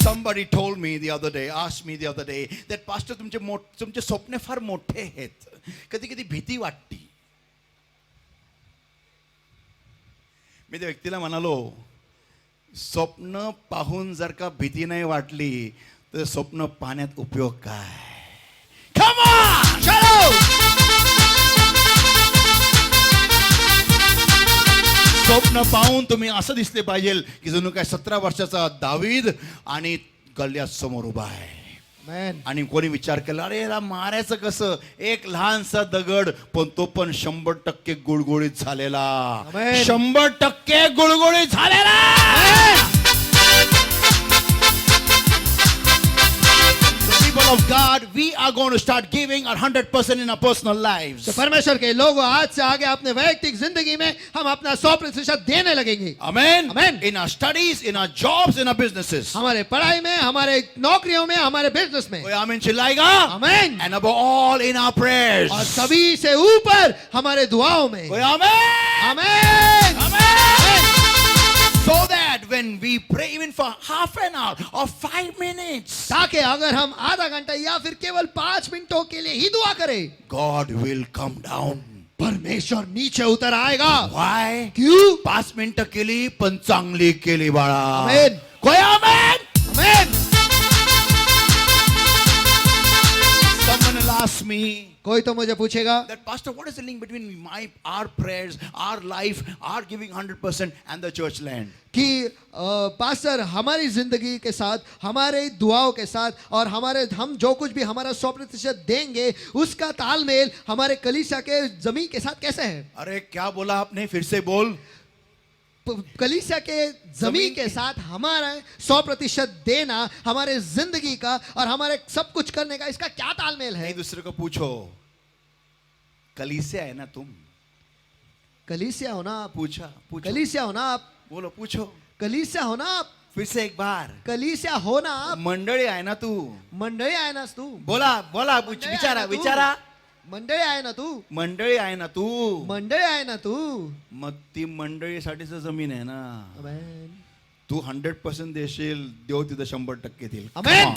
Somebody told me the other day, asked me the other day, that pastor तुमचे स्वप्न फार मोठे आहेत. कधी कधी भीती वाटते. मी त्या व्यक्तीला म्हणालो, स्वप्न पाहून जर का भीती नाही वाटली तर स्वप्न पाहण्यात उपयोग काय? Come on! चलो. स्वप्न पाहून तुम्ही असं दिसले पाहिजे की जणू काय 17 वर्षाचा दावीद आणि गल्ल्यात समोर उभा आहे. आमीन. आणि कोणी विचार केला, अरे याला मारायचं कसं? एक लहानसा दगड, पण तो पण 100% गुळगुळीत झालेला. आमेन. 100% गुळगुळीत झालेला. People of God, we are going to start giving our 100% in our personal lives. तो परमेश्वर के लोगों आज से आगे अपने वैयक्तिक जिंदगी में हम अपना 100% देने लगेंगे. Amen. Amen. In our studies, in our jobs, in our businesses. हमारे पढ़ाई में, हमारे नौकरियों में, हमारे बिजनेस में. कोई आमीन चिल्लाएगा? आमीन. And above all in our prayers. और सभी से ऊपर हमारे दुआओं में. कोई आमीन. आमीन. Amen. So that when we pray even for half an hour or 5 minutes, ताकि अगर हम आधा घंटा या फिर केवल 5 मिनटों के लिए ही दुआ करें, God will come down. परमेश्वर नीचे उतर आएगा. Why? क्यों? 5 मिनिटं केली पण चांगली केली बाळा. Amen. कोई आमेन. आमीन. Someone will ask me, कोई तो मुझे पूछेगा that pastor, what is the link between our prayers, our life, our giving 100% and the church land? कि पास्टर हमारी जिंदगी के साथ, हमारे दुआओं के साथ और हम जो कुछ भी हमारा 100% देंगे उसका तालमेल हमारे कलीसिया के जमीन के साथ कैसे है? अरे क्या बोला आपने, फिर से बोल। कलीसिया के जमीन के साथ हमारा 100% देना, हमारे जिंदगी का और हमारे सब कुछ करने का, इसका क्या तालमेल है? एक दूसरे को पूछो, कलीसिया है ना तुम? कलीसिया हो ना आप? पूछो कलीसिया हो ना आप? बोलो, पूछो, कलीसिया हो ना आप? फिर से एक बार, कलीसिया हो ना आप? मंडळी आहे ना तू? मंडळी आहे ना तू? बोला बोला, मंडळी विचारा आहे ना तू? विचारा, मंडळी आहे ना तू? मंडळी आहे ना तू? मंडळी आहे ना तू? मग ती मंडळीसाठीच जमीन आहे ना. आमेन. तू 100% देशील, देव तिथं 100% देईल. आमेन.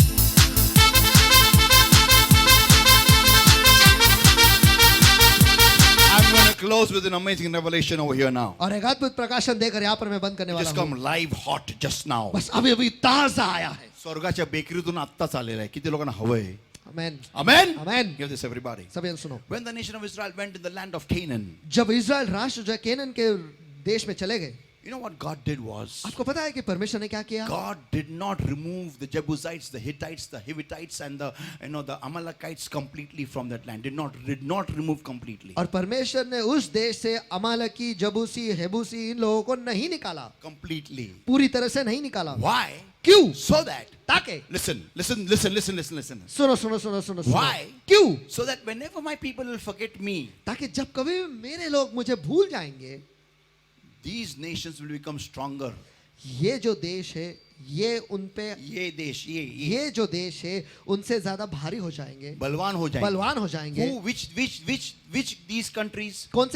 I'm going to close with an amazing revelation over here now. और एक अद्भुत प्रकाशन देकर यहाँ पर मैं बंद करने वाला Just हूँ. come live hot just now. बस अभी अभी ताजा आया है. स्वर्गाच्या बेकरीतून आत्ताच आलेला आहे. किती लोकांना हवंय? आमेन. Amen. Amen. Give this everybody. सभी सुनो. When the nation of Israel went in the land of Canaan, जब इज़राइल राष्ट्र जो केनन के देश में चले गए, you know what God did was, आपको पता है कि परमेश्वर ने क्या किया? God did not remove the Jebusites, the Hittites, the Hivitites, and the Amalekites completely from that land. Did not remove completely. और परमेश्वर ने उस देश से अमालकी, जबूसी, हेबूसी इन लोगों को नहीं निकाला, Completely. पूरी तरह से नहीं निकाला. Why? क्यों? So that. ताकि Listen. सुनो सुनो सुनो सुनो. Why? क्यों? So that whenever my people will forget me, ताकि जब कभी मेरे लोग मुझे भूल जाएंगे, these nations will become stronger. ये जो देश है ये उन पे, ये देश, ये जो देश है उनसे ज्यादा भारी हो जाएंगे, बलवान हो जाएंगे. बलवान हो जाएंगे. Who? Which these countries? कौन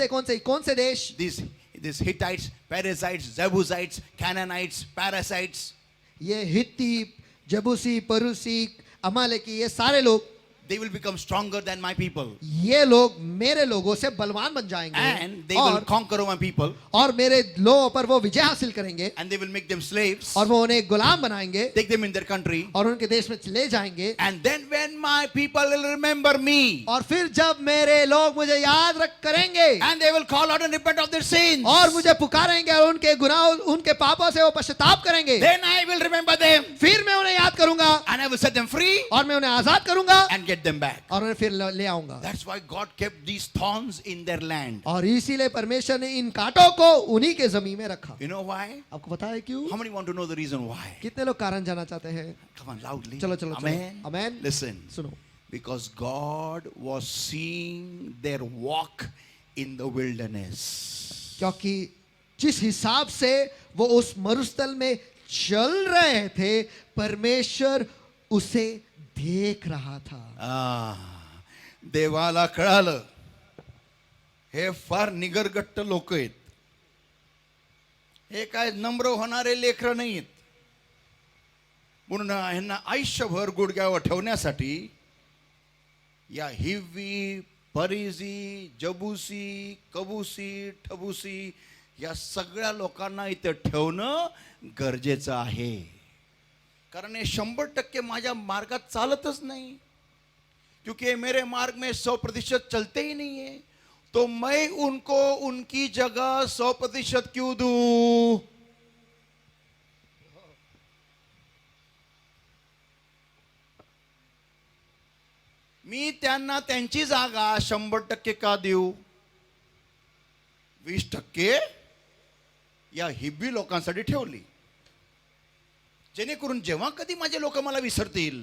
से देश? These Hittites, Perizzites, Jebusites, Canaanites, Parasites. ये हित्ती, जबूसी, परूसी, अमालेकी, ये सारे लोग, They will become stronger than my people. ये लोग मेरे लोगों से बलवान बन जाएंगे. And they will और conquer my people. और मेरे लोगों पर वो विजय हासिल करेंगे. And they will make them slaves. और वो उन्हें गुलाम बनाएंगे. Take them in their country. और उनके देश में ले जाएंगे. And then when my people will remember me. और फिर जब मेरे लोग मुझे याद करेंगे. And they will call out and repent of their sins. और मुझे पुकारेंगे और उनके गुनाह, उनके पापों से वो पश्चाताप करेंगे. Then I will remember them. फिर मैं उन्हें याद करूंगा. And I will set them free. और मैं उन्हें आजाद करूंगा. And get them back. और उन्हें फिर ले आऊंगा. That's why God kept these thorns in their land. और इसीलिए परमेश्वर ने इन कांटों को उन्हीं के जमीन में रखा. You know why? आपको पता है क्यों? How many want to know the reason why? कितने लोग कारण जानना चाहते हैं? Come on, loudly. चलो चलो Amen. चलो. आमेन. Listen. सुनो. Because God was seeing their walk in the wilderness. क्योंकि जिस हिसाब से वो उस मरुस्थल में चल रहे थे, परमेश्वर उसे देख रहा था. देवाला कळालं हे फार निगरगट्ट लोक आहेत, हे काय नम्र होणारे लेकरं नाहीत, म्हणून ह्यांना आयुष्यभर गुडघ्यावर ठेवण्यासाठी या हिव्वी, परिजी, जबूसी, कबूसी, ठबूसी या सगळ्या लोकांना इथं ठेवणं गरजेचं आहे. कारण हे 100% माझ्या मार्गात चालतच नाही, क्योंकि मेरे मार्ग में 100% चलते ही नहीं है, तो मैं उनको उनकी जगह 100% क्यों दूं? मी त्यांना त्यांची जागा 100% का देऊ? 20% या हिब्बी लोकांसाठी ठेवली, जेणेकरून जेव्हा कधी माझे लोक मला विसरतील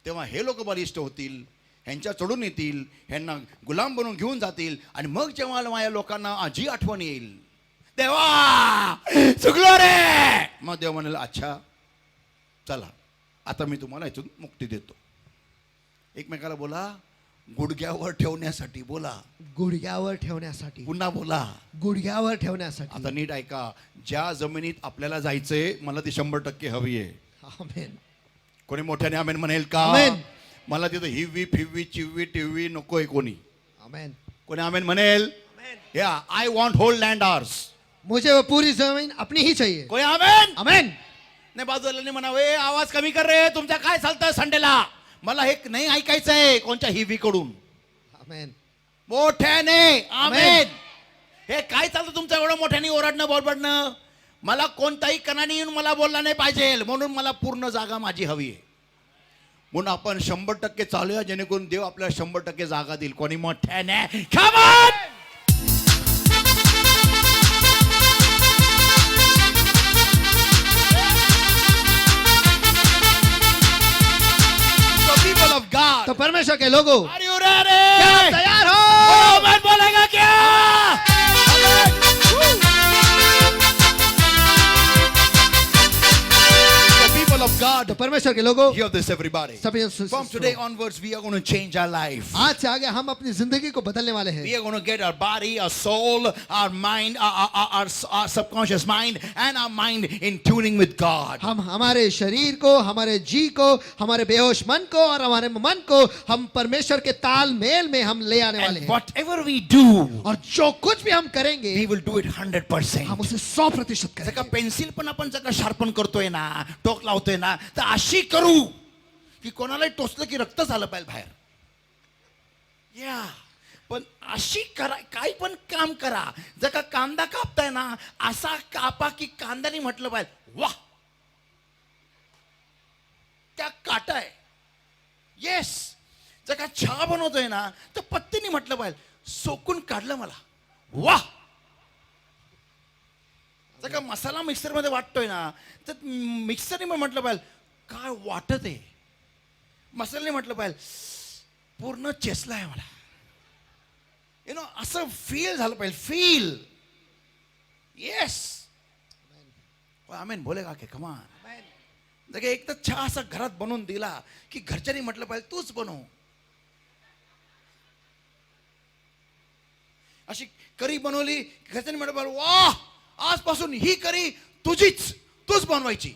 तेव्हा हे लोक बलिष्ठ होतील, ह्यांच्या चढून येतील, ह्यांना गुलाम बनवून घेऊन जातील, आणि मग जेव्हा माझ्या लोकांना आजी आठवण येईल, देवा चुकलो रे, मग देव म्हणाल अच्छा चला आता मी तुम्हाला इथून मुक्ती देतो. एकमेकाला बोला, गुडघ्यावर ठेवण्यासाठी बोला. गुडघ्यावर ठेवण्यासाठी. पुन्हा बोला, गुडघ्यावर ठेवण्यासाठी. आता नीट ऐका, ज्या जमिनीत आपल्याला जायचंय मला ती 100% हवी आहे. आमेन. कोणी मोठ्याने आमेन म्हणेल का? आमेन. मला तिथं हिव्वी फिव्वी चिव्वी टिव्वी नकोय कोणी. आमेन. कोणी आमेन म्हणेल? या I want whole land ours. मुझे वो पूरी जमीन अपनी ही चाहिए. कोणी आमेन? आमेन. नाही बाजूला नाही म्हणावे, आवाज कमी कर रे, तुमच्या काय चालतं संडेला, मला हे नाही ऐकायचंय कोणत्या हिव्वी कडून. आमेन. मोठ्याने आमेन. हे काय चालतं तुमचं एवढं मोठ्याने ओरडणं बोलबडणं? मला कोणताही कणाने येऊन मला बोलला नाही पाहिजे, म्हणून मला पूर्ण जागा माझी हवी आहे. म्हणून आपण 100% चालूया, जेणेकरून देव आपल्याला 100% जागा देईल. कोणी मोठ्याने Come on! So people of God, तो परमेश्वर के लोगों, are you ready? क्या आप तैयार हो? आमेन बोलेगा क्या? So people of God, तो परमेश्वर के लोगों, hear this everybody. सभी From today onwards, we are going to change our life. आज से आगे हम अपनी जिंदगी को बदलने वाले हैं. We are going to get our body, our soul, our mind, our subconscious mind, and our mind in tuning with God. हम हमारे शरीर को, हमारे जी को, हमारे बेहोश मन को और हमारे मन को हम परमेश्वर के तालमेल में हम ले आने वाले And हैं. whatever we do, और जो कुछ भी हम करेंगे, we will do it 100%. हम उसे 100% जर का करेंगे. पेन्सिल पण आपण जर का शार्पन करतोय ना, टोक लावतोय ना, तर अशी करू की कोणालाही टोचलं की रक्त झालं पाहिजे बाहेर. या पण अशी करा, काही पण काम करा. जर का कांदा कापताय ना, असा कापा की कांद्याने म्हटलं पाहिजे वाह, त्या काटा आहे. येस, जर का चहा बनवतोय ना, तर पत्तीने म्हटलं पाहिजे सोकून काढलं मला वाह. जर का मसाला मिक्सरमध्ये वाटतोय ना, तर मिक्सरने पण म्हटलं पाहिजे काय वाटत आहे. मसाल्याने म्हटलं पाहिजे पूर्ण चेसला आहे मला. यु नो, असं फील झालं पाहिजे. फील. येस. आमेन बोलेगा की कमान. जर का एक तर चहा असा घरात बनवून दिला की घरच्यांनी म्हटलं पाहिजे तूच बनव. अशी करी बनवली, घरच्यांनी म्हटलं पाहिजे वाह, आजपासून ही करी तुझीच, तूच बनवायची.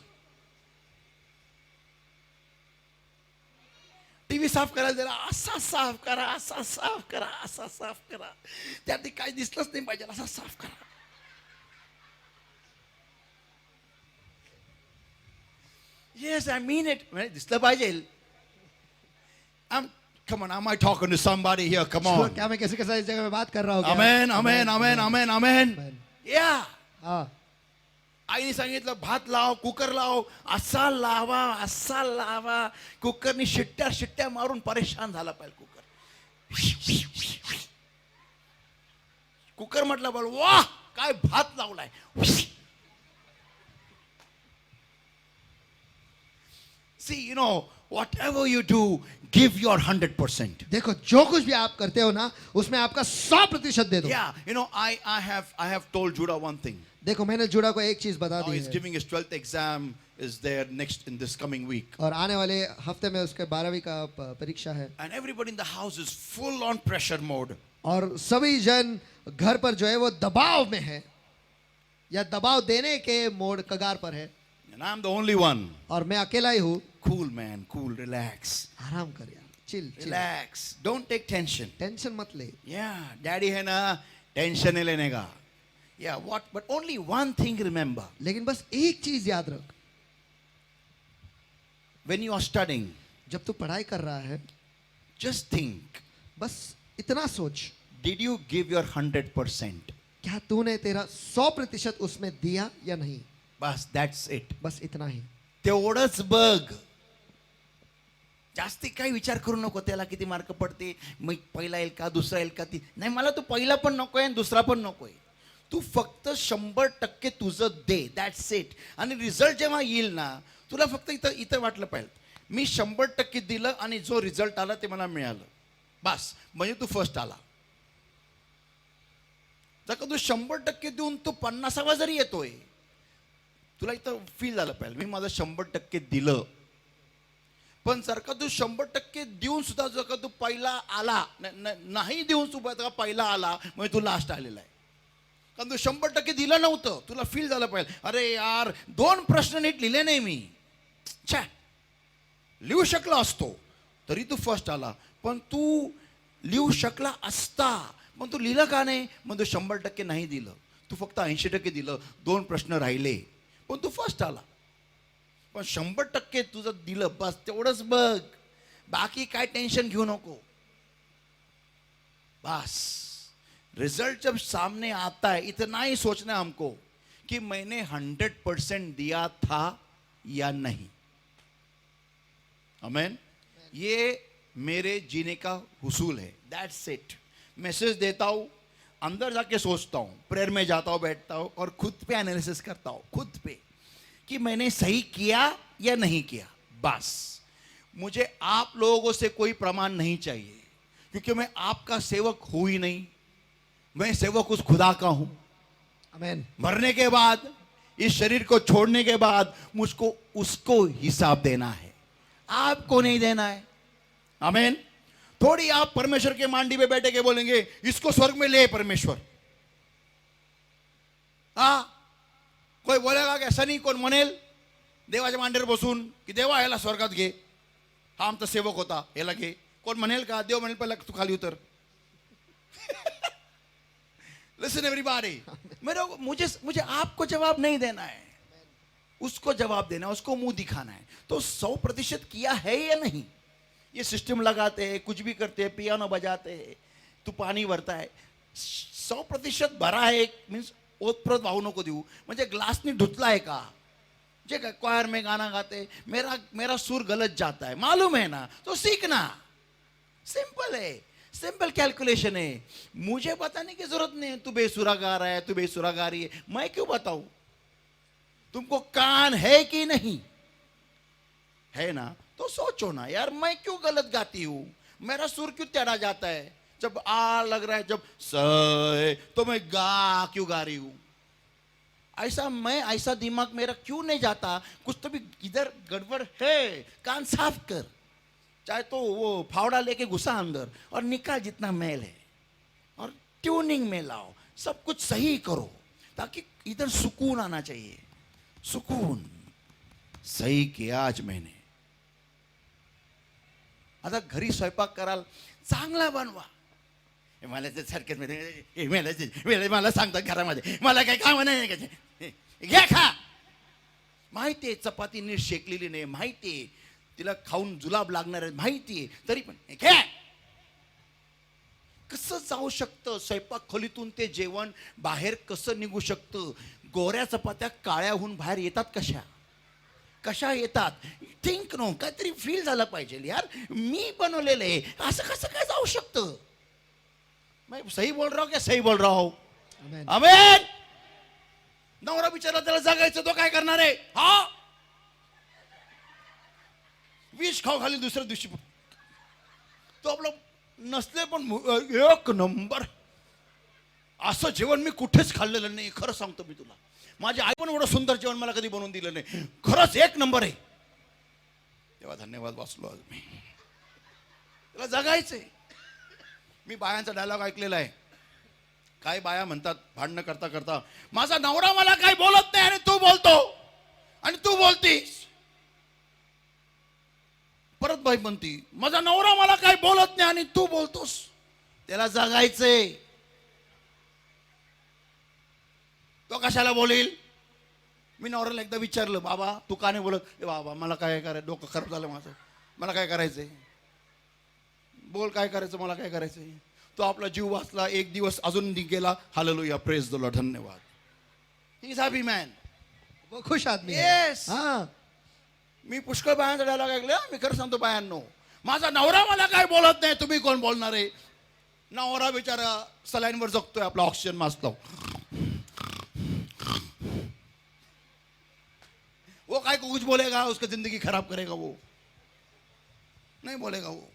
टीव्ही साफ करायला दिला, असा साफ करा, असा साफ करा, असा साफ करा. त्यात काय दिसलंच नाही पाहिजे, असा साफ करा. Yes, I mean it. दिसलं पाहिजे. Come on, am I talking to somebody here? Come on. क्या मैं कैसे कैसे इस जगह में बात कर रहा हूँ? क्या? Amen, amen, amen, amen, amen. Amen. Yeah. हाँ. आईने सांगितलं भात लाव, कुकर लाव, असा लावा, असा लावा. कुकरनी शिट्ट्या शिट्ट्या मारून परेशान झाला पाहिजे कुकर. कुकर म्हटलं बोल वाह, काय भात लावलाय. See, you know, whatever you do, give your 100%. देखो जो कुछ भी आप करते हो ना, उसमें आपका 100% दे दो. Yeah, you know, I have told Judah one thing. देखो मैंने जुड़ा को एक चीज बता Now दी he's है. giving his 12th exam is there next in this coming week. और आने वाले हफ्ते में उसके 12वीं का परीक्षा है. And everybody in the house is full on pressure mode. और सभी जन घर पर जो है वो दबाव में है या दबाव देने के मोड कगार पर है. And I'm the only one. और मैं अकेला ही हूँ. Cool man, cool, relax. आराम कर यार. Chill chill. Relax. Don't take tension. Tension मत ले. Yeah, daddy है ना, tension नहीं लेने का. Yeah, what? But only one thing remember. लेकिन बस एक चीज याद रख. When you are studying, जब तू पढ़ाई कर रहा है, just think, बस इतना सोच. did you give your 100%? क्या तूने तेरा 100% उसमें दिया या नहीं. बस, that's it. बस इतना ही. तेवढंच बघ. जास्ती काही विचार करू नको त्याला किती मार्क पडते, मग पहिला येईल का, दुसरा येईल का. ती नाही, मला तो पहिला पण नकोय आणि दुसरा पण नकोय. तू फक्त 100% तुझं दे. That's it. आणि रिझल्ट जेव्हा येईल ना, तुला फक्त इथं इथं वाटलं पाहिजे मी 100% दिलं आणि जो रिझल्ट आला ते मला मिळालं. बस, म्हणजे तू फर्स्ट आला. जर का तू 100% देऊन तू 50वा जरी येतोय, तुला इथं फील झालं पाहिजे मी माझं 100% दिलं. पण जर का तू 100% देऊन सुद्धा जर का तू पहिला आला नाही, देऊन सुद्धा पहिला आला, म्हणजे तू लास्ट आलेला आहे. कारण तू 100% दिलं नव्हतं, तुला फील झालं पाहिजे अरे यार 2 प्रश्न नीट लिहिले नाही मी. छा, लिहू शकला असतो तरी तू फर्स्ट आला. पण तू लिहू शकला असता, मग तू लिहिलं का नाही. मग तू 100% नाही दिलं, तू फक्त 80% दिलं. 2 प्रश्न राहिले पण तू फर्स्ट आला. पण 100% तुझं दिलं, बस तेवढंच बघ. बाकी काय टेन्शन घेऊ नको. बस रिजल्ट जब सामने आता है इतना ही सोचना है हमको कि मैंने 100% दिया था या नहीं. आमेन. ये मेरे जीने का हुसूल है. That's it. मैसेज देता हूं, अंदर जाके सोचता हूं, प्रेयर में जाता हूं, बैठता हूं और खुद पे एनालिसिस करता हूं, खुद पे कि मैंने सही किया या नहीं किया. बस मुझे आप लोगों से कोई प्रमाण नहीं चाहिए, क्योंकि मैं आपका सेवक हूं ही नहीं. मैं सेवक उस खुदा का हूं. आमेन. मरने के बाद, इस शरीर को छोड़ने के बाद मुझको उसको हिसाब देना है, आपको नहीं देना है. आमेन. थोड़ी आप परमेश्वर के मांडी पे बैठे के बोलेंगे इसको स्वर्ग में ले परमेश्वर. कोई बोलेगा की असं नाही, कोण म्हणेल देवाच्या मांडीवर बसून की देवा याला स्वर्गात घे, हा आमचा सेवक होता, याला घे. कोण म्हणेल का? देव म्हणेल पहिला तू खाली उतर. Listen everybody, मुझे आपको जवाब नहीं देना है, उसको जवाब देना है, उसको मुंह दिखाना है. तो 100% किया है या नहीं. ये सिस्टम लगाते हैं, कुछ भी करते हैं, पियानो बजाते हैं, तू पाणी भरता है, 100% भरा है मीन्स ओतप्रोत वाहू नको देऊ. म्हणजे ग्लासनी धुतला है का. जे क्वायर में गाना गाते, मेरा सुर गलत जाता है, मालूम है ना, तो सीखना. सिंपल है, सिंपल कैलकुलेशन है. मुझे बताने की जरूरत नहीं है तू बेसुरा गा रहा है, तू बेसुरा गा रही है. मैं क्यों बताऊं. तुमको कान है कि नहीं है ना, तो सोचो ना यार, मैं क्यों गलत गाती हूं, मेरा सुर क्यों टेढ़ा जाता है. जब आ लग रहा है, जब स है, तो मैं गा क्यों गा रही हूं. ऐसा दिमाग मेरा क्यों नहीं जाता. कुछ तो भी इधर गड़बड़ है. कान साफ कर, चाहे तो वो फावड़ा लेके घुसा अंदर और निकाल जितना मैल है, और ट्यूनिंग में लाओ, सब कुछ सही करो, ताकि इधर सुकून आना चाहिए. सुकून. सही किया आज मैंने. आता घरी स्वयंपाक कराल, चांगला बनवा. मला ते सारखेच मला सांगतात घरामध्ये, मला काही काम नाही घ्या खा. माहितीये चपाती नीट शेकलेली नाही, माहितीये तिला खाऊन जुलाब लागणार आहे, माहितीये, तरी पण घ्या. कसं जाऊ शकतं स्वयंपाक खोलीतून ते जेवण बाहेर, कसं निघू शकतं. गोऱ्या चपात्या काळ्याहून बाहेर येतात कशा येतात. थिंक नो, काहीतरी फील झालं पाहिजे यार, मी बनवलेलं आहे, असं कसं काय जाऊ शकतं. मैं सही बोल रहा हूं क्या सही बोल रहा हूं. आमेन. नवरा बिचारा त्याला जगायचं, तो काय करणार आहे. हा विष खाऊ खाली दुसऱ्या दिवशी तो आपलं नसले पण एक नंबर. असं जेवण मी कुठेच खाल्लेलं नाही, खरं सांगतो मी तुला. माझी आई पण एवढं सुंदर जेवण मला कधी बनवून दिलं नाही, खरंच एक नंबर आहे. तेव्हा धन्यवाद वाचलो आज मी. त्याला जगायचंय. मी बायांचा डायलॉग ऐकलेला आहे. काय बाया म्हणतात भांडणं करता करता, माझा नवरा मला काय बोलत नाही आणि तू बोलतो, आणि तू बोलतीस. परत बाई म्हणती, माझा नवरा मला काय बोलत नाही आणि तू बोलतोस. त्याला जगायचंय. तो कशाला बोलील. मी नवऱ्याला एकदा विचारलं, बाबा तू का नाही बोलत. बाबा मला काय करायचं, डोकं खराब झालं माझं, मला काय करायचंय. बोल काय करायचं, मला काय करायचंय. तो आपला जीव वाचला, एक दिवस अजून गेला. हालेलुया, प्रेज द लॉर्ड, धन्यवाद. He is happy man. वो खुश आदमी है. येस. हाँ. मी पुष्कळ बायांचा डायलॉग ऐकले. मी खरं सांगतो बायांनो, माझा नवरा मला काय बोलत नाही, तुम्ही कोण बोलणार आहे. नवरा बिचारा सलाईनवर जगतोय, आपला ऑक्सिजन मास्क लावून. वो काय को कुछ बोलेगा, उसका जिंदगी खराब करेगा, वो नहीं बोलेगा वो.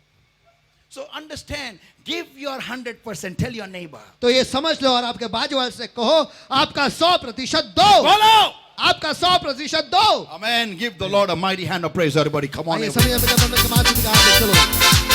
So understand, give your 100%. Tell your neighbor. तो ये समझ लो और आपके बाजू वाले से कहो, आपका 100% दो. बोलो, आपका 100% दो. Amen. Give the Lord a mighty hand of praise, everybody. Come on. आइए सभी अपने समाज में चलो.